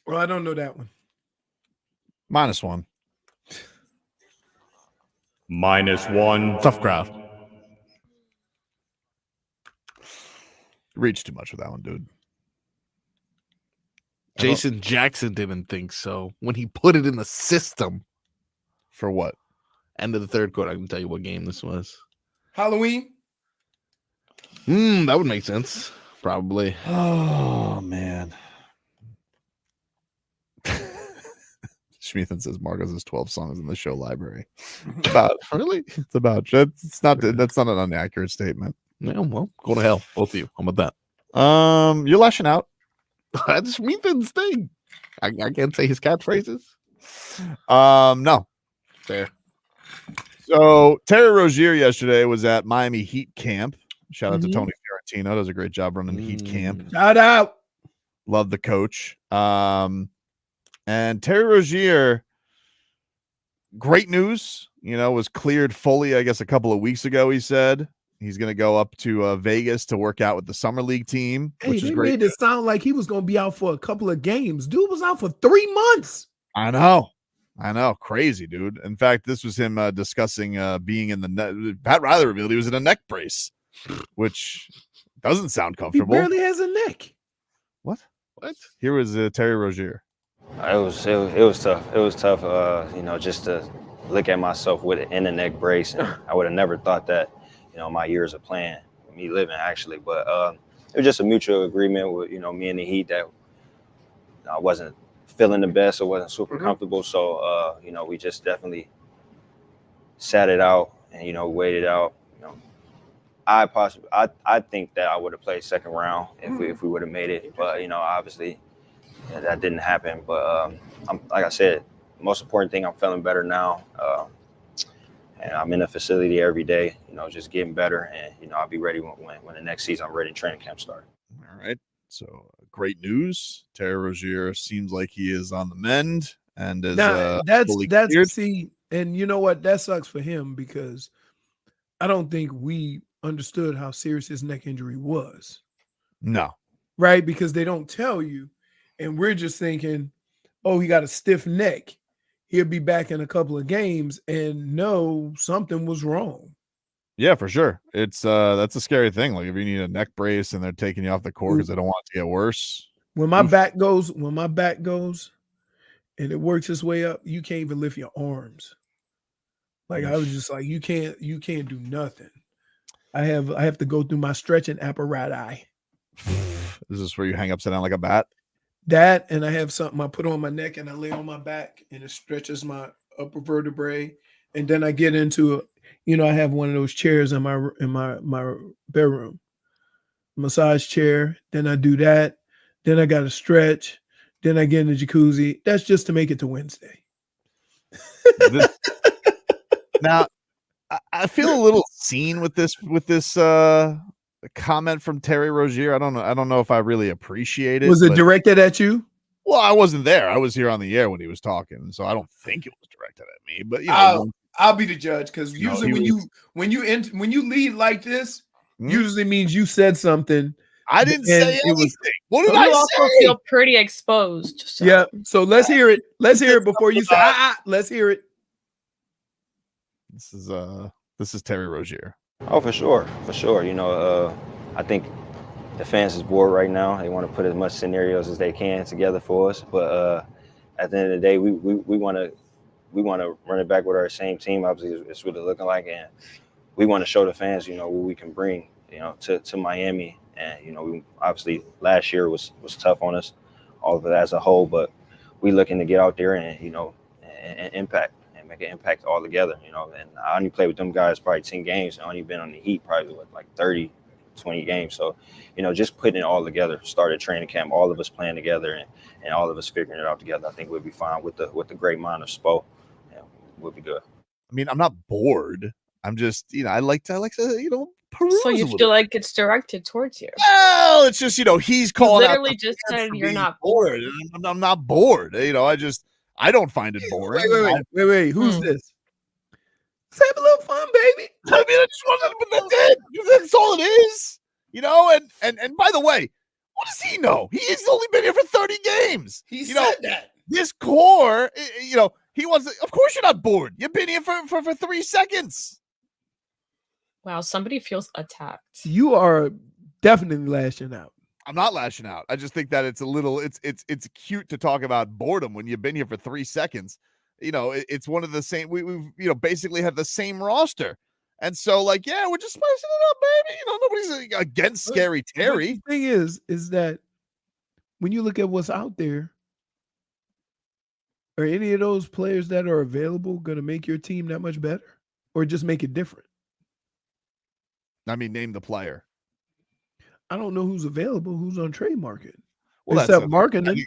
Well, I don't know that one. -1. -1. Tough crowd. Reached too much with that one, dude. Jason Jackson didn't think so when he put it in the system. For what? End of the third quarter. I can tell you what game this was. Halloween? That would make sense. Probably. Oh, man. Schmeathan says Marcos has 12 songs in the show library. About really? It's about that's not an inaccurate statement. Yeah, well, go to hell, both of you. How about that? You're lashing out. That's Schmeathan's thing. I can't say his catchphrases. No. Fair. So Terry Rozier yesterday was at Miami Heat camp. Shout out to Tony Fiorentino. Does a great job running Heat camp. Shout out. Love the coach. And Terry Rozier, great news, was cleared fully, I guess, a couple of weeks ago. He said he's going to go up to Vegas to work out with the summer league team, which is great. Made it sound like he was going to be out for a couple of games. Dude was out for 3 months. I know. Crazy, dude. In fact, this was him discussing being in the net. Pat Riley revealed he was in a neck brace, which doesn't sound comfortable. He barely has a neck. What? Here was Terry Rozier. It was tough. It was tough, just to look at myself with it in a neck brace. I would have never thought that, my years of playing, me living actually. But it was just a mutual agreement with, me and the Heat that I wasn't feeling the best. It wasn't super comfortable. So, we just definitely sat it out and, waited out. I think that I would have played second round if we would have made it. But, obviously that didn't happen. But like I said, most important thing, I'm feeling better now. And I'm in the facility every day, just getting better. And, I'll be ready when the next season I'm ready and training camp starts. All right. So great news. Terry Rozier seems like he is on the mend and is fully cleared. See, and you know what? That sucks for him because I don't think we understood how serious his neck injury was. No. Right? Because they don't tell you. And we're just thinking, oh, he got a stiff neck. He'll be back in a couple of games. And no, something was wrong. Yeah, for sure. It's that's a scary thing. Like if you need a neck brace and they're taking you off the court because they don't want it to get worse. When my back goes and it works its way up, you can't even lift your arms. Like I was just like, you can't do nothing. I have to go through my stretching apparatus. Is this where you hang upside down like a bat? That, and I have something I put on my neck and I lay on my back and it stretches my upper vertebrae. And then I get into I have one of those chairs in my bedroom, massage chair. Then I do that. Then I got to stretch. Then I get in the jacuzzi. That's just to make it to Wednesday. Now, I feel a little seen with this comment from Terry Rozier. I don't know if I really appreciate it. Was it directed at you? Well, I wasn't there. I was here on the air when he was talking, so I don't think it was directed at me. But I'll be the judge because usually when you lead like this, usually means you said something. I didn't say anything. What did You I also say? feel pretty exposed. So. Yeah. So let's hear it. Let's hear it before you say. Let's hear it. This is Terry Rozier. Oh, for sure. I think the fans is bored right now. They want to put as much scenarios as they can together for us. But at the end of the day, we want to run it back with our same team. Obviously, it's what it's looking like, and we want to show the fans, what we can bring, to Miami. And we obviously last year was tough on us, all of it as a whole. But we looking to get out there and and impact and make an impact all together. And I only played with them guys probably 10 games. I only been on the Heat probably like 30, 20 games. So just putting it all together. Started training camp, all of us playing together, and all of us figuring it out together. I think we'll be fine with the great mind of Spo. We'll be good. I mean, I'm not bored. I'm just, I like to, peruse. So you feel like it's directed towards you? Well, it's just, he's calling literally out just said you're not bored. I'm not bored. I don't find it boring. Wait. Who's this? Let's have a little fun, baby. I mean, I just wanted, but that's it. That's all it is. You know, and by the way, what does he know? He's only been here for 30 games. He you said know, that. This core, you know, he wants. Of course, you're not bored. You've been here for 3 seconds. Wow, somebody feels attacked. You are definitely lashing out. I'm not lashing out. I just think that it's a little. It's cute to talk about boredom when you've been here for 3 seconds. You know, it's one of the same. We've basically have the same roster, and so like, yeah, we're just spicing it up, baby. You know, nobody's against Scary Terry. The thing is that when you look at what's out there, are any of those players that are available going to make your team that much better, or just make it different? I mean, name the player. I don't know who's available, who's on trade market. Well, except Markkanen.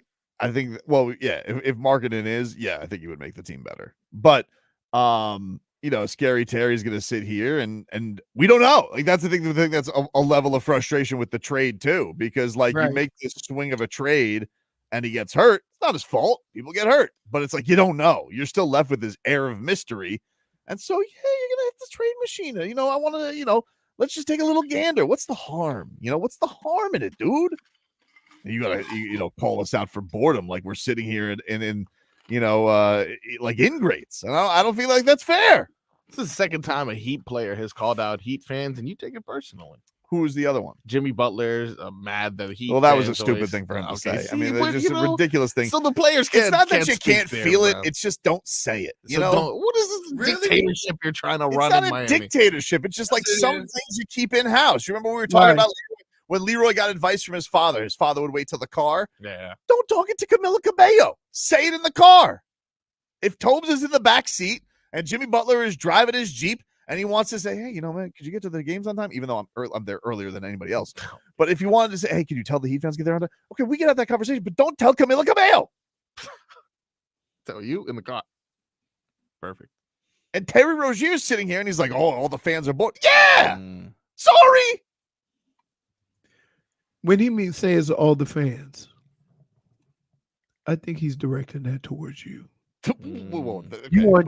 I think, well, yeah, if Markkanen is, yeah, I think he would make the team better. But, you know, Scary Terry's going to sit here and we don't know. Like, that's the thing. The thing that's a level of frustration with the trade too, because like you make this swing of a trade and he gets hurt. It's not his fault. People get hurt, but it's like, you don't know. You're still left with this air of mystery. And so, yeah, you're going to hit the trade machine. You know, I want to, you know, let's just take a little gander. What's the harm? You know, what's the harm in it, dude? You gotta, you know, call us out for boredom, like we're sitting here in you know, like ingrates. And I don't feel like that's fair. This is the second time a Heat player has called out Heat fans, and you take it personally. Who was the other one? Jimmy Butler's mad that Heat. Well, that was a fans stupid always- thing for him to Okay, say. see, I mean, but, it's just you a know, ridiculous thing. So the players can't. It's not that can't you speak can't there, feel it. bro. It's just don't say it. You So know, what is this dictatorship you're trying to it's run not in a Miami? dictatorship. It's just like Yes, it some is. things you keep in house. You remember we were talking Right. about when Leroy got advice from his father. His father would wait till the car. Yeah. Don't talk it to Camila Cabello. Say it in the car. If Tobes is in the back seat and Jimmy Butler is driving his Jeep and he wants to say, hey, you know, man, could you get to the games on time? Even though I'm there earlier than anybody else. But if you wanted to say, hey, can you tell the Heat fans get there on time? Okay, we can have that conversation, but don't tell Camila Cabello. Tell you in the car. Perfect. And Terry Rozier's sitting here and he's like, oh, all the fans are bored. Yeah. Sorry. When he says all the fans, I think he's directing that towards you. You want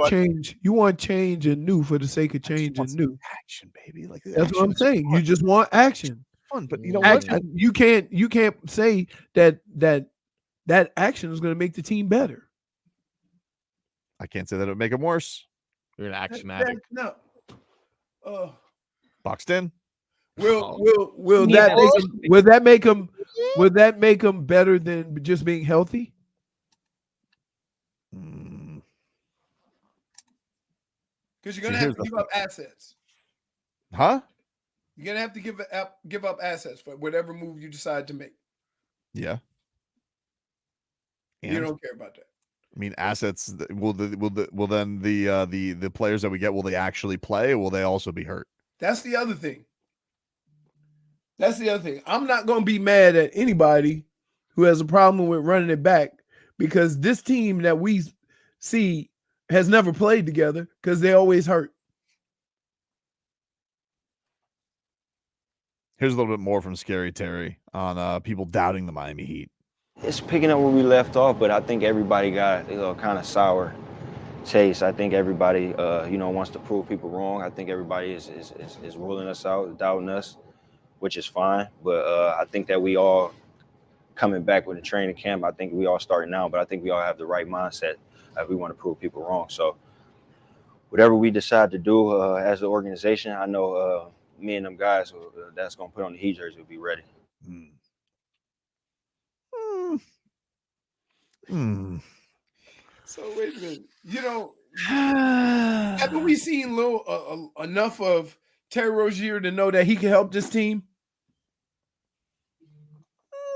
change. You want change and new for the sake of change and new. Action, baby. Like That's what I'm saying. You just want action. Fun, but you know what? Action. You can't say that action is going to make the team better. I can't say that it would make him worse. You're an action addict. No. Boxed in. Will Yeah. that make him? Will that make him? Will that make him better than just being healthy? Because you're gonna have to give up assets. Huh? You're gonna have to give up assets for whatever move you decide to make. Yeah. You And? don't care about that. I mean, assets. Will then the players that we get, will they actually play, or will they also be hurt? That's the other thing. I'm not going to be mad at anybody who has a problem with running it back, because this team that we see has never played together because they always hurt. Here's a little bit more from Scary Terry on people doubting the Miami Heat. It's picking up where we left off, but I think everybody got kind of sour taste. I think everybody, wants to prove people wrong. I think everybody is ruling us out, doubting us, which is fine. But I think that we all coming back with a training camp. I think we all starting now, but I think we all have the right mindset if we want to prove people wrong. So whatever we decide to do as an organization, I know me and them guys that's going to put on the Heat jersey will be ready. So wait a minute. Haven't we seen enough of Terry Rozier to know that he can help this team?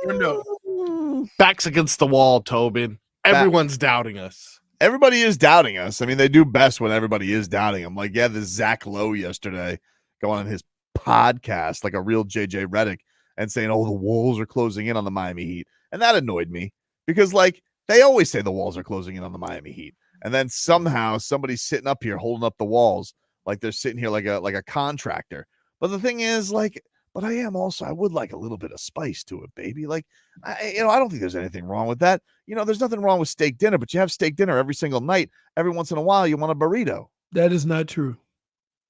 Or no? Backs against the wall, Tobin. Everyone's doubting us. Everybody is doubting us. I mean, they do best when everybody is doubting them. Like, yeah, this Zach Lowe yesterday going on his podcast like a real JJ Redick and saying, oh, the walls are closing in on the Miami Heat. And that annoyed me because, like, they always say the walls are closing in on the Miami Heat. And then somehow somebody's sitting up here holding up the walls like they're sitting here like a contractor. But the thing is, like, but I would like a little bit of spice to it, baby. Like, I don't think there's anything wrong with that. There's nothing wrong with steak dinner, but you have steak dinner every single night. Every once in a while, you want a burrito. That is not true.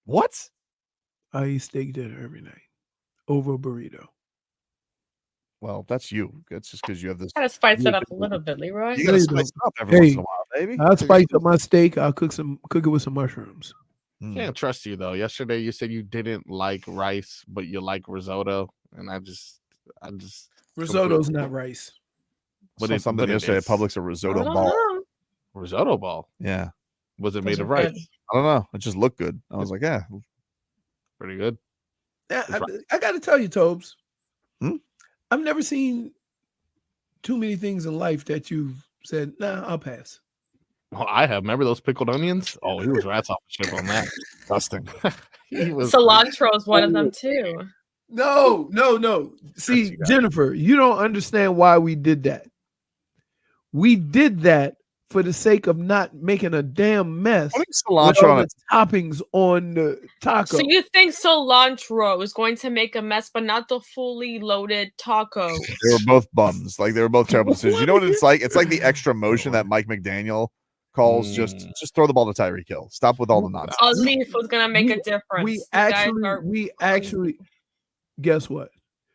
What? I eat steak dinner every night over a burrito. Well, that's you. That's just because you have this. Gotta spice it up a little bit, Leroy. You gotta spice it up every once in a while, baby. I'll spice up my steak. I'll cook it with some mushrooms. Can't trust you though. Yesterday you said you didn't like rice, but you like risotto, and I just Risotto's not rice. But it's something yesterday at Publix, a risotto ball. Risotto ball. Yeah. Was it Those made are of rice? good. I don't know. It just looked good. I was like, yeah, pretty good. Yeah, I got to tell you, Tobes. Hmm? I've never seen too many things in life that you've said, nah, I'll pass. Well, I have. Remember those pickled onions? Oh, he was rats off the ship on that. Disgusting. He was Cilantro is one of them too. No. See, Jennifer, you don't understand why we did that. We did that for the sake of not making a damn mess with cilantro all on the toppings on the taco. So you think cilantro is going to make a mess, but not the fully loaded taco? They were both bums. Like they were both terrible decisions. You know what it's like? It's like the extra motion that Mike McDaniel calls. Just throw the ball to Tyreek Hill. Stop with all the nonsense. A leaf was gonna make a difference. We You guys actually, guess what?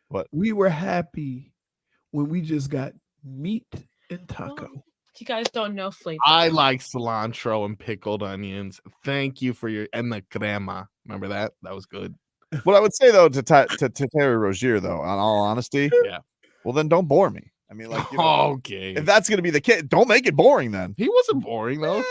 What? We were happy when we just got meat and taco. You guys don't know flavor. I like cilantro and pickled onions. Thank you for and the crema. Remember that? That was good. What I would say though to Terry Rozier though, on all honesty, yeah. Well, then don't bore me. I mean, like, okay. If that's gonna be the kid, don't make it boring. Then he wasn't boring though.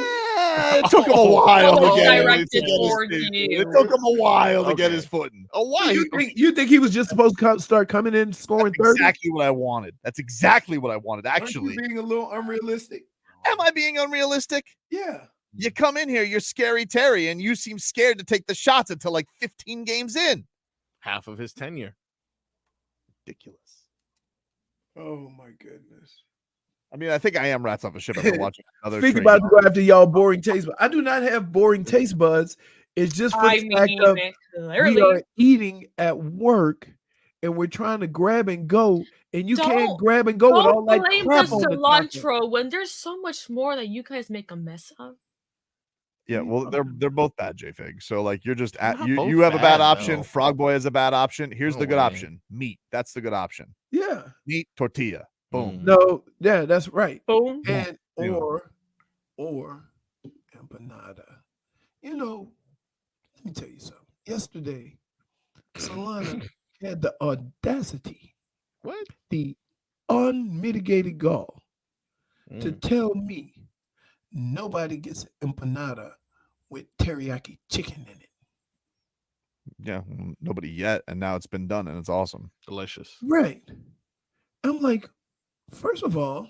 It took him a while to get it. It took him a while to get his footing. Oh, why? You think he was just supposed to start coming in scoring 30? Exactly what I wanted. That's exactly what I wanted. Actually, Aren't you being a little unrealistic? Am I being unrealistic? Yeah. You come in here, you're scary Terry, and you seem scared to take the shots until like 15 games in. Half of his tenure. Ridiculous. Oh my goodness. I mean, I think I am rats off a ship after watching another. Think about to go after y'all boring taste buds. I do not have boring taste buds. It's just for the fact of we are eating at work and we're trying to grab and go, and you can't grab and go with all that blame crap the on the taco. cilantro when there's so much more that you guys make a mess of. Yeah, well, they're both bad, JFig. So like you're just at Not you both have a bad bad, option. though. Frog Boy has a bad option. Here's No the good way. option. Meat. That's the good option. Yeah. Meat tortilla. Boom. No, yeah, that's right. Boom. And Yeah. or empanada. You know, let me tell you something. Yesterday, Solana had the audacity, the unmitigated gall to tell me nobody gets empanada with teriyaki chicken in it. Yeah, nobody yet, and now it's been done, and it's awesome. Delicious. Right. I'm like, first of all,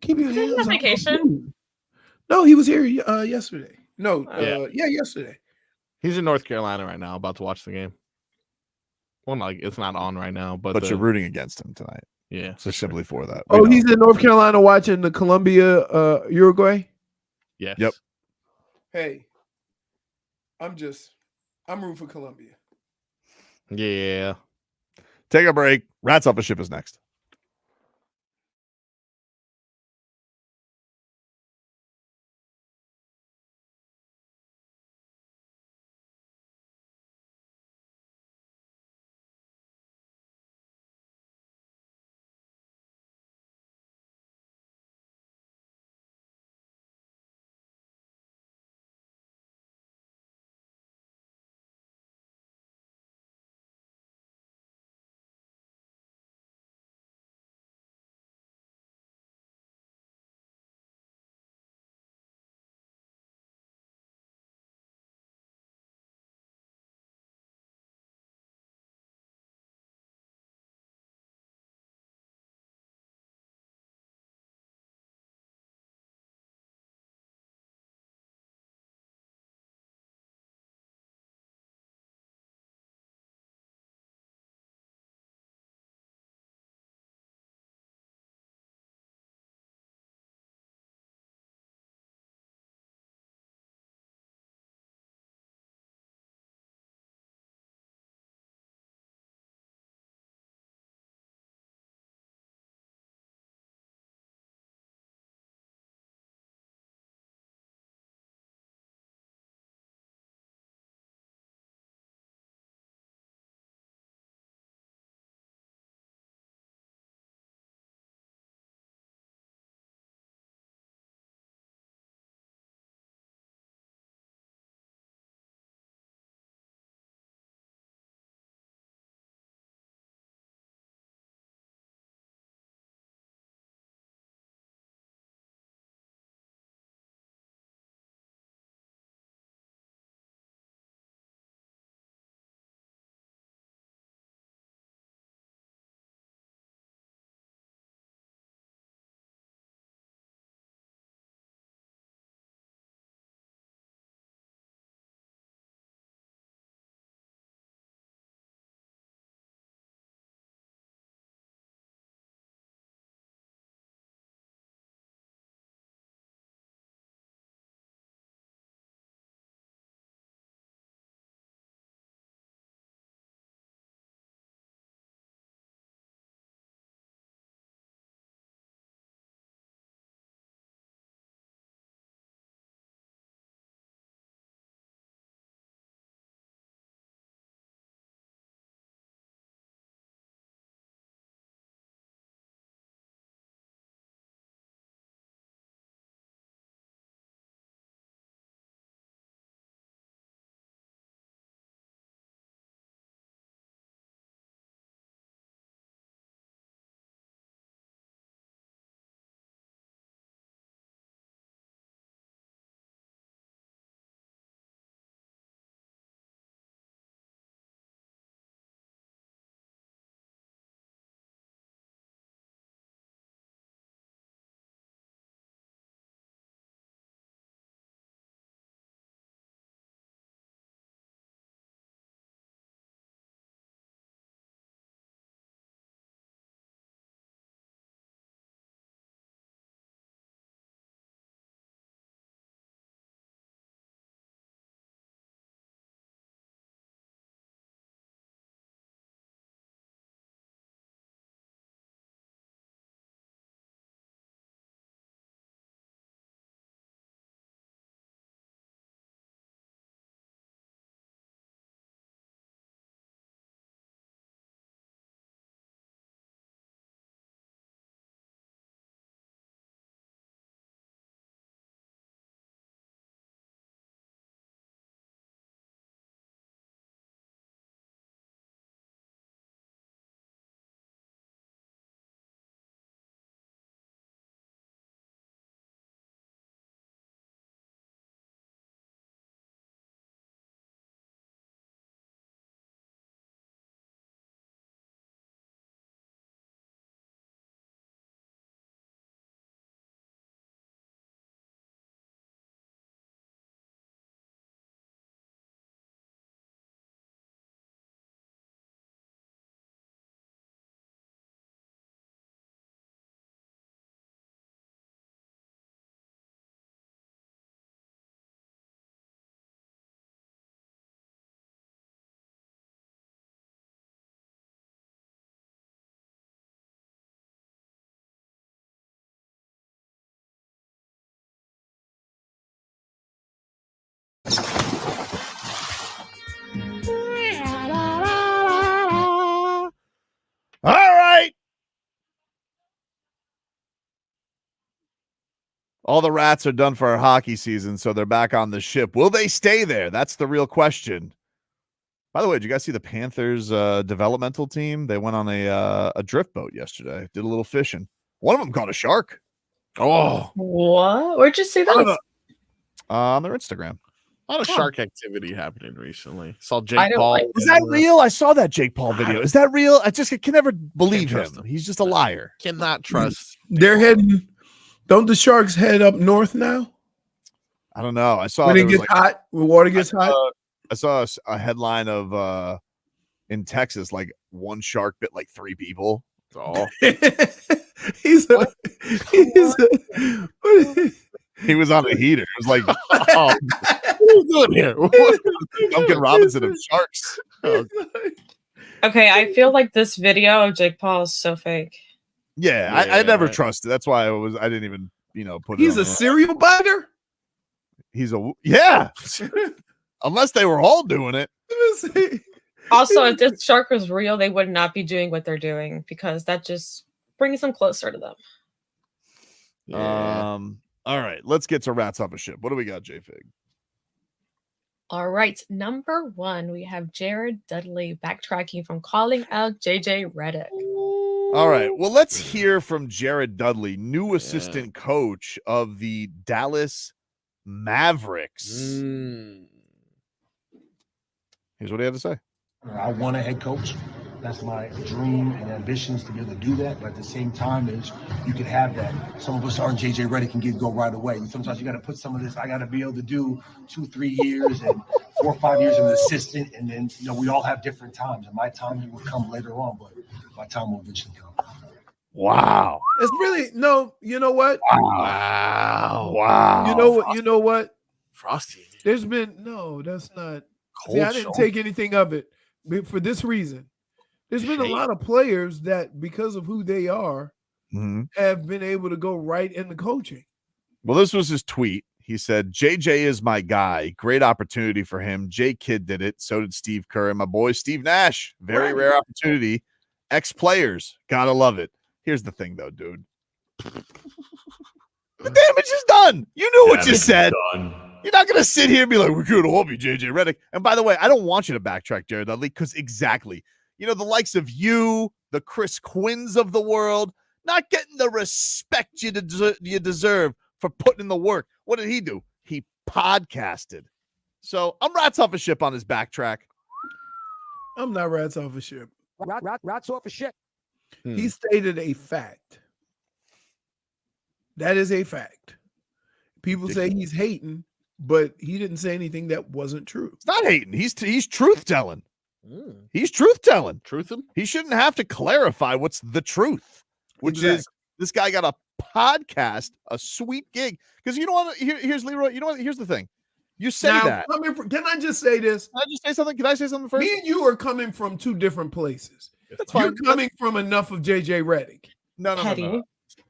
keep your Was he hands on off the vacation? food. No, he was here yesterday. No, Yeah. yesterday. He's in North Carolina right now, about to watch the game. Well, like it's not on right now, but You're rooting against him tonight. Yeah. So simply for that. Oh, he's in North Carolina watching the Colombia Uruguay. Yes. Yep. Hey, I'm rooting for Colombia. Yeah. Take a break. Rats off a ship is next. All the rats are done for our hockey season, so they're back on the ship. Will they stay there? That's the real question. By the way, did you guys see the Panthers developmental team? They went on a drift boat yesterday. Did a little fishing. One of them caught a shark. Oh, what? Where'd you see that? On their Instagram. A lot of shark activity happening recently. Saw Jake don't Paul. like Is that real? I saw that Jake Paul video. Is that real? I can never believe him. He's just a liar. Cannot trust. They're heading. Don't the Sharks head up north now? I don't know. I saw when it gets hot, when water gets hot. I saw a headline of in Texas, like one shark bit like 3 people. Oh, he was on a heater. It was like, oh, what are you doing here? Duncan Robinson of Sharks. Oh. Okay, I feel like this video of Jake Paul is so fake. Yeah, I never trusted. That's why I didn't even, put it. He's a serial biter. Yeah. Unless they were all doing it. Also, if this shark was real, they would not be doing what they're doing because that just brings them closer to them. Yeah. All right, let's get to rats off a ship. What do we got, JFig? All right, number 1, we have Jared Dudley backtracking from calling out JJ Redick. All right, well, let's hear from Jared Dudley, new assistant coach of the Dallas Mavericks. Here's what he had to say. I want a head coach. That's my dream and ambitions to be able to do that. But at the same time, is you can have that. Some of us aren't JJ Redick and go right away. And sometimes you got to put some of this. I got to be able to do 2-3 years and 4 or 5 years as an assistant. And then we all have different times. And my time will come later on, but my time will eventually come. Wow. It's really you know what? Wow. You know what? Frosty. There's been that's not. See, I didn't take anything of it for this reason. There's been a lot of players that, because of who they are, have been able to go right into coaching. Well, this was his tweet. He said, JJ is my guy. Great opportunity for him. J Kidd did it. So did Steve Kerr and my boy Steve Nash. Very rare opportunity. Ex-players. Gotta love it. Here's the thing, though, dude. The damage is done. You knew what you said. You're not going to sit here and be like, we're going to hold you, JJ Redick. And by the way, I don't want you to backtrack, Jared Dudley, because exactly. The likes of you, the Chris Quinns of the world, not getting the respect you deserve for putting in the work. What did he do? He podcasted. So I'm rats off a ship on his backtrack. I'm not rats off a ship. Rats off a ship. He stated a fact. That is a fact. People say he's hating, but he didn't say anything that wasn't true. It's not hating. He's truth telling. He's truth telling. Truthing? He shouldn't have to clarify what's the truth, which is this guy got a podcast, a sweet gig. Because you know what? Here's Leroy. You know what? Here's the thing. You say that. Can I just say this? Can I just say something? Can I say something first? Me and you are coming from 2 different places. That's fine. You're coming from enough of JJ Redick. No.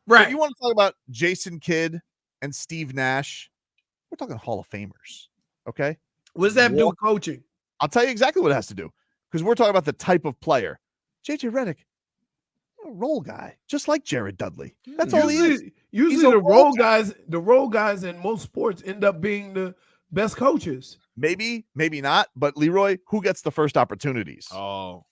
Right. If you want to talk about Jason Kidd and Steve Nash, we're talking Hall of Famers. Okay. What does that do with coaching? I'll tell you exactly what it has to do. Because we're talking about the type of player. JJ Redick, a role guy, just like Jared Dudley. That's all he is. Usually the role guys in most sports end up being the best coaches. Maybe not. But Leroy, who gets the first opportunities? Oh.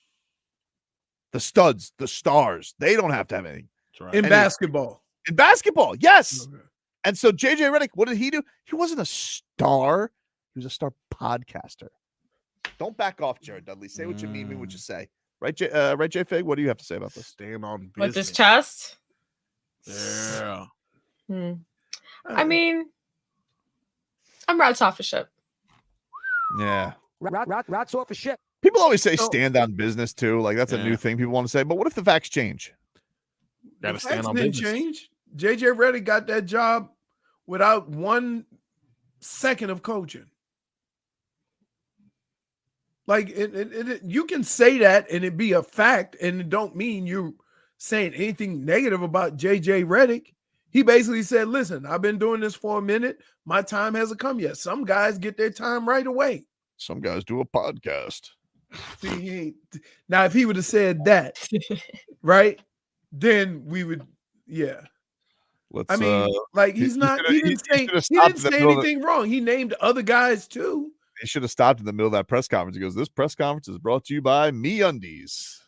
The studs, the stars. They don't have to have anything. Right. In basketball. In basketball, yes. Okay. And so JJ Redick, what did he do? He wasn't a star. He was a star podcaster. Don't back off, Jared Dudley. Say what you mean what you say. Right, JFig? What do you have to say about this? Stand on business. With his chest? Yeah. I mean, I'm rats off a ship. Yeah. Rats off a ship. People always say stand on business, too. Like, that's a new thing people want to say. But what if the facts change? Gotta stand on business. Change. JJ Redick got that job without 1 second of coaching. Like you can say that and it be a fact, and it don't mean you're saying anything negative about JJ Redick. He basically said, listen, I've been doing this for a minute. My time hasn't come yet. Some guys get their time right away. Some guys do a podcast. See, now if he would have said that, right, then we would, Let's. I mean, like he's not. He didn't say anything wrong. He named other guys too. He should have stopped in the middle of that press conference. He goes, "This press conference is brought to you by MeUndies."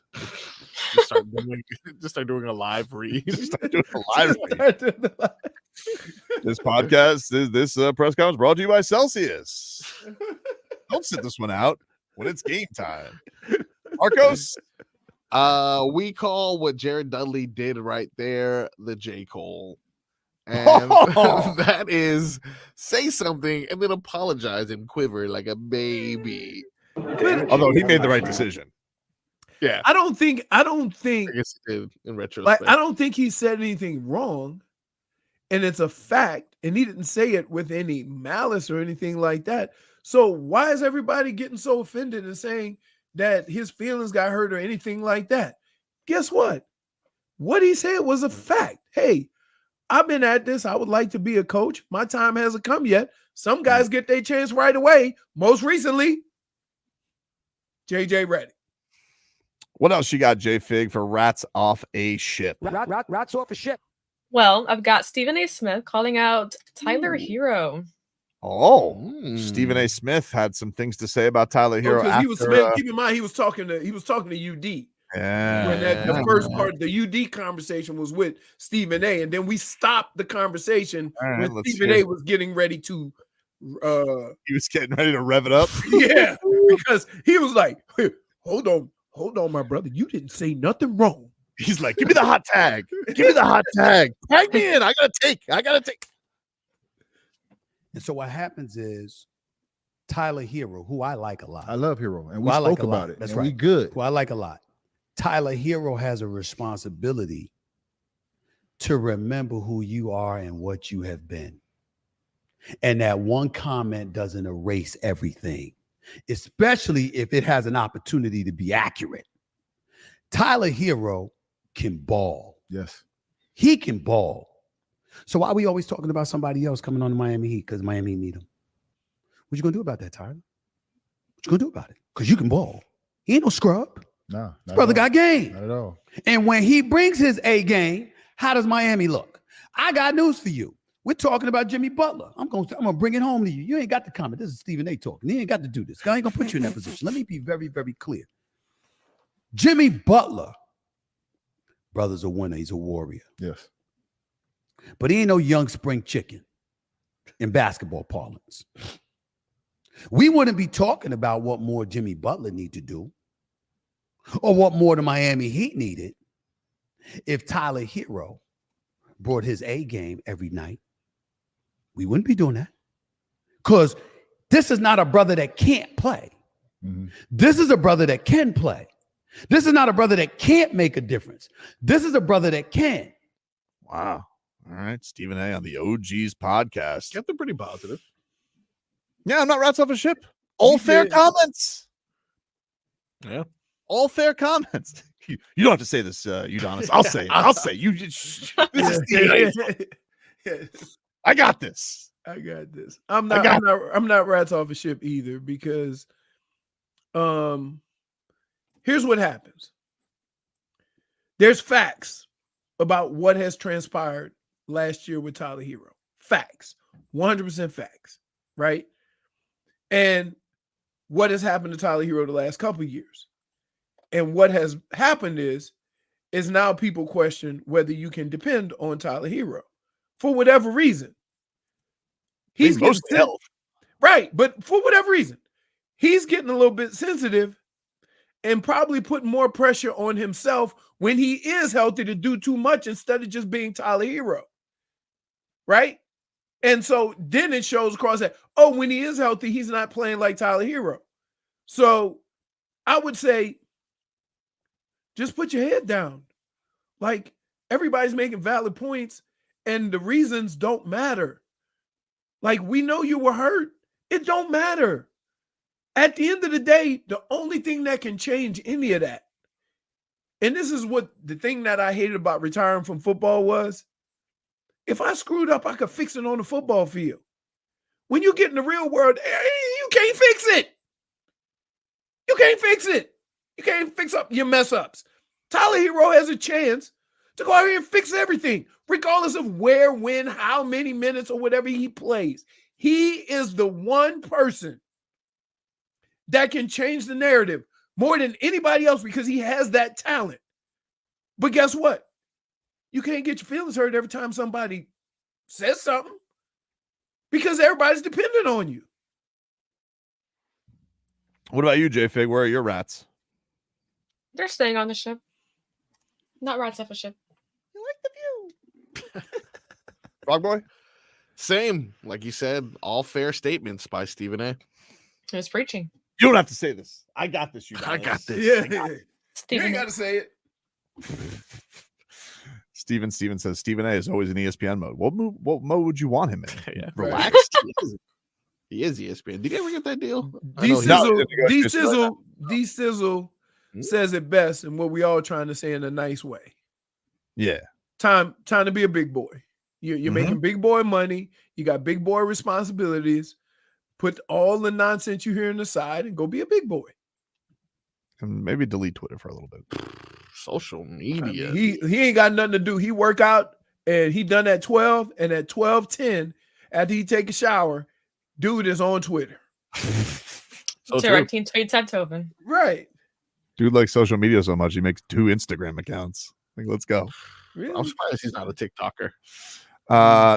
Just start doing a live read. This podcast is this press conference brought to you by Celsius. Don't sit this one out when it's game time. Marcos, we call what Jared Dudley did right there the J. Cole. And that is say something and then apologize and quiver like a baby. Although he made the right decision. Yeah. I don't think I guess he did in retrospect. like I don't think he said anything wrong. And it's a fact. And he didn't say it with any malice or anything like that. So why is everybody getting so offended and saying that his feelings got hurt or anything like that? Guess what? What he said was a fact. Hey, I've been at this. I would like to be a coach. My time hasn't come yet. Some guys get their chance right away. Most recently, JJ Redick. What else you got, JFig, for rats off a ship? Rats off a ship. Well, I've got Stephen A. Smith calling out Tyler Herro. Oh, Stephen A. Smith had some things to say about Tyler Herro. Because he was keep in mind he was talking to UD. Yeah. When the first part, the UD conversation was with Stephen A. And then we stopped the conversation when Stephen A. was getting ready to he was getting ready to rev it up. Yeah, because he was like, hey, hold on, my brother. You didn't say nothing wrong. He's like, give me the hot tag. Give me the hot tag. Tag me in. I gotta take. And so what happens is Tyler Herro, who I like a lot. I love Herro, and we spoke about it. That's and right. We good. Who I like a lot. Tyler Herro has a responsibility to remember who you are and what you have been. And that one comment doesn't erase everything, especially if it has an opportunity to be accurate. Tyler Herro can ball. Yes. He can ball. So why are we always talking about somebody else coming on the Miami Heat? Because Miami need him. What you gonna do about that, Tyler? What you gonna do about it? Because you can ball. He ain't no scrub. No. His brother got game. Not at all. And when he brings his A game, how does Miami look? I got news for you. We're talking about Jimmy Butler. I'm gonna bring it home to you. You ain't got to comment. This is Stephen A. talking. He ain't got to do this. I ain't gonna put you in that position. Let me be very, very clear. Jimmy Butler, brother's a winner. He's a warrior. Yes. But he ain't no young spring chicken in basketball parlance. We wouldn't be talking about what more Jimmy Butler need to do or what more the Miami Heat needed if Tyler Herro brought his A game every night. We wouldn't be doing that because this is not a brother that can't play. Mm-hmm. This is a brother that can play. This is not a brother that can't make a difference. This is a brother that can. Wow. All right. Stephen A. on the OGs podcast. Kept it pretty positive. Yeah, I'm not rats off a ship. All fair comments. Yeah. All fair comments. You don't have to say this, Udonis. I'll say it. I'll say it. You just this is Stephen A. I got this. I got this. I'm not rats off a ship either because here's what happens. There's facts about what has transpired last year with Tyler Herro. Facts. 100% facts, right? And what has happened to Tyler Herro the last couple of years. And what has happened is now people question whether you can depend on Tyler Herro for whatever reason. He's getting health. Right, but for whatever reason, he's getting a little bit sensitive and probably putting more pressure on himself when he is healthy to do too much instead of just being Tyler Herro. Right? And so then it shows across that, oh, when he is healthy, he's not playing like Tyler Herro. So I would say, just put your head down. Like, everybody's making valid points and the reasons don't matter. Like, we know you were hurt. It don't matter. At the end of the day, the only thing that can change any of that, and this is what the thing that I hated about retiring from football was, if I screwed up, I could fix it on the football field. When you get in the real world, you can't fix it. You can't fix it. You can't fix up your mess ups. Tyler Herro has a chance to go out here and fix everything. regardless of where, when, how many minutes, or whatever he plays. He is the one person that can change the narrative more than anybody else because he has that talent. But guess what? You can't get your feelings hurt every time somebody says something because everybody's dependent on you. What about you, JFig? Where are your rats? They're staying on the ship. Not rats off a ship. Frog Boy? Same. Like you said, all fair statements by Stephen A. He was preaching. You don't have to say this. I got this, you guys. I got this. Yeah. Stephen You ain't A. got to say it. Steven says Stephen A is always in ESPN mode. What mode would you want him in? Yeah. Relax. He is ESPN. Did he ever get that deal? D-Sizzle says it best and what we all trying to say in a nice way. Yeah. Time to be a big boy. You're making big boy money. You got big boy responsibilities. Put all the nonsense you hear on the side and go be a big boy. And maybe delete Twitter for a little bit. Social media. I mean, he ain't got nothing to do. He work out and he done at 12 and at 12:10 after he take a shower, dude is on Twitter. Directing tweets at Tobin. Right. Dude likes social media so much he makes 2 Instagram accounts. Like, let's go. Really? I'm surprised he's not a TikToker.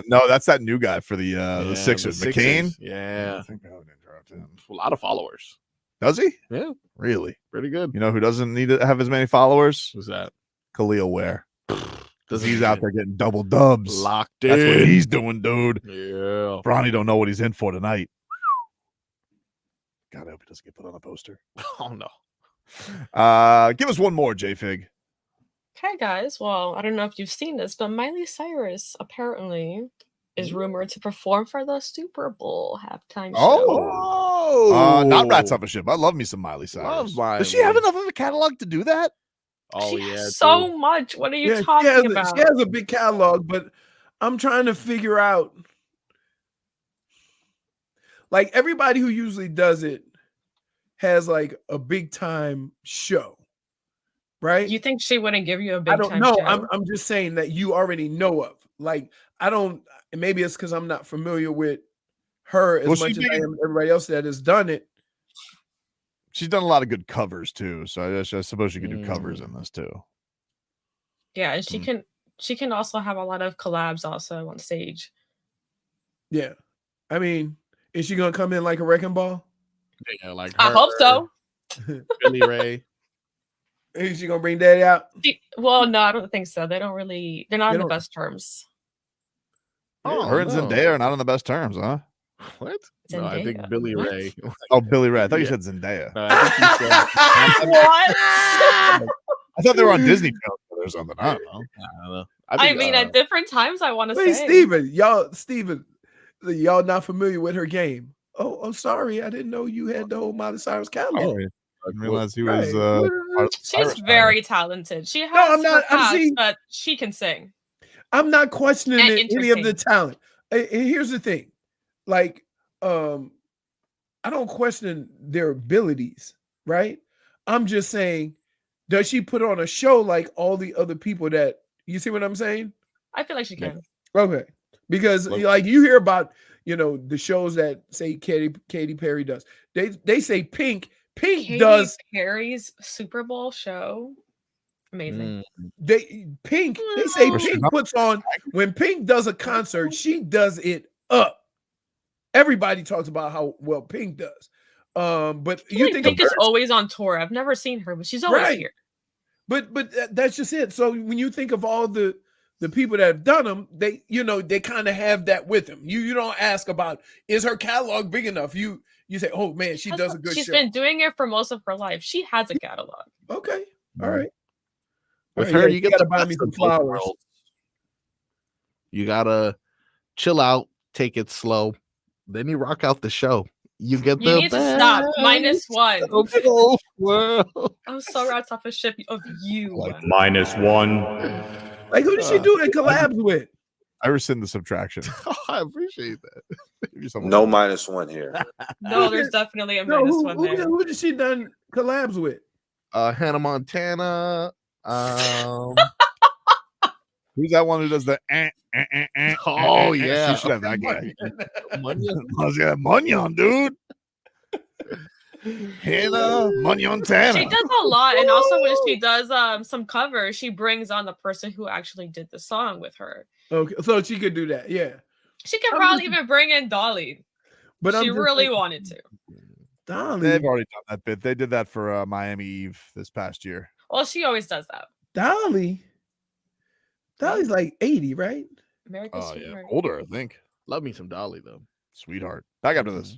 No, that's that new guy for the Sixers. McCain. Yeah. I think I would interrupt him. A lot of followers. Does he? Yeah. Really? Pretty good. You know who doesn't need to have as many followers? Who's that? Khalil Ware. Because he's out there getting double dubs. Locked in. That's what he's doing, dude. Yeah. Bronny don't know what he's in for tonight. God, I hope he doesn't get put on a poster. Oh, no. Give us one more, JFig. Okay, guys. Well, I don't know if you've seen this, but Miley Cyrus apparently is rumored to perform for the Super Bowl halftime show. Not Rats Off a Ship. I love me some Miley Cyrus. Love Miley. Does she have enough of a catalog to do that? Oh, She yeah. has so much. What are you She talking about? has a big catalog, but I'm trying to figure out. Like everybody who usually does it has like a big time show, right? You think she wouldn't give you a big I don't time know. show? I'm just saying that you already know of. Like I don't. Maybe it's because I'm not familiar with her as much as I am everybody else that has done it. She's done a lot of good covers too, so I suppose she could do covers in this too. Yeah, and she can also have a lot of collabs also on stage. Yeah, I mean, is she gonna come in like a wrecking ball? Yeah, like I hope so. Billy Ray. Is she gonna bring Daddy out? Well, no, I don't think so. They're not on the best terms. Oh, her and Zendaya are not on the best terms, huh? What? No, I think Zendaya. Billy What? Ray. Oh, Billy Ray. I thought you said Zendaya. No, I think you said. What? I thought they were on Disney Channel or something. I don't know. I don't know. I mean, at different times, I want to Wait, say. Steven, y'all not familiar with her game? Oh, I'm sorry, I didn't know you had the whole Miley Cyrus catalog. I didn't realize he was. She's very talented. She has I'm not- her I'm past, seeing- but she can sing. I'm not questioning And any of the entertain. talent. And here's the thing, like, I don't question their abilities, right? I'm just saying, does she put on a show like all the other people that you see what I'm saying? I feel like she can. Okay, because like you hear about the shows that say Katy Perry does. They say Pink Katy does Perry's Super Bowl show. Amazing. They say Pink puts on when Pink does a concert, she does it up. Everybody talks about how well Pink does. But you think Pink is always on tour. I've never seen her, but she's always Right. here. But that's just it. So when you think of all the people that have done them, they kind of have that with them. You don't ask about is her catalog big enough. You say, oh man, she does a good She's show. been doing it for most of her life. She has a catalog. Okay, all right. With All her, right, you get gotta the buy best me of some both flowers. worlds. You gotta chill out, take it slow, then you rock out the show. You get You the need to stop. -1. of both worlds. I'm so wrapped off a ship of you. -1. Like who did she do it collabs with? I rescind the subtraction. I appreciate that. No -1 here. No, there's definitely a -1 there. Who did she done collabs with? Hannah Montana. Who's that one who does the? Oh, She yeah. should have that guy. Munyon. Munyon, dude. Hannah Montana. She does a lot, and also when she does some covers, she brings on the person who actually did the song with her. Okay, so she could do that. Yeah, She could probably even bring in Dolly, but she I'm just really saying- wanted to. Dolly. They've already done that bit. They did that for Miami Eve this past year. Well, she always does that. Dolly's like 80, right? America's Oh yeah, Sweetheart. older, I think. Love me some Dolly, though. Sweetheart. Back after this.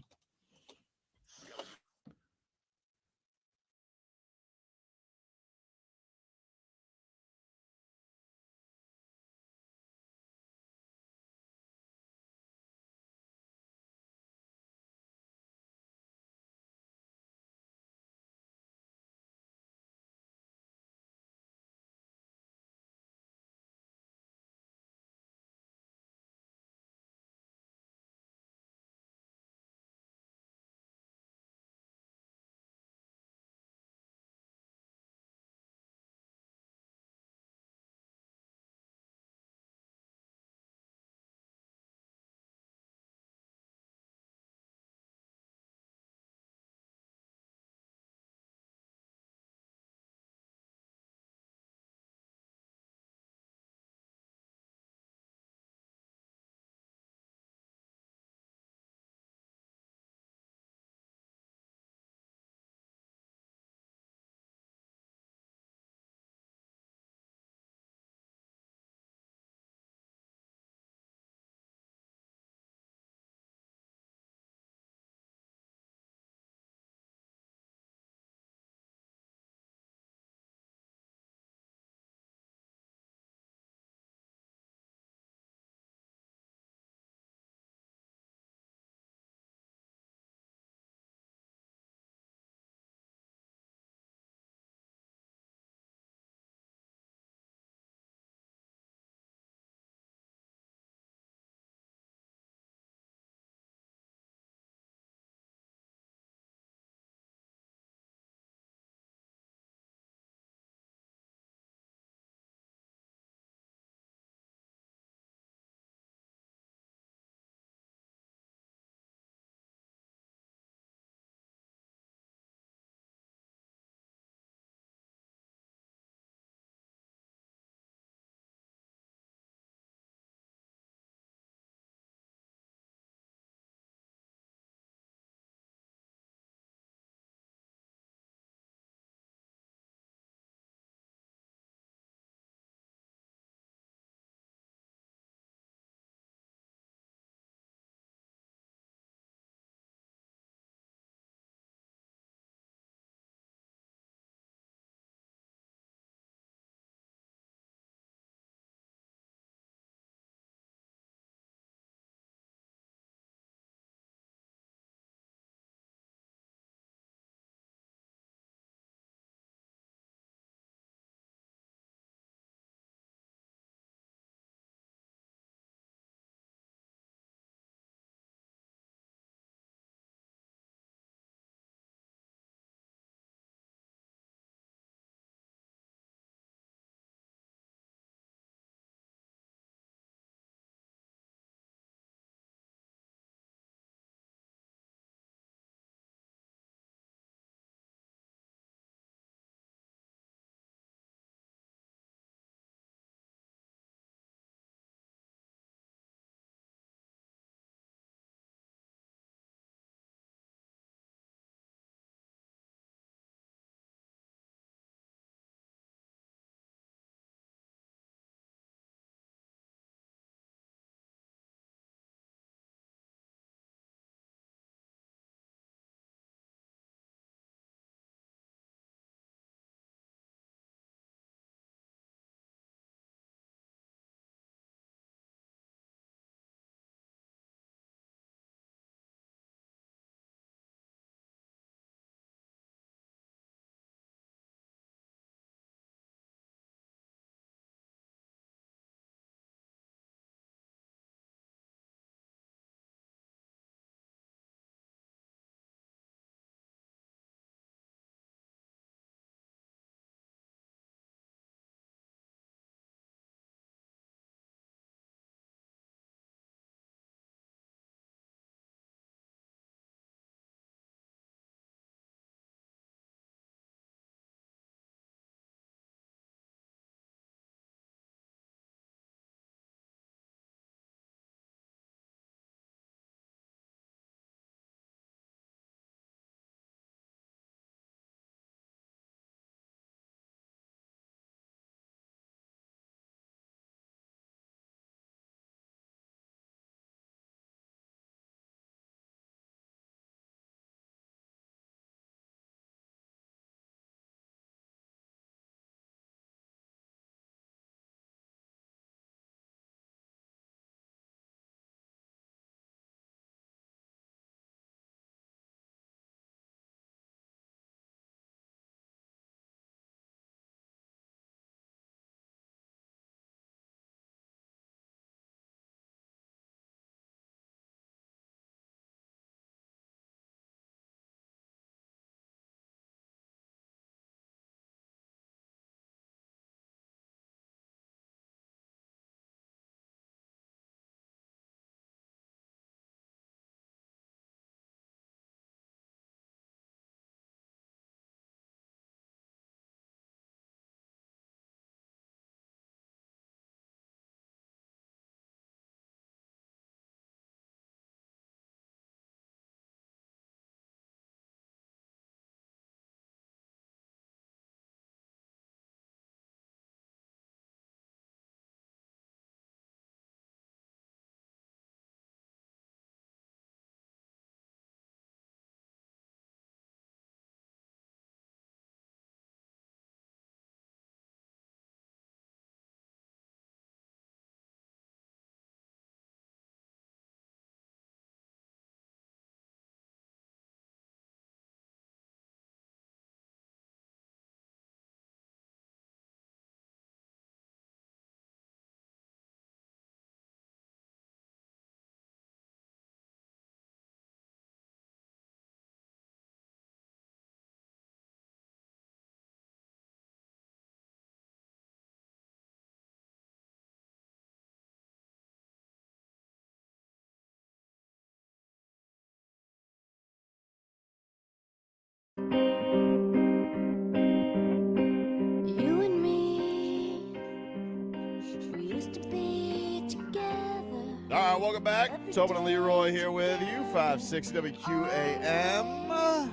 welcome back. Tobin and Leroy here with you, 560 WQAM.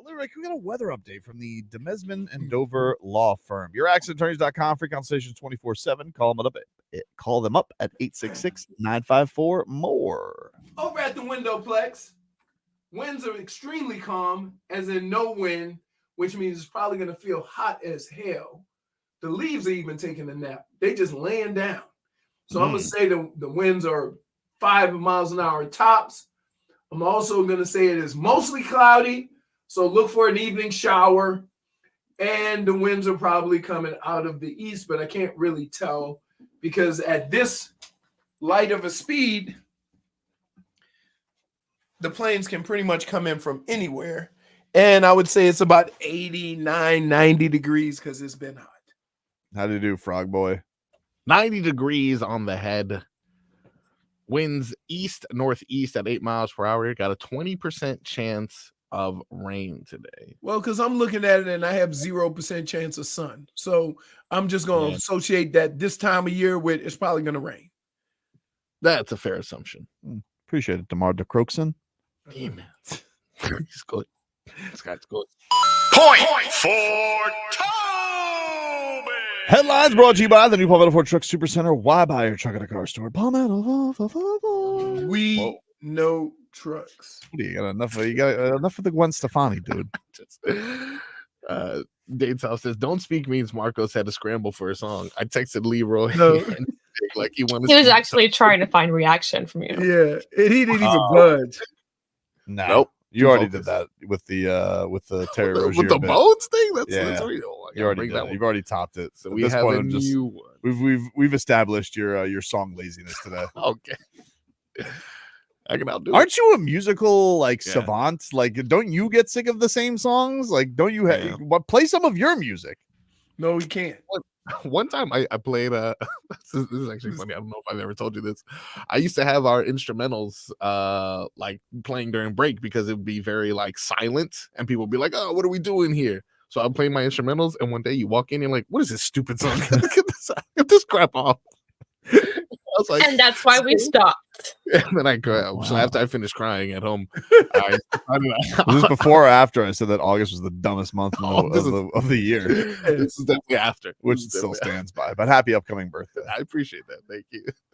Leroy, can we get a weather update from the Demesman and Dover Law Firm? YourAccentAttorneys.com, free consultations 24/7. Call them up at 866-954-MORE. Over at the Windowplex, winds are extremely calm, as in no wind, which means it's probably going to feel hot as hell. The leaves are even taking a nap. They just laying down. So I'm going to say the winds are 5 miles an hour tops. I'm also going to say it is mostly cloudy. So look for an evening shower. And the winds are probably coming out of the east, but I can't really tell because at this light of a speed, the planes can pretty much come in from anywhere. And I would say it's about 89, 90 degrees because it's been hot. How do you do, Frog Boy? 90 degrees on the head. Winds east, northeast at 8 miles per hour. Got a 20% chance of rain today. Well, because I'm looking at it and I have 0% chance of sun. So I'm just going to associate that this time of year with it's probably going to rain. That's a fair assumption. Appreciate it, DeMar DeCroxon. Damn it. He's good. This guy's good. Point for Headlines brought to you by the new Palmetto Ford Truck Super Center. Why buy your truck at a car store? Palmetto. We know trucks. What do you got enough of? You got enough of the Gwen Stefani, dude. Date's house says, "Don't speak" means Marcos had to scramble for a song. I texted Leroy like he wanted. He was actually trying to find reaction from you. Yeah, and he didn't even budge. No, nope. You already did that with the Terry Rozier with the bit. bones thing. That's you already did. You've already topped it. So at we this have point, a new one. We've established your song laziness today. Okay. I can outdo. Aren't you a musical savant? Like, don't you get sick of the same songs? Like, don't you play some of your music? No, we can't. One time I played this is actually funny. I don't know if I've ever told you this. I used to have our instrumentals like playing during break because it would be very like silent and people would be like, "Oh, what are we doing here?" So I'm playing my instrumentals and one day you walk in and you're like, "What is this stupid song? Get this crap off." I was like, and that's why we stopped. And then I cried. So after I finished crying at home, was this before or after I said that August was the dumbest month of the year? This is definitely after, which still stands by. But happy upcoming birthday! I appreciate that.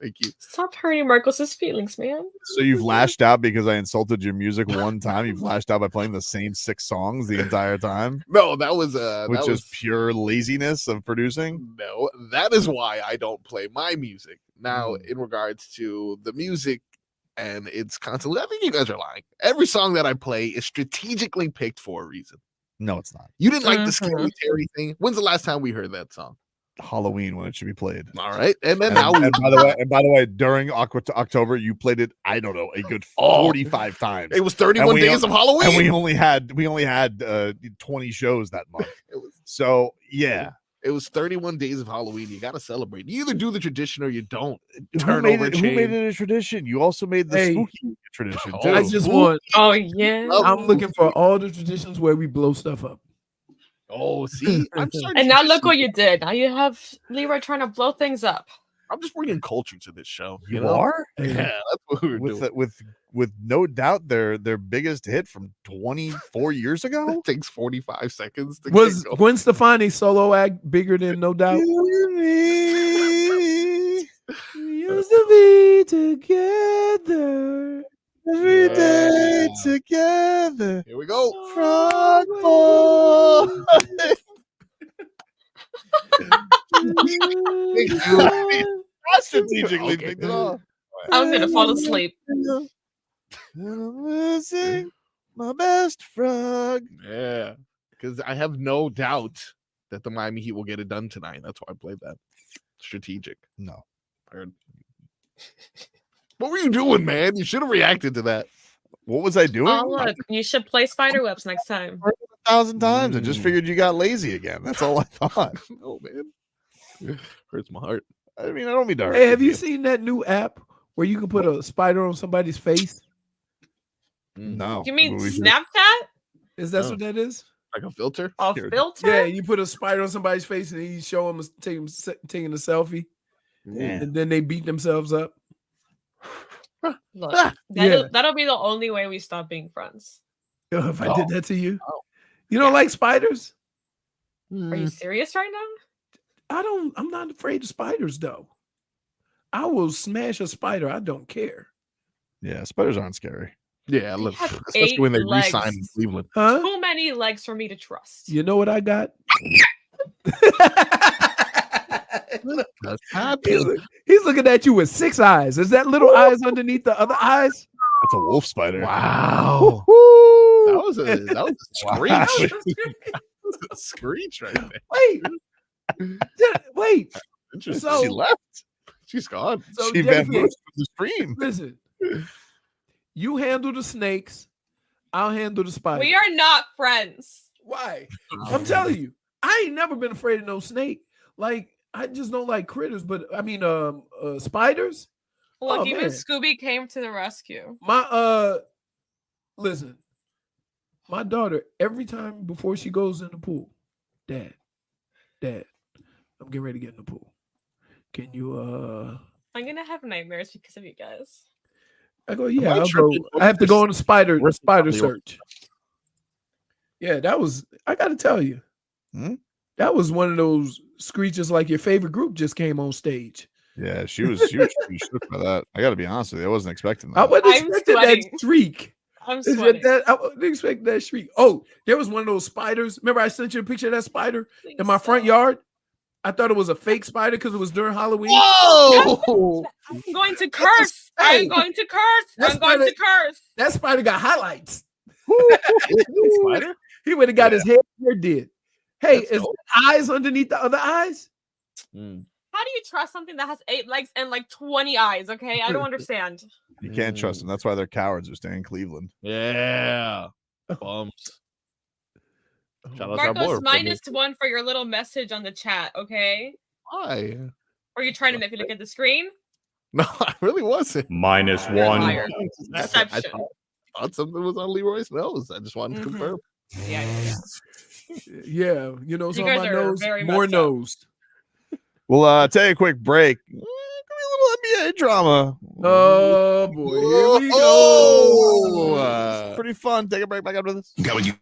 Thank you. Stop hurting Marcos's feelings, man. So you've lashed out because I insulted your music one time. You've lashed out by playing the same 6 songs the entire time. No, that was which is pure laziness of producing. No, that is why I don't play my music. Now, in regards to the music and its constantly, I think you guys are lying. Every song that I play is strategically picked for a reason. No, it's not. You didn't like the Scary Terry thing. When's the last time we heard that song? Halloween, when it should be played. All right, and then and by the way, during October, you played it. I don't know, a good 45 times. It was 31 days of Halloween, and we only had 20 shows that month. So yeah. It was 31 days of Halloween. You got to celebrate. You either do the tradition or you don't. Who made it a tradition? You also made the spooky tradition too. I just want. Oh yeah. I'm looking for all the traditions where we blow stuff up. Oh, see, and now look what you did. Now you have Leroy trying to blow things up. I'm just bringing culture to this show. You are? Yeah, that's what we were doing. With no doubt their biggest hit from 24 years ago. It takes 45 seconds. Was Gwen Stefani's solo act bigger than No Doubt? We used to be together every day together. Here we go. Frog boy. I strategically picked it off. I'm gonna fall asleep. I'm missing my best frog. Yeah, because I have no doubt that the Miami Heat will get it done tonight. That's why I played that. Strategic. No. What were you doing, man? You should have reacted to that. What was I doing? Oh look, you should play spider webs next time. 1,000 times. I just figured you got lazy again. That's all I thought. Oh man, hurts my heart. I mean, I don't mean to hurt. Hey, have you seen that new app where you can put a spider on somebody's face? No. You mean Snapchat? Is that what that is? Like a filter? A filter? Yeah, you put a spider on somebody's face and you show them taking a selfie, and then they beat themselves up. Look, Yeah. that'll be the only way we stop being friends. If I did that to you, Oh. you don't like spiders? Are you serious right now? I'm not afraid of spiders though. I will smash a spider. I don't care. Yeah, spiders aren't scary. Yeah, They look, have especially 8 when they legs. re-signed in Cleveland. Huh? Too many legs for me to trust. You know what I got? That's happening. He's looking at you with 6 eyes. Is that little eyes underneath the other eyes? That's a wolf spider. Wow. Woo-hoo. That was a screech. A screech right there. Wait. Interesting. So- She left. She's gone. So She JFig, vanished from the stream. listen, you handle the snakes. I'll handle the spiders. We are not friends. Why? I'm telling you, I ain't never been afraid of no snake. Like, I just don't like critters, but I mean, spiders. Look, Oh, even man. Scooby came to the rescue. Listen, my daughter, every time before she goes in the pool, Dad, I'm getting ready to get in the pool. Can you, I'm gonna have nightmares because of you guys. I go, yeah, Am I I'll go. tripping? I have to go on a spider Where's the search. Yeah, that was, I got to tell you, Hmm? that was one of those screeches like your favorite group just came on stage. Yeah, she was pretty shook by that. I got to be honest with you. I wasn't expecting I that. wasn't I'm expecting that sweating. shriek. I'm Is it sweating. that- I wasn't expecting that shriek. Oh, there was one of those spiders. Remember, I sent you a picture of that spider in my front yard? I thought it was a fake spider because it was during Halloween. Whoa! I'm going to curse. I'm going to curse. That's I'm going better- to curse. That spider got highlights. Spider? He would have got his hair did. Hey, That's is dope. eyes underneath the other eyes? How do you trust something that has 8 legs and like 20 eyes? Okay, I don't understand. You can't trust them. That's why they're cowards who stay in Cleveland. Yeah. Bums. Shout out to our Marcos, boy. -1 for your little message on the chat. Okay, Why? are you trying to make me look at the screen? No, I really wasn't. -1. Liar. I Deception. thought something was on Leroy's nose. I just wanted to Mhm. confirm. Yeah. Yeah, you know, You on guys my are nose, very more messed up. nose. We'll take a quick break. Give me a little NBA drama. Oh boy, here we go. Oh, pretty fun. Take a break. Back after this. Got what you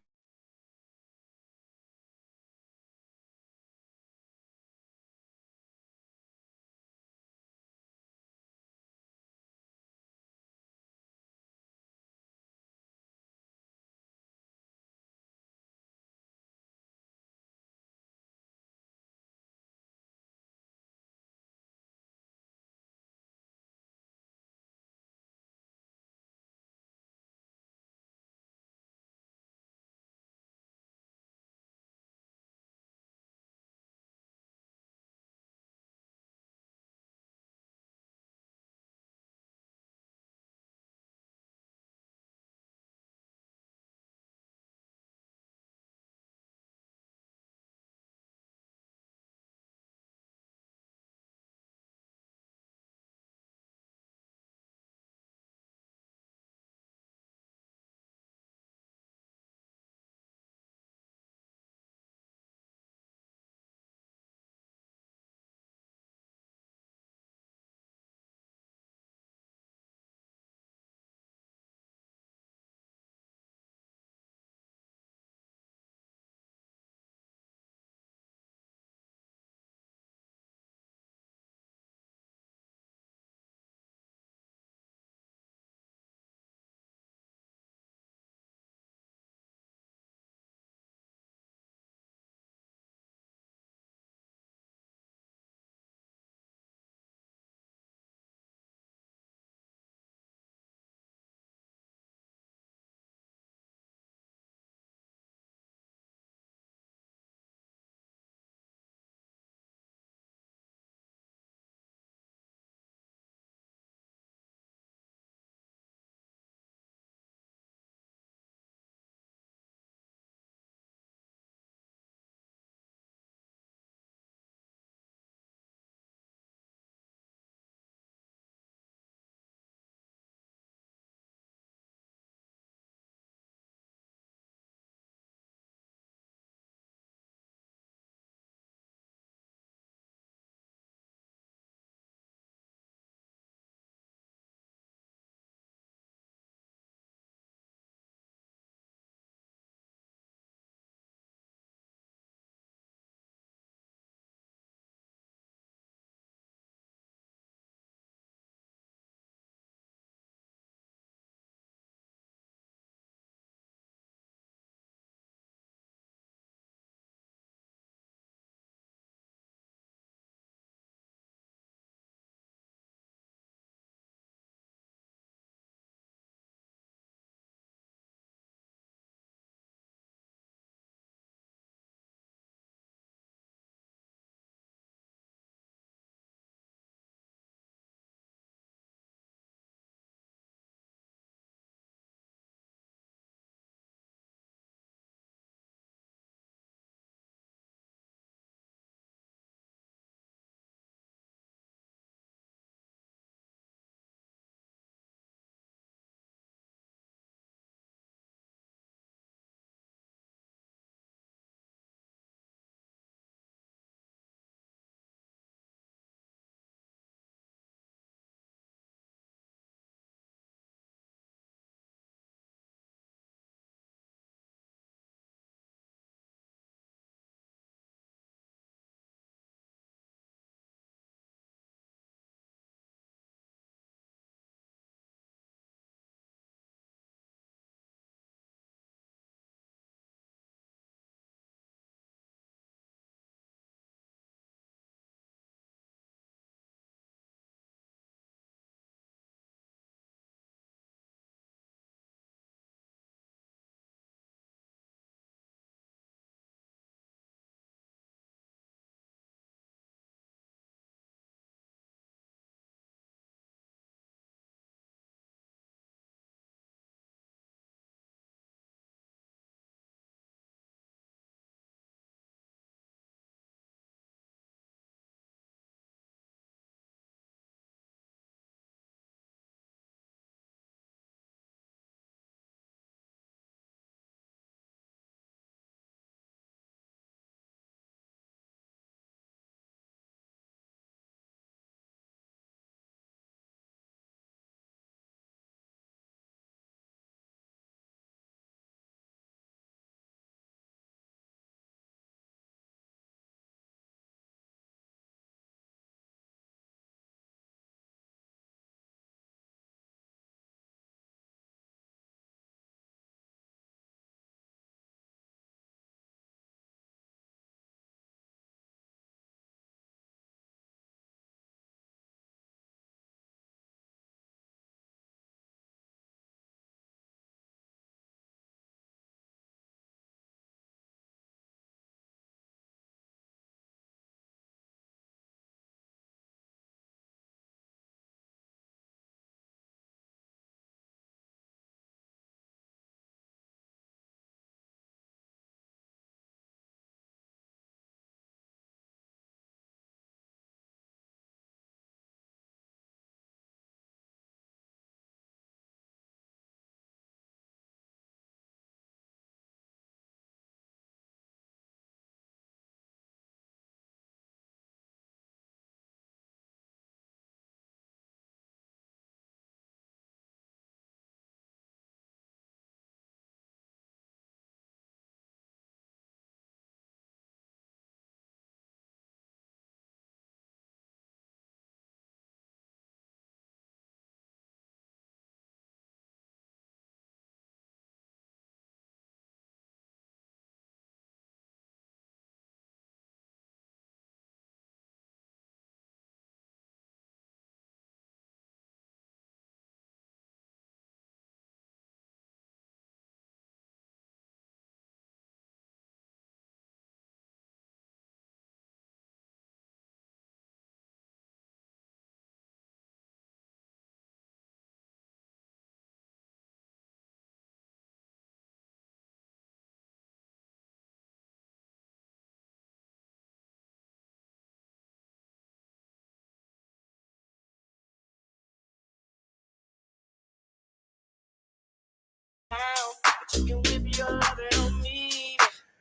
All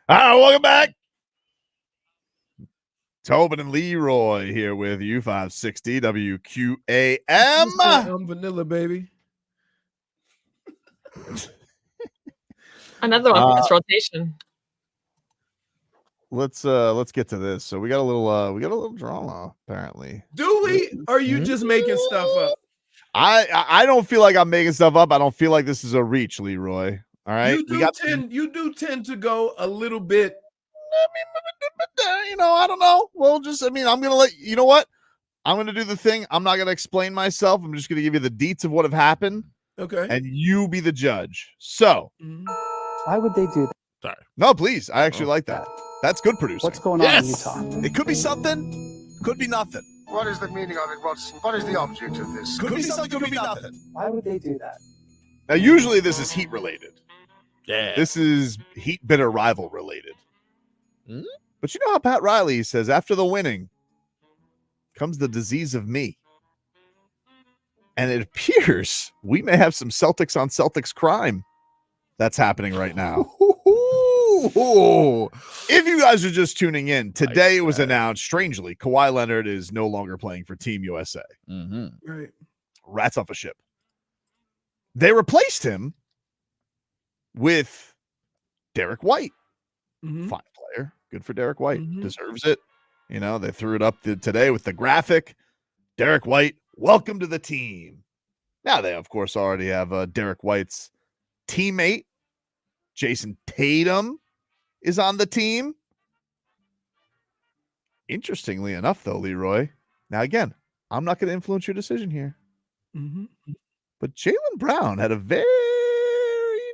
right, welcome back. Tobin and Leroy here with you, 560 WQAM. I'm vanilla, baby. Another one for this rotation. Let's get to this. So we got a little drama apparently. Do we? Or are you just making stuff up? I don't feel like I'm making stuff up. I don't feel like this is a reach, Leroy. All right. You do tend to go a little bit. I don't know. I'm going to let you know what? I'm going to do the thing. I'm not going to explain myself. I'm just going to give you the deets of what have happened. Okay. And you be the judge. So. Why would they do that? Sorry. No, please. I actually like that. That's good producing. What's going on in Utah? It could be something. Could be nothing. What is the meaning of it, Watson? What is the object of this? Could be something. Could be nothing. Why would they do that? Now, usually this is heat related. Yeah. This is heat bitter rival related. But you know how Pat Riley says after the winning comes the disease of me. And it appears we may have some Celtics on Celtics crime that's happening right now. If you guys are just tuning in, today it was announced, strangely, Kawhi Leonard is no longer playing for Team USA. Right. Rats off a ship. They replaced him with Derrick White. Fine player. Good for Derrick White. Deserves it. They threw it up today with the graphic. Derrick White, welcome to the team. Now they, of course, already have Derrick White's teammate. Jayson Tatum is on the team. Interestingly enough, though, Leroy. Now, again, I'm not going to influence your decision here. But Jaylen Brown had a very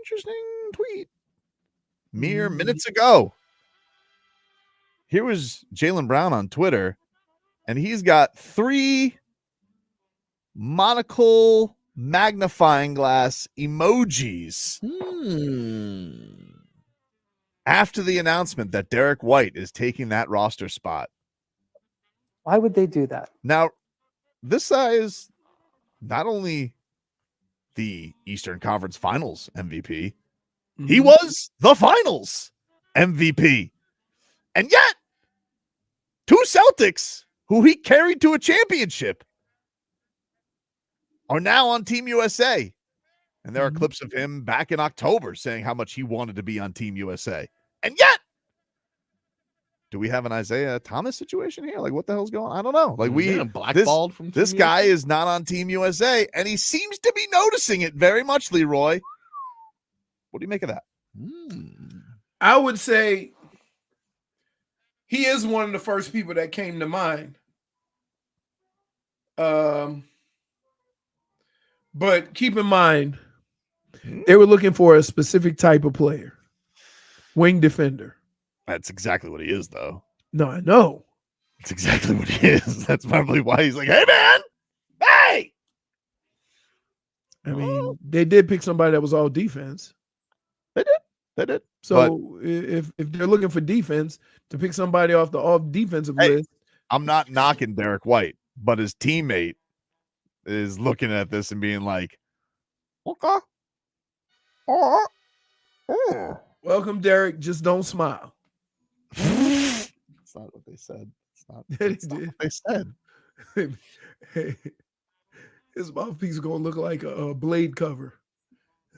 interesting tweet mere minutes ago. Here was Jaylen Brown on Twitter, and he's got 3 monocle magnifying glass emojis after the announcement that Derrick White is taking that roster spot. Why would they do that? Now, this guy is not only the Eastern Conference Finals MVP, he was the Finals MVP. And yet, 2 Celtics who he carried to a championship are now on Team USA. And there are clips of him back in October saying how much he wanted to be on Team USA. And yet, do we have an Isaiah Thomas situation here? Like, what the hell's going on? I don't know. Like, blackballed from this Team guy USA? is not on Team USA, and he seems to be noticing it very much, Leroy. What do you make of that? I would say he is one of the first people that came to mind. But keep in mind, they were looking for a specific type of player. Wing defender. That's exactly what he is, though. No, I know. That's exactly what he is. That's probably why he's like, hey, man, hey! I mean, they did pick somebody that was all defense. They did. So if they're looking for defense, to pick somebody off the defensive list. I'm not knocking Derrick White, but his teammate is looking at this and being like, okay. Welcome, Derrick. Just don't smile. That's not what they said. That's not what they said. His mouthpiece is going to look like a blade cover.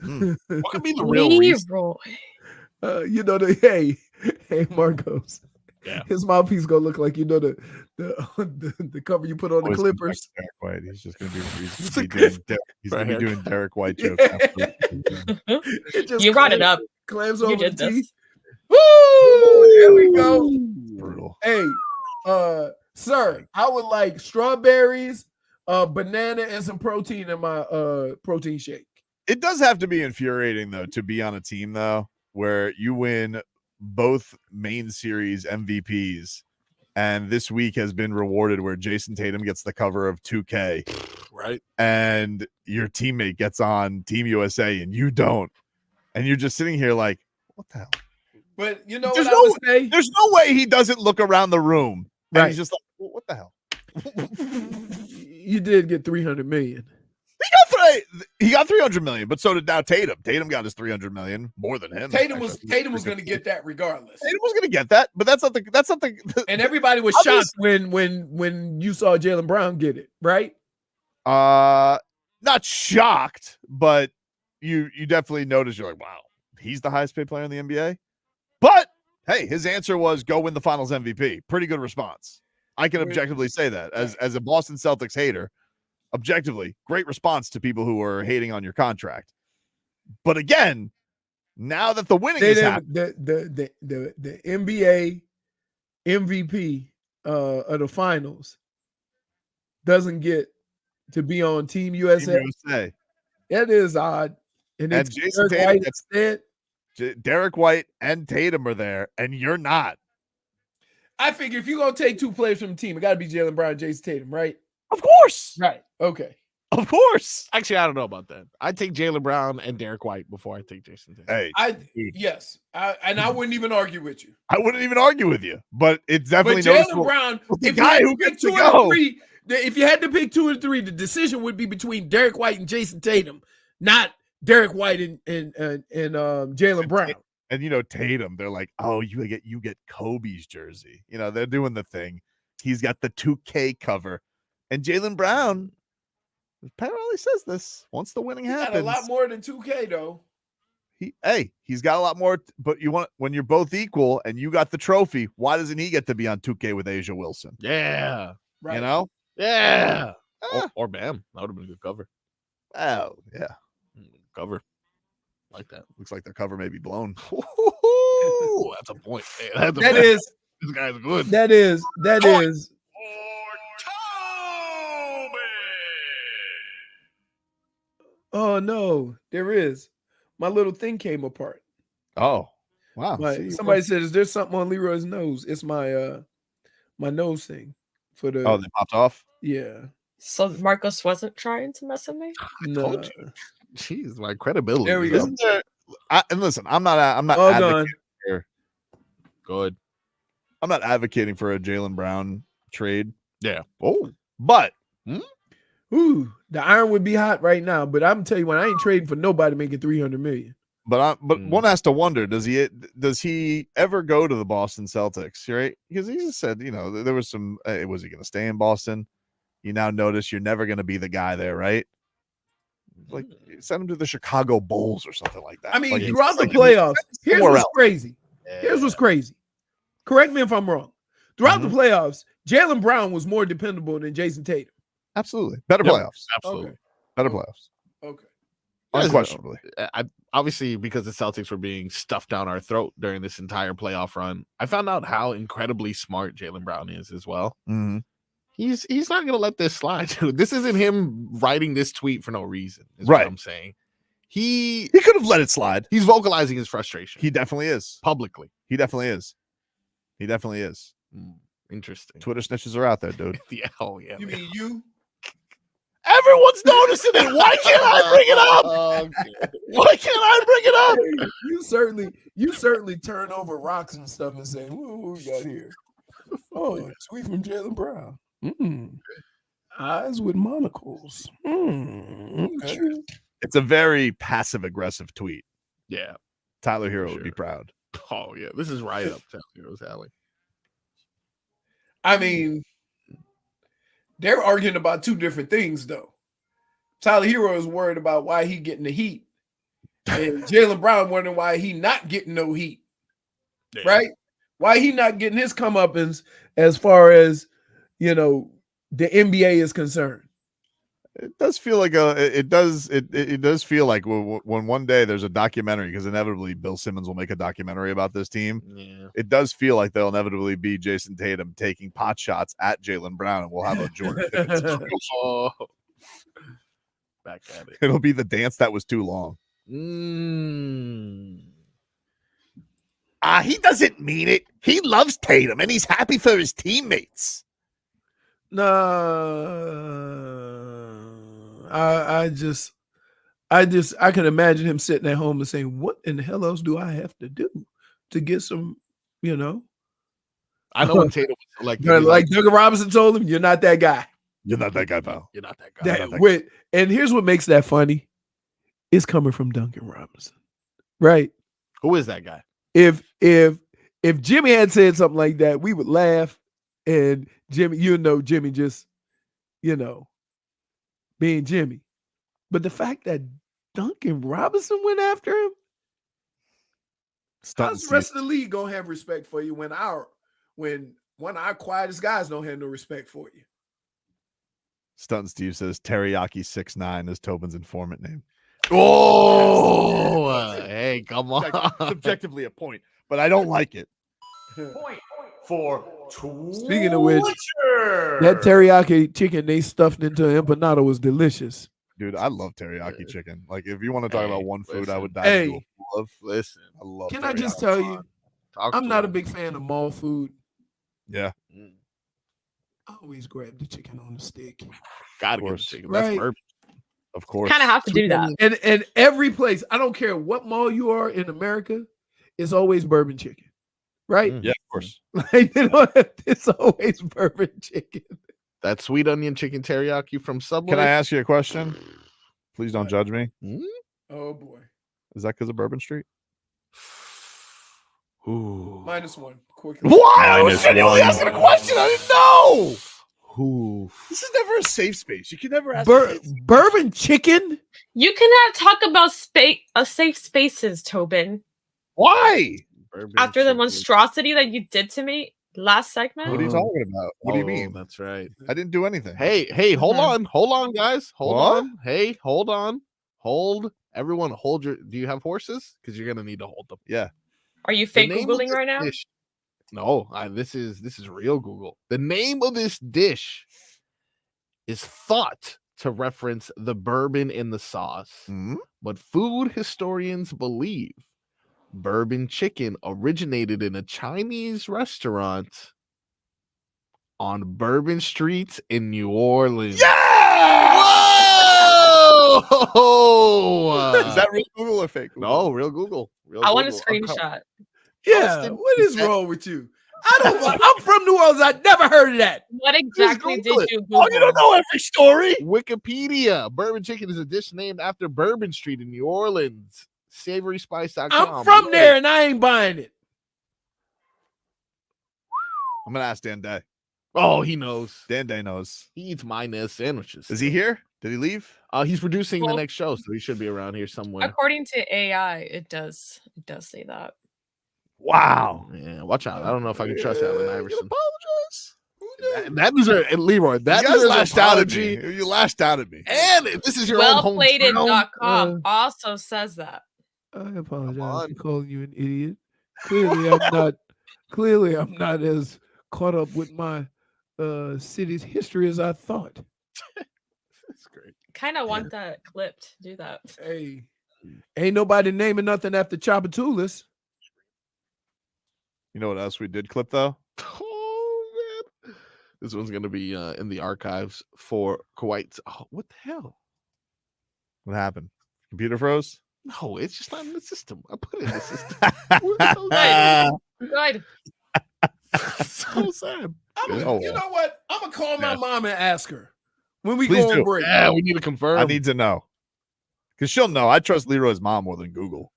What could be the real reason? Hey, Marcos. Yeah. His mouthpiece is going to look like, the cover you put on the Clippers. Derrick White. He's just going to be doing Derrick White jokes. You brought it up. Clams You over did the this. teeth. Woo! There we go. Brutal. Hey, sir, I would like strawberries, banana, and some protein in my protein shake. It does have to be infuriating, though, to be on a team, though, where you win both main series MVPs, and this week has been rewarded where Jayson Tatum gets the cover of 2K, right? And your teammate gets on Team USA and you don't, and you're just sitting here like, what the hell? But you know what I would say? There's no way he doesn't look around the room. And Right. he's just like, what the hell? You did get $300 million. He He got 300 million, but so did now Tatum. Tatum got his 300 million more than him. Tatum was going to get that regardless. Tatum was going to get that, but that's not the. And everybody was shocked when you saw Jaylen Brown get it, right? Not shocked, but you definitely noticed. You're like, wow, he's the highest paid player in the NBA. But hey, his answer was go win the Finals MVP. Pretty good response. I can objectively say that as a Boston Celtics hater. Objectively, great response to people who are hating on your contract. But again, now that the winning is happening, the NBA MVP of the finals doesn't get to be on Team USA. That is odd. And it's Jayson Derrick Tatum, White Derrick White and Tatum are there, and you're not. I figure if you're gonna take two players from the team, it got to be Jaylen Brown and Jayson Tatum, right? Of course. Right. Okay. Of course. Actually, I don't know about that. I'd take Jaylen Brown and Derrick White before I take Jayson Tatum. Hey, I wouldn't even argue with you. I wouldn't even argue with you, but it's definitely Jaylen Brown. The guy who gets to go. If you had to pick 2 or 3, the decision would be between Derrick White and Jayson Tatum, not Derrick White and Jaylen Brown. And you know Tatum, they're like, oh, you get Kobe's jersey. You know they're doing the thing. He's got the 2K cover, and Jaylen Brown. Apparently says this once the winning happens. Got a lot more than 2K though. He's got a lot more. But when you're both equal and you got the trophy, why doesn't he get to be on 2K with Asia Wilson? Yeah, right. You know. Yeah. Or Bam. That would have been a good cover. Oh, yeah. Cover. Like that. Looks like their cover may be blown. Ooh, that's a point. Hey, this guy's good. That is. Oh no, there is. My little thing came apart. Oh, wow. Somebody said, is there something on Leroy's nose? It's my my nose thing. For the they popped off? Yeah. So Marcos wasn't trying to mess with me? No. Jeez, my credibility. There we go. And listen, I'm not advocating for good. I'm not advocating for a Jaylen Brown trade. Yeah. Oh, but ooh, the iron would be hot right now. But I'm telling you, when I ain't trading for nobody making $300 million. But one has to wonder, does he ever go to the Boston Celtics, right? Because he just said, there was some, was he going to stay in Boston? You now notice you're never going to be the guy there, right? Like send him to the Chicago Bulls or something like that. I mean, like, throughout the playoffs, here's what's crazy. Here's what's crazy. Correct me if I'm wrong. Throughout the playoffs, Jaylen Brown was more dependable than Jayson Tatum. Absolutely. Better playoffs. Absolutely. Okay. Better playoffs. Okay. Unquestionably. Obviously, because the Celtics were being stuffed down our throat during this entire playoff run, I found out how incredibly smart Jaylen Brown is as well. Mm-hmm. He's not going to let this slide, dude. This isn't him writing this tweet for no reason, is right. what I'm saying. He could have let it slide. He's vocalizing his frustration. He definitely is. Publicly. He definitely is. He definitely is. Interesting. Twitter snitches are out there, dude. Yeah, oh, yeah. You mean you? Everyone's noticing it. Why can't I bring it up? Why can't I bring it up? You certainly turn over rocks and stuff and say, what we got here? Oh, tweet from Jaylen Brown. Eyes with monocles. Okay. It's a very passive-aggressive tweet. Yeah. Tyler Herro would be proud. Oh, yeah. This is right up Tyler Herro's alley. I mean, they're arguing about two different things, though. Tyler Herro is worried about why he getting the heat. And Jaylen Brown wondering why he not getting no heat. Yeah. Right? Why he not getting his comeuppance as far as, the NBA is concerned. It does feel like it does feel like when one day there's a documentary, because inevitably Bill Simmons will make a documentary about this team. Yeah. It does feel like there'll inevitably be Jayson Tatum taking pot shots at Jaylen Brown, and we'll have a Jordan Pippen situation. Back at it. It'll be the dance that was too long. He doesn't mean it. He loves Tatum and he's happy for his teammates. No, I can imagine him sitting at home and saying, "What in the hell else do I have to do to get some?" I know when Tatum was like Doug Robinson told him, "You're not that guy." You're not that guy, pal. You're not that guy. And here's what makes that funny. It's coming from Duncan Robinson, right? Who is that guy? If Jimmy had said something like that, we would laugh. And Jimmy, Jimmy just, being Jimmy. But the fact that Duncan Robinson went after him, how's the rest of the league gonna have respect for you when one of our quietest guys don't have no respect for you? Stunt Steve says Teriyaki 6'9" is Tobin's informant name. Oh, hey, come on. Subjectively a point, but I don't like it. Point for Speaking of which, that teriyaki chicken they stuffed into empanada was delicious. Dude, I love teriyaki chicken. Like, if you want to talk about one food, I would die. Hey, listen, I love. Can I just tell you, I'm not a big fan of mall food. Yeah. I always grab the chicken on the stick. Gotta get the chicken. That's Right. bourbon. Of course. Kind of have to do that. And every place, I don't care what mall you are in America, it's always bourbon chicken. Right? Yeah, of course. Like, it's always bourbon chicken. That sweet onion chicken teriyaki from Subway. Can I ask you a question? Please don't judge me. Oh boy. Is that because of Bourbon Street? Ooh. -1. Why? Minus You one. asking a question. I didn't know. Ooh. This is never a safe space. You can never ask. Bourbon chicken? You cannot talk about safe spaces, Tobin. Why? After the monstrosity that you did to me last segment. What are you talking about? What do you mean? That's right. I didn't do anything. Hey, hold on, guys. Hold What? on. Hey, hold on. Hold. Everyone, hold your. Do you have horses? Because you're gonna need to hold them. Yeah. Are you The fake name of Googling this right now? dish- No, this is real Google. The name of this dish is thought to reference the bourbon in the sauce, but food historians believe bourbon chicken originated in a Chinese restaurant on Bourbon Street in New Orleans. Whoa! Is that real Google or fake Google? No, real Google. I want a Google. screenshot. Yeah, Austin, what is wrong with you? I'm from New Orleans. I never heard of that. What exactly Google did it. you Google? Oh, you don't know every story. Wikipedia. Bourbon chicken is a dish named after Bourbon Street in New Orleans. SavorySpice.com. I'm from there and I ain't buying it. I'm gonna ask Dan Day. Oh, he knows. Dan Day knows. He eats mayonnaise sandwiches. Is he here? Did he leave? He's producing Well- the next show, so he should be around here somewhere. According to AI, it does say that. Wow. Yeah, watch out. I don't know if I can trust Allen Iverson. Apologize. That deserves Leroy. That You guys deserves lashed out at apology. me. You lashed out at me. And this is your own hometown. Wellplated.com also says that. I apologize for calling you an idiot. Clearly I'm not as caught up with my city's history as I thought. That's great. Kind of want that clipped. Do that. Hey, ain't nobody naming nothing after Chapatulas. You know what else we did clip though? Oh man, this one's gonna be in the archives for Kuwait. Oh, what the hell? What happened? Computer froze? No, it's just not in the system. I put it in the system. Good. So sad. You know what? I'm gonna call my mom and ask her when we Please go on do. break. Yeah, we need to confirm. I need to know. Because she'll know. I trust Leroy's mom more than Google.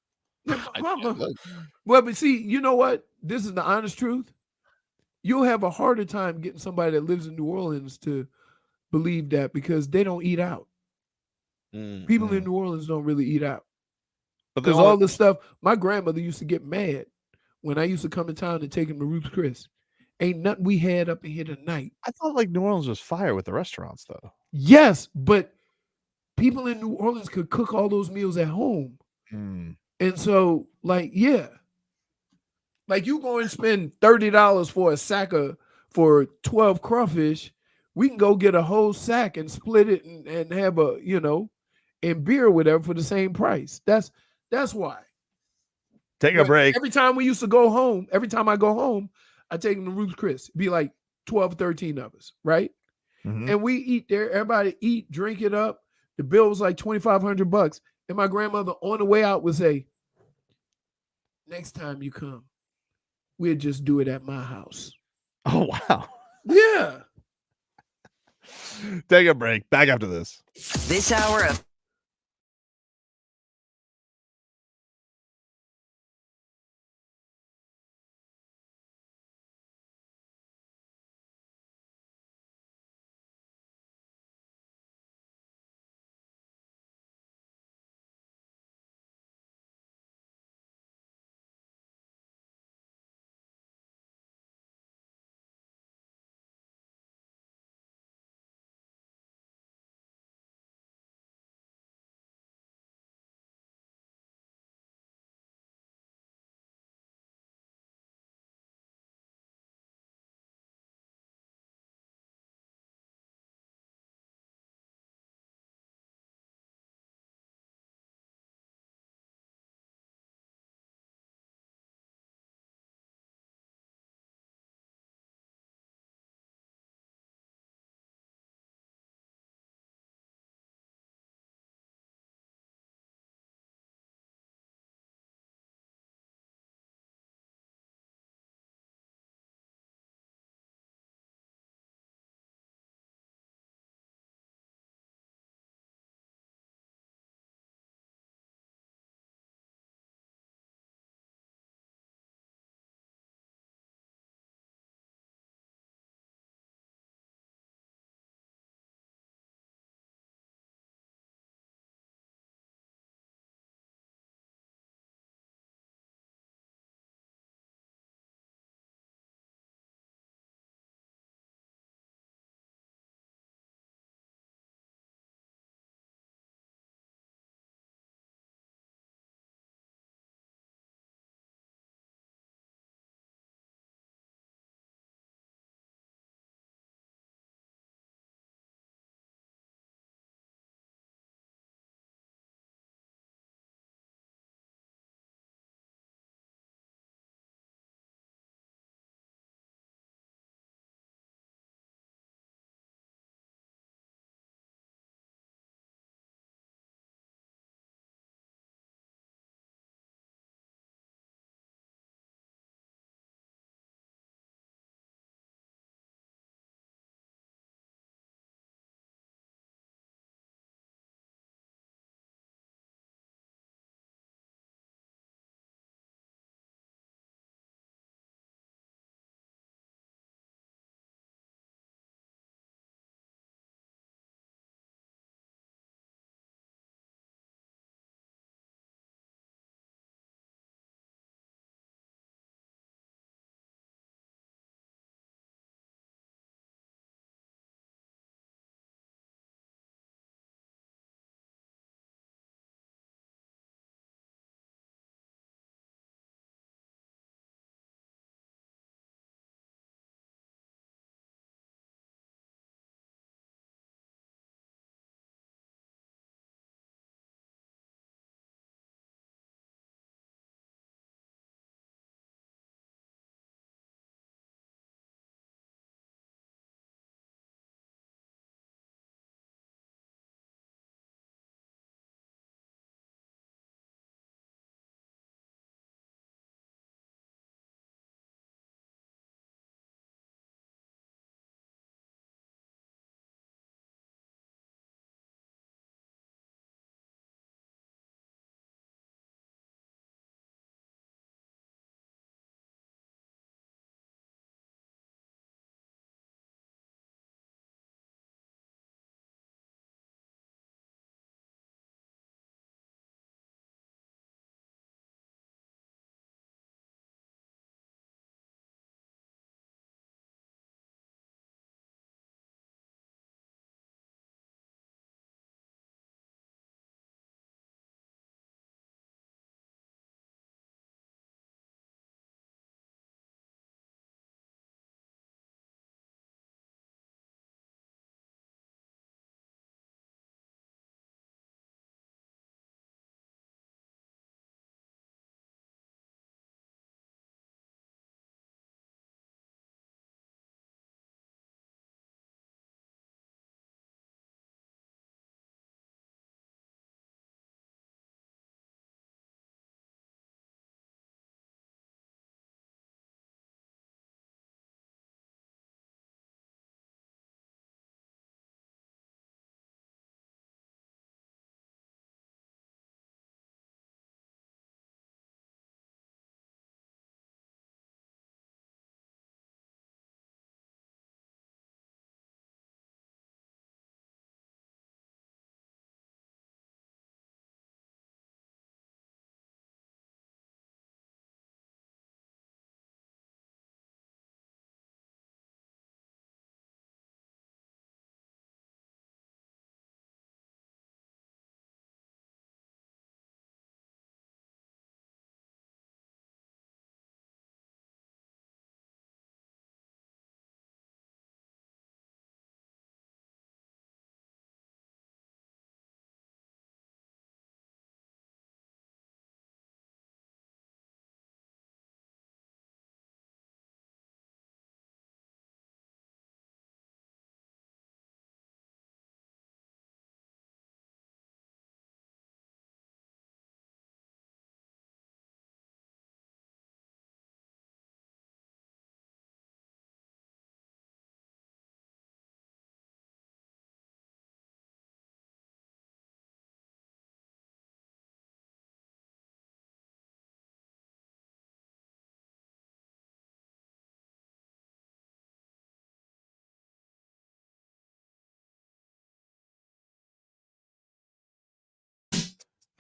Well, but see, you know what? This is the honest truth. You'll have a harder time getting somebody that lives in New Orleans to believe that because they don't eat out. People in New Orleans don't really eat out. Because all this stuff, my grandmother used to get mad when I used to come to town and take him to Ruth's Chris. Ain't nothing we had up in here tonight. I thought like New Orleans was fire with the restaurants though. Yes, but people in New Orleans could cook all those meals at home. And so, like, yeah. Like you go and spend $30 for a sack for 12 crawfish. We can go get a whole sack and split it and have a, and beer or whatever for the same price. That's why. Take a break. Every time we used to go home, every time I go home, I take them to Ruth's Chris. It'd be like 12, 13 of us, right? And we eat there. Everybody eat, drink it up. The bill was like $2,500. And my grandmother on the way out would say, next time you come, we'll just do it at my house. Oh, wow. Yeah. Take a break. Back after this. This hour of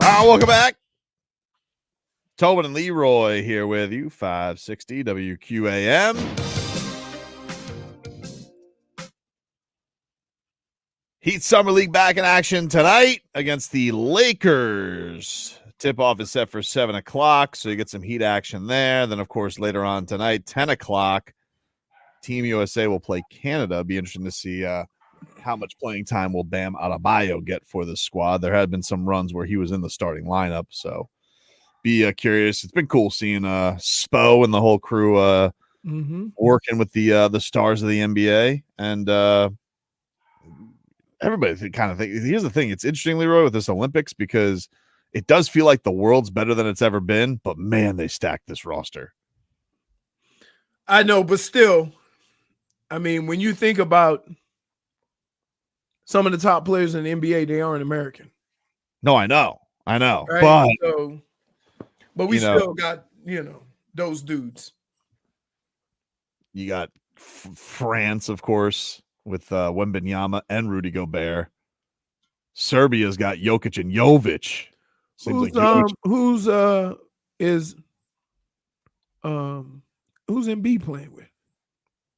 Welcome back. Tobin and Leroy here with you, 560 WQAM. Heat Summer League back in action tonight against the Lakers. Tip-off is set for 7 o'clock, so you get some Heat action there. Then, of course, later on tonight, 10 o'clock, Team USA will play Canada. Be interesting to see how much playing time will Bam Adebayo get for this squad. There had been some runs where he was in the starting lineup, so be curious. It's been cool seeing Spo and the whole crew working with the stars of the NBA, and everybody kind of think. Here's the thing: it's interesting, Leroy, with this Olympics because it does feel like the world's better than it's ever been. But man, they stacked this roster. I know, but still, I mean, when you think about some of the top players in the NBA, they aren't American. No, I know, right? But we you know, still got those dudes. You got France, of course, with Wembanyama and Rudy Gobert. Serbia's got Jokic and Jovic. Who's Embiid playing with?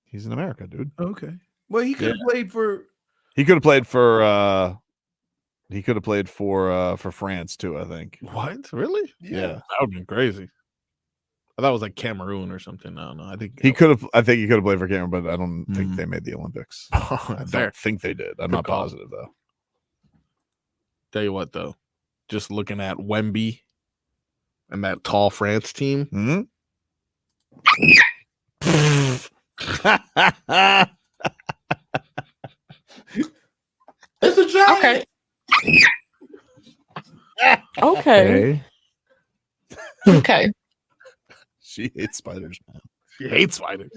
He's in America, dude. Okay. Well, he could have played for. He could have played for. He could have played for France too. I think. What? Really? Yeah. That would be crazy. I thought it was like Cameroon or something. I don't know. I think he could have. I think he could have played for Cameroon, but I don't think they made the Olympics. I don't think they did. I'm not positive though. Tell you what, though, just looking at Wemby and that tall France team. Mm-hmm. It's a giant. Okay. Okay. She hates spiders, man. She hates spiders.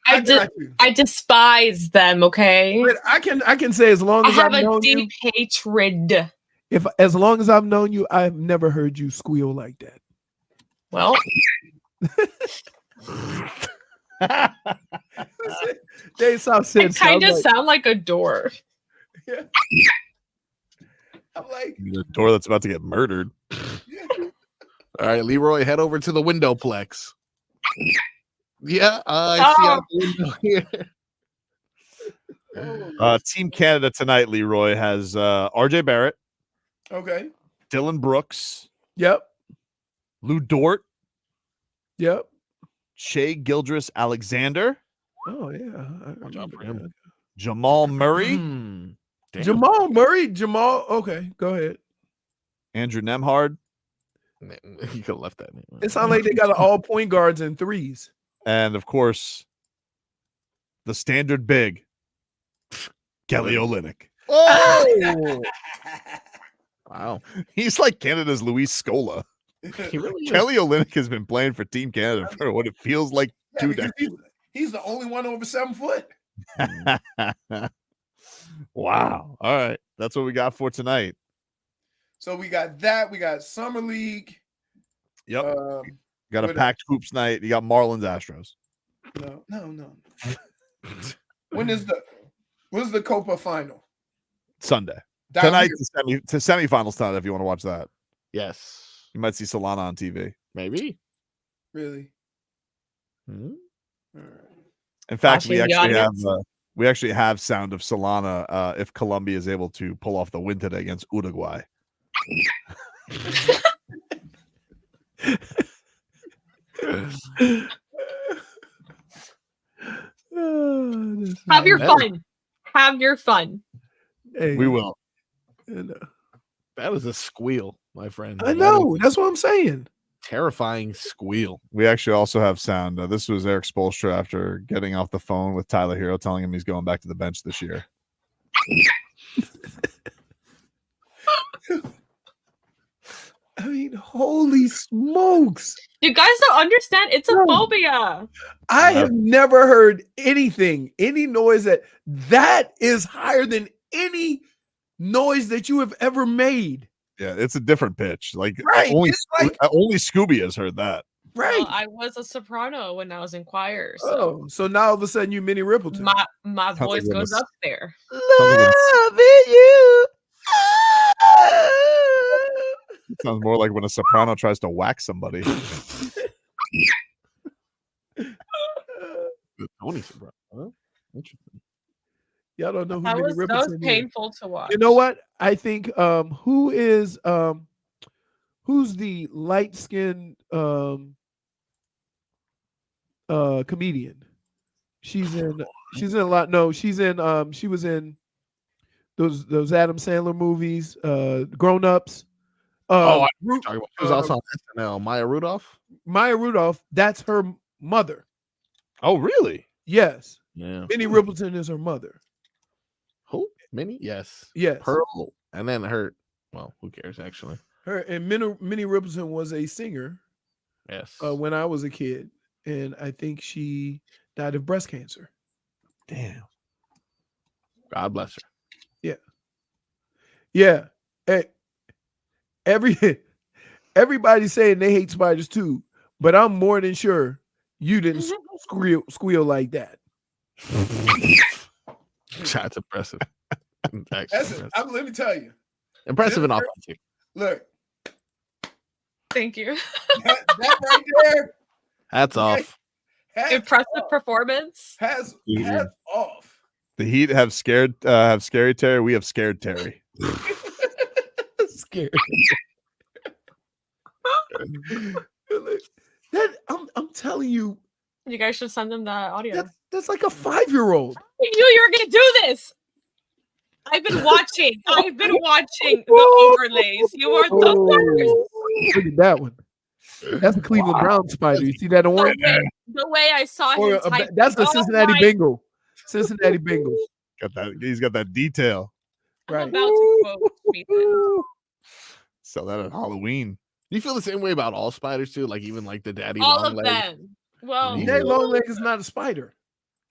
I despise them. Okay. But I can say as long I as have I've a known deep hatred. as long as I've known you, I've never heard you squeal like that. Well. They said kind of sound like a door. Yeah. I'm like the door that's about to get murdered. All right, Leroy, head over to the Windowplex. Yeah, I see out the window here. Team Canada tonight, Leroy, has RJ Barrett. Okay. Dylan Brooks. Yep. Lou Dort. Yep. Shea Gildress-Alexander. Oh yeah. Watch out for him. Jamal Murray. Jamal Murray. Okay, go ahead. Andrew Nemhard. He could have left that name. It sounds like they got all point guards and threes. And of course, the standard big, Kelly Olynyk. Oh! Wow. He's like Canada's Luis Scola. He really is. Kelly Olynyk has been playing for Team Canada for what it feels like 2 decades. He's the only one over 7 foot. Wow. All right. That's what we got for tonight. So we got that. We got Summer League. Yep. Got a packed hoops night. You got Marlins Astros. No. When's the Copa final? Sunday. Down Tonight here. to semifinals tonight if you want to watch that. Yes. You might see Solana on TV. Maybe. Really? Hmm? All right. In fact, we actually have sound of Solana if Colombia is able to pull off the win today against Uruguay. Have your fun. Have your fun. Hey, we will. That was a squeal, my friend. I know. That's what I'm saying. Terrifying squeal. We actually also have sound. This was Eric Spoelstra after getting off the phone with Tyler Herro, telling him he's going back to the bench this year. I mean, holy smokes. You guys don't understand. It's a phobia. I have never heard any noise that is higher than any noise that you have ever made. Yeah, it's a different pitch. Like, right. only Scooby has heard that. Right. Well, I was a soprano when I was in choir. So, so now all of a sudden you Minnie Rippleton. My voice goes up there. Loving you. Sounds more like when a soprano tries to whack somebody. Tony soprano. Huh? Interesting. Y'all don't know who That Minnie was Riperton is. painful to watch. You know what? I think who's the light-skinned comedian? She's in a lot. No, she was in those Adam Sandler movies, Grown Ups. I know talking about. She was also on SNL. Maya Rudolph. Maya Rudolph, that's her mother. Oh, really? Yes. Yeah. Minnie Riperton is her mother. Who? Minnie? Yes. Yes. Pearl. And then her. Well, who cares actually? Her and Minnie Riperton was a singer. Yes. When I was a kid, and I think she died of breast cancer. Damn. God bless her. Yeah. Yeah. Hey, everybody's saying they hate spiders too, but I'm more than sure you didn't squeal like that. That's impressive. Let me tell you. Impressive and authentic. Look. Thank you. That right there. Hats off. Impressive performance. Hats off. The Heat have scary Terry. We have scared Terry. Scared. I'm telling you. You guys should send them that audio. That's like a 5-year-old. I knew you were gonna do this. I've been watching the overlays. You are the worst. Look at that one. That's a Cleveland Brown spider. You see that orange? The way I saw him type. That's the Cincinnati Bengal. Cincinnati Bengals. Got that. He's got that detail. Right. I'm about to quote Ethan. Sell that at Halloween. Do you feel the same way about all spiders too? Like even like the daddy All long of legs? them. Well, Daddy long leg is not a spider.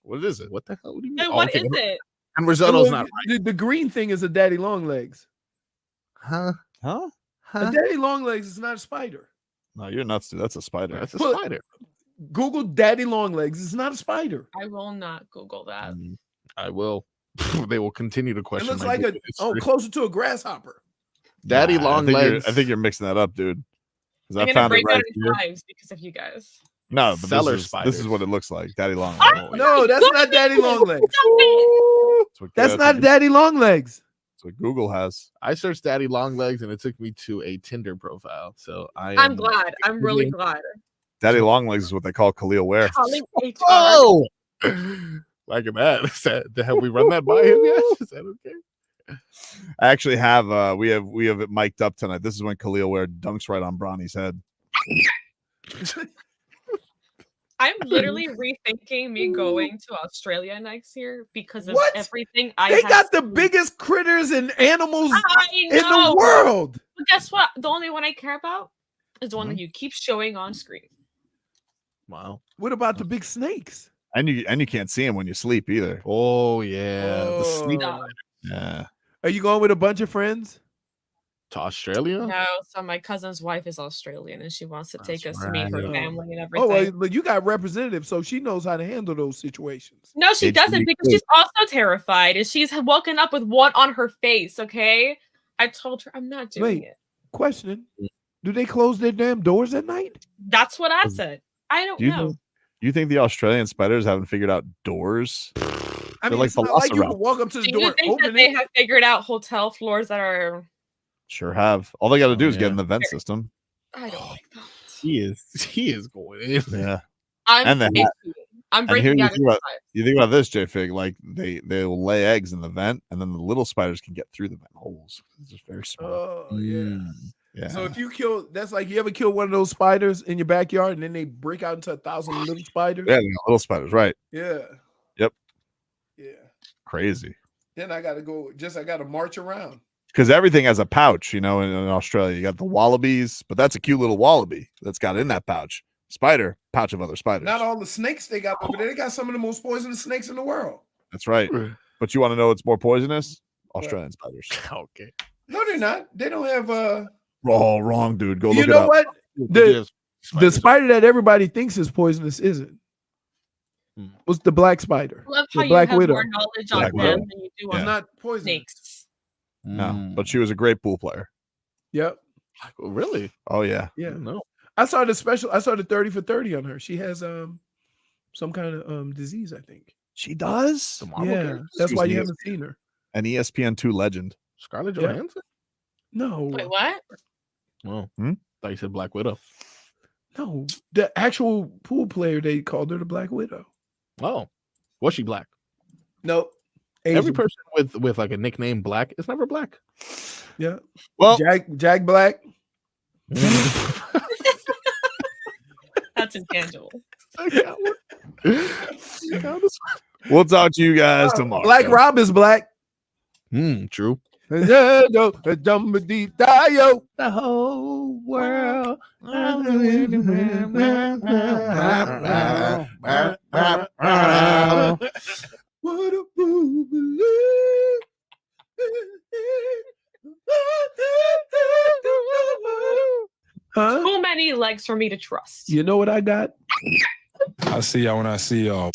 What is it? What the hell? What do you mean? then what is it? And risotto's not right. The green thing is a daddy long legs. Huh? A daddy long legs is not a spider. No, you're nuts, dude. That's a spider. That's a spider. Google daddy long legs. It's not a spider. I will not Google that. I will. They will continue to It question. looks my like Google history. closer to a grasshopper. Daddy long legs. I think you're mixing that up, dude. I'm I gonna found break it right out in here. hives because of you guys. No, but Cellar this spiders. is what it looks like. Daddy long Oh, legs. No, that's not daddy long legs. That's not what- daddy long legs. That's what Google has. I searched daddy long legs and it took me to a Tinder profile. So I'm glad. I'm really glad. Daddy long legs is what they call Khalil Ware. Calling HR. Oh, like that. Have we run that by him yet? Is that okay? I actually have we have it mic'd up tonight. This is when Khalil Ware dunks right on Bronny's head. I'm literally rethinking me going to Australia next year because of What? everything I They have got the seen. biggest critters and animals I in know. the world. But guess what? The only one I care about is the one Mm-hmm. that you keep showing on screen. Wow. What about the big snakes? And you can't see him when you sleep either. Oh yeah. The sneak. No. Yeah. Are you going with a bunch of friends? To Australia? No, so my cousin's wife is Australian and she wants to take us to meet her right. family and Oh, everything. well, but you got representative, so she knows how to handle those situations. No, she It's doesn't really because cool. she's also terrified and she's woken up with one on her face. Okay, I told her I'm not doing Wait, it. question: do they close their damn doors at night? That's what I said. I don't Do you know. think, you think the Australian spiders haven't figured out doors? I mean, like it's not like you can Velociraptor. walk up to the Do you door, think that open they it. have figured out hotel floors that are? Sure have. All they got to do is get yeah. in the vent system. I don't like that. He is going in. Yeah. I'm And the itchy. I'm And here breaking you out think into about, hives. you think about this, JFig, like they will lay eggs in the vent, and then the little spiders can get through the vent holes. It's just very small. Oh yeah. Yeah. So if you kill, that's like you ever kill one of those spiders in your backyard, and then they break out into 1,000 little spiders. Yeah, little spiders, right? Yeah. Yep. Yeah. Crazy. Then I got to march around. Because everything has a pouch, in Australia. You got the wallabies, but that's a cute little wallaby that's got in that pouch. Spider, pouch of other spiders. Not all the snakes they got over there. They got some of the most poisonous snakes in the world. That's right. But you want to know what's more poisonous? Australian spiders. Okay. No, they're not. They don't have Oh, wrong, dude. Go look you it know up. what? The spider that everybody thinks is poisonous isn't. Was the black spider. I love the how you black have widow. more knowledge on Black them widow. than you do It's on not poisonous. snakes. No, but she was a great pool player. Yep. Really? Oh yeah. Yeah. No. I saw the 30 for 30 on her. She has some kind of disease, I think. She does? Yeah. That's why you haven't seen her. An ESPN2 legend. Scarlett Yeah. Johansson? No. Wait, what? Oh, Hmm? thought you said Black Widow. No. The actual pool player, they called her the Black Widow. Oh, was she black? Nope. Every Asian. person with like a nickname Black is never black. Yeah. Well, Jack Black. That's intangible. We'll talk to you guys tomorrow. Black Rob is black. True. The whole world. What a fool Huh? Too many legs for me to trust. You know what I got? I'll see y'all when I see y'all.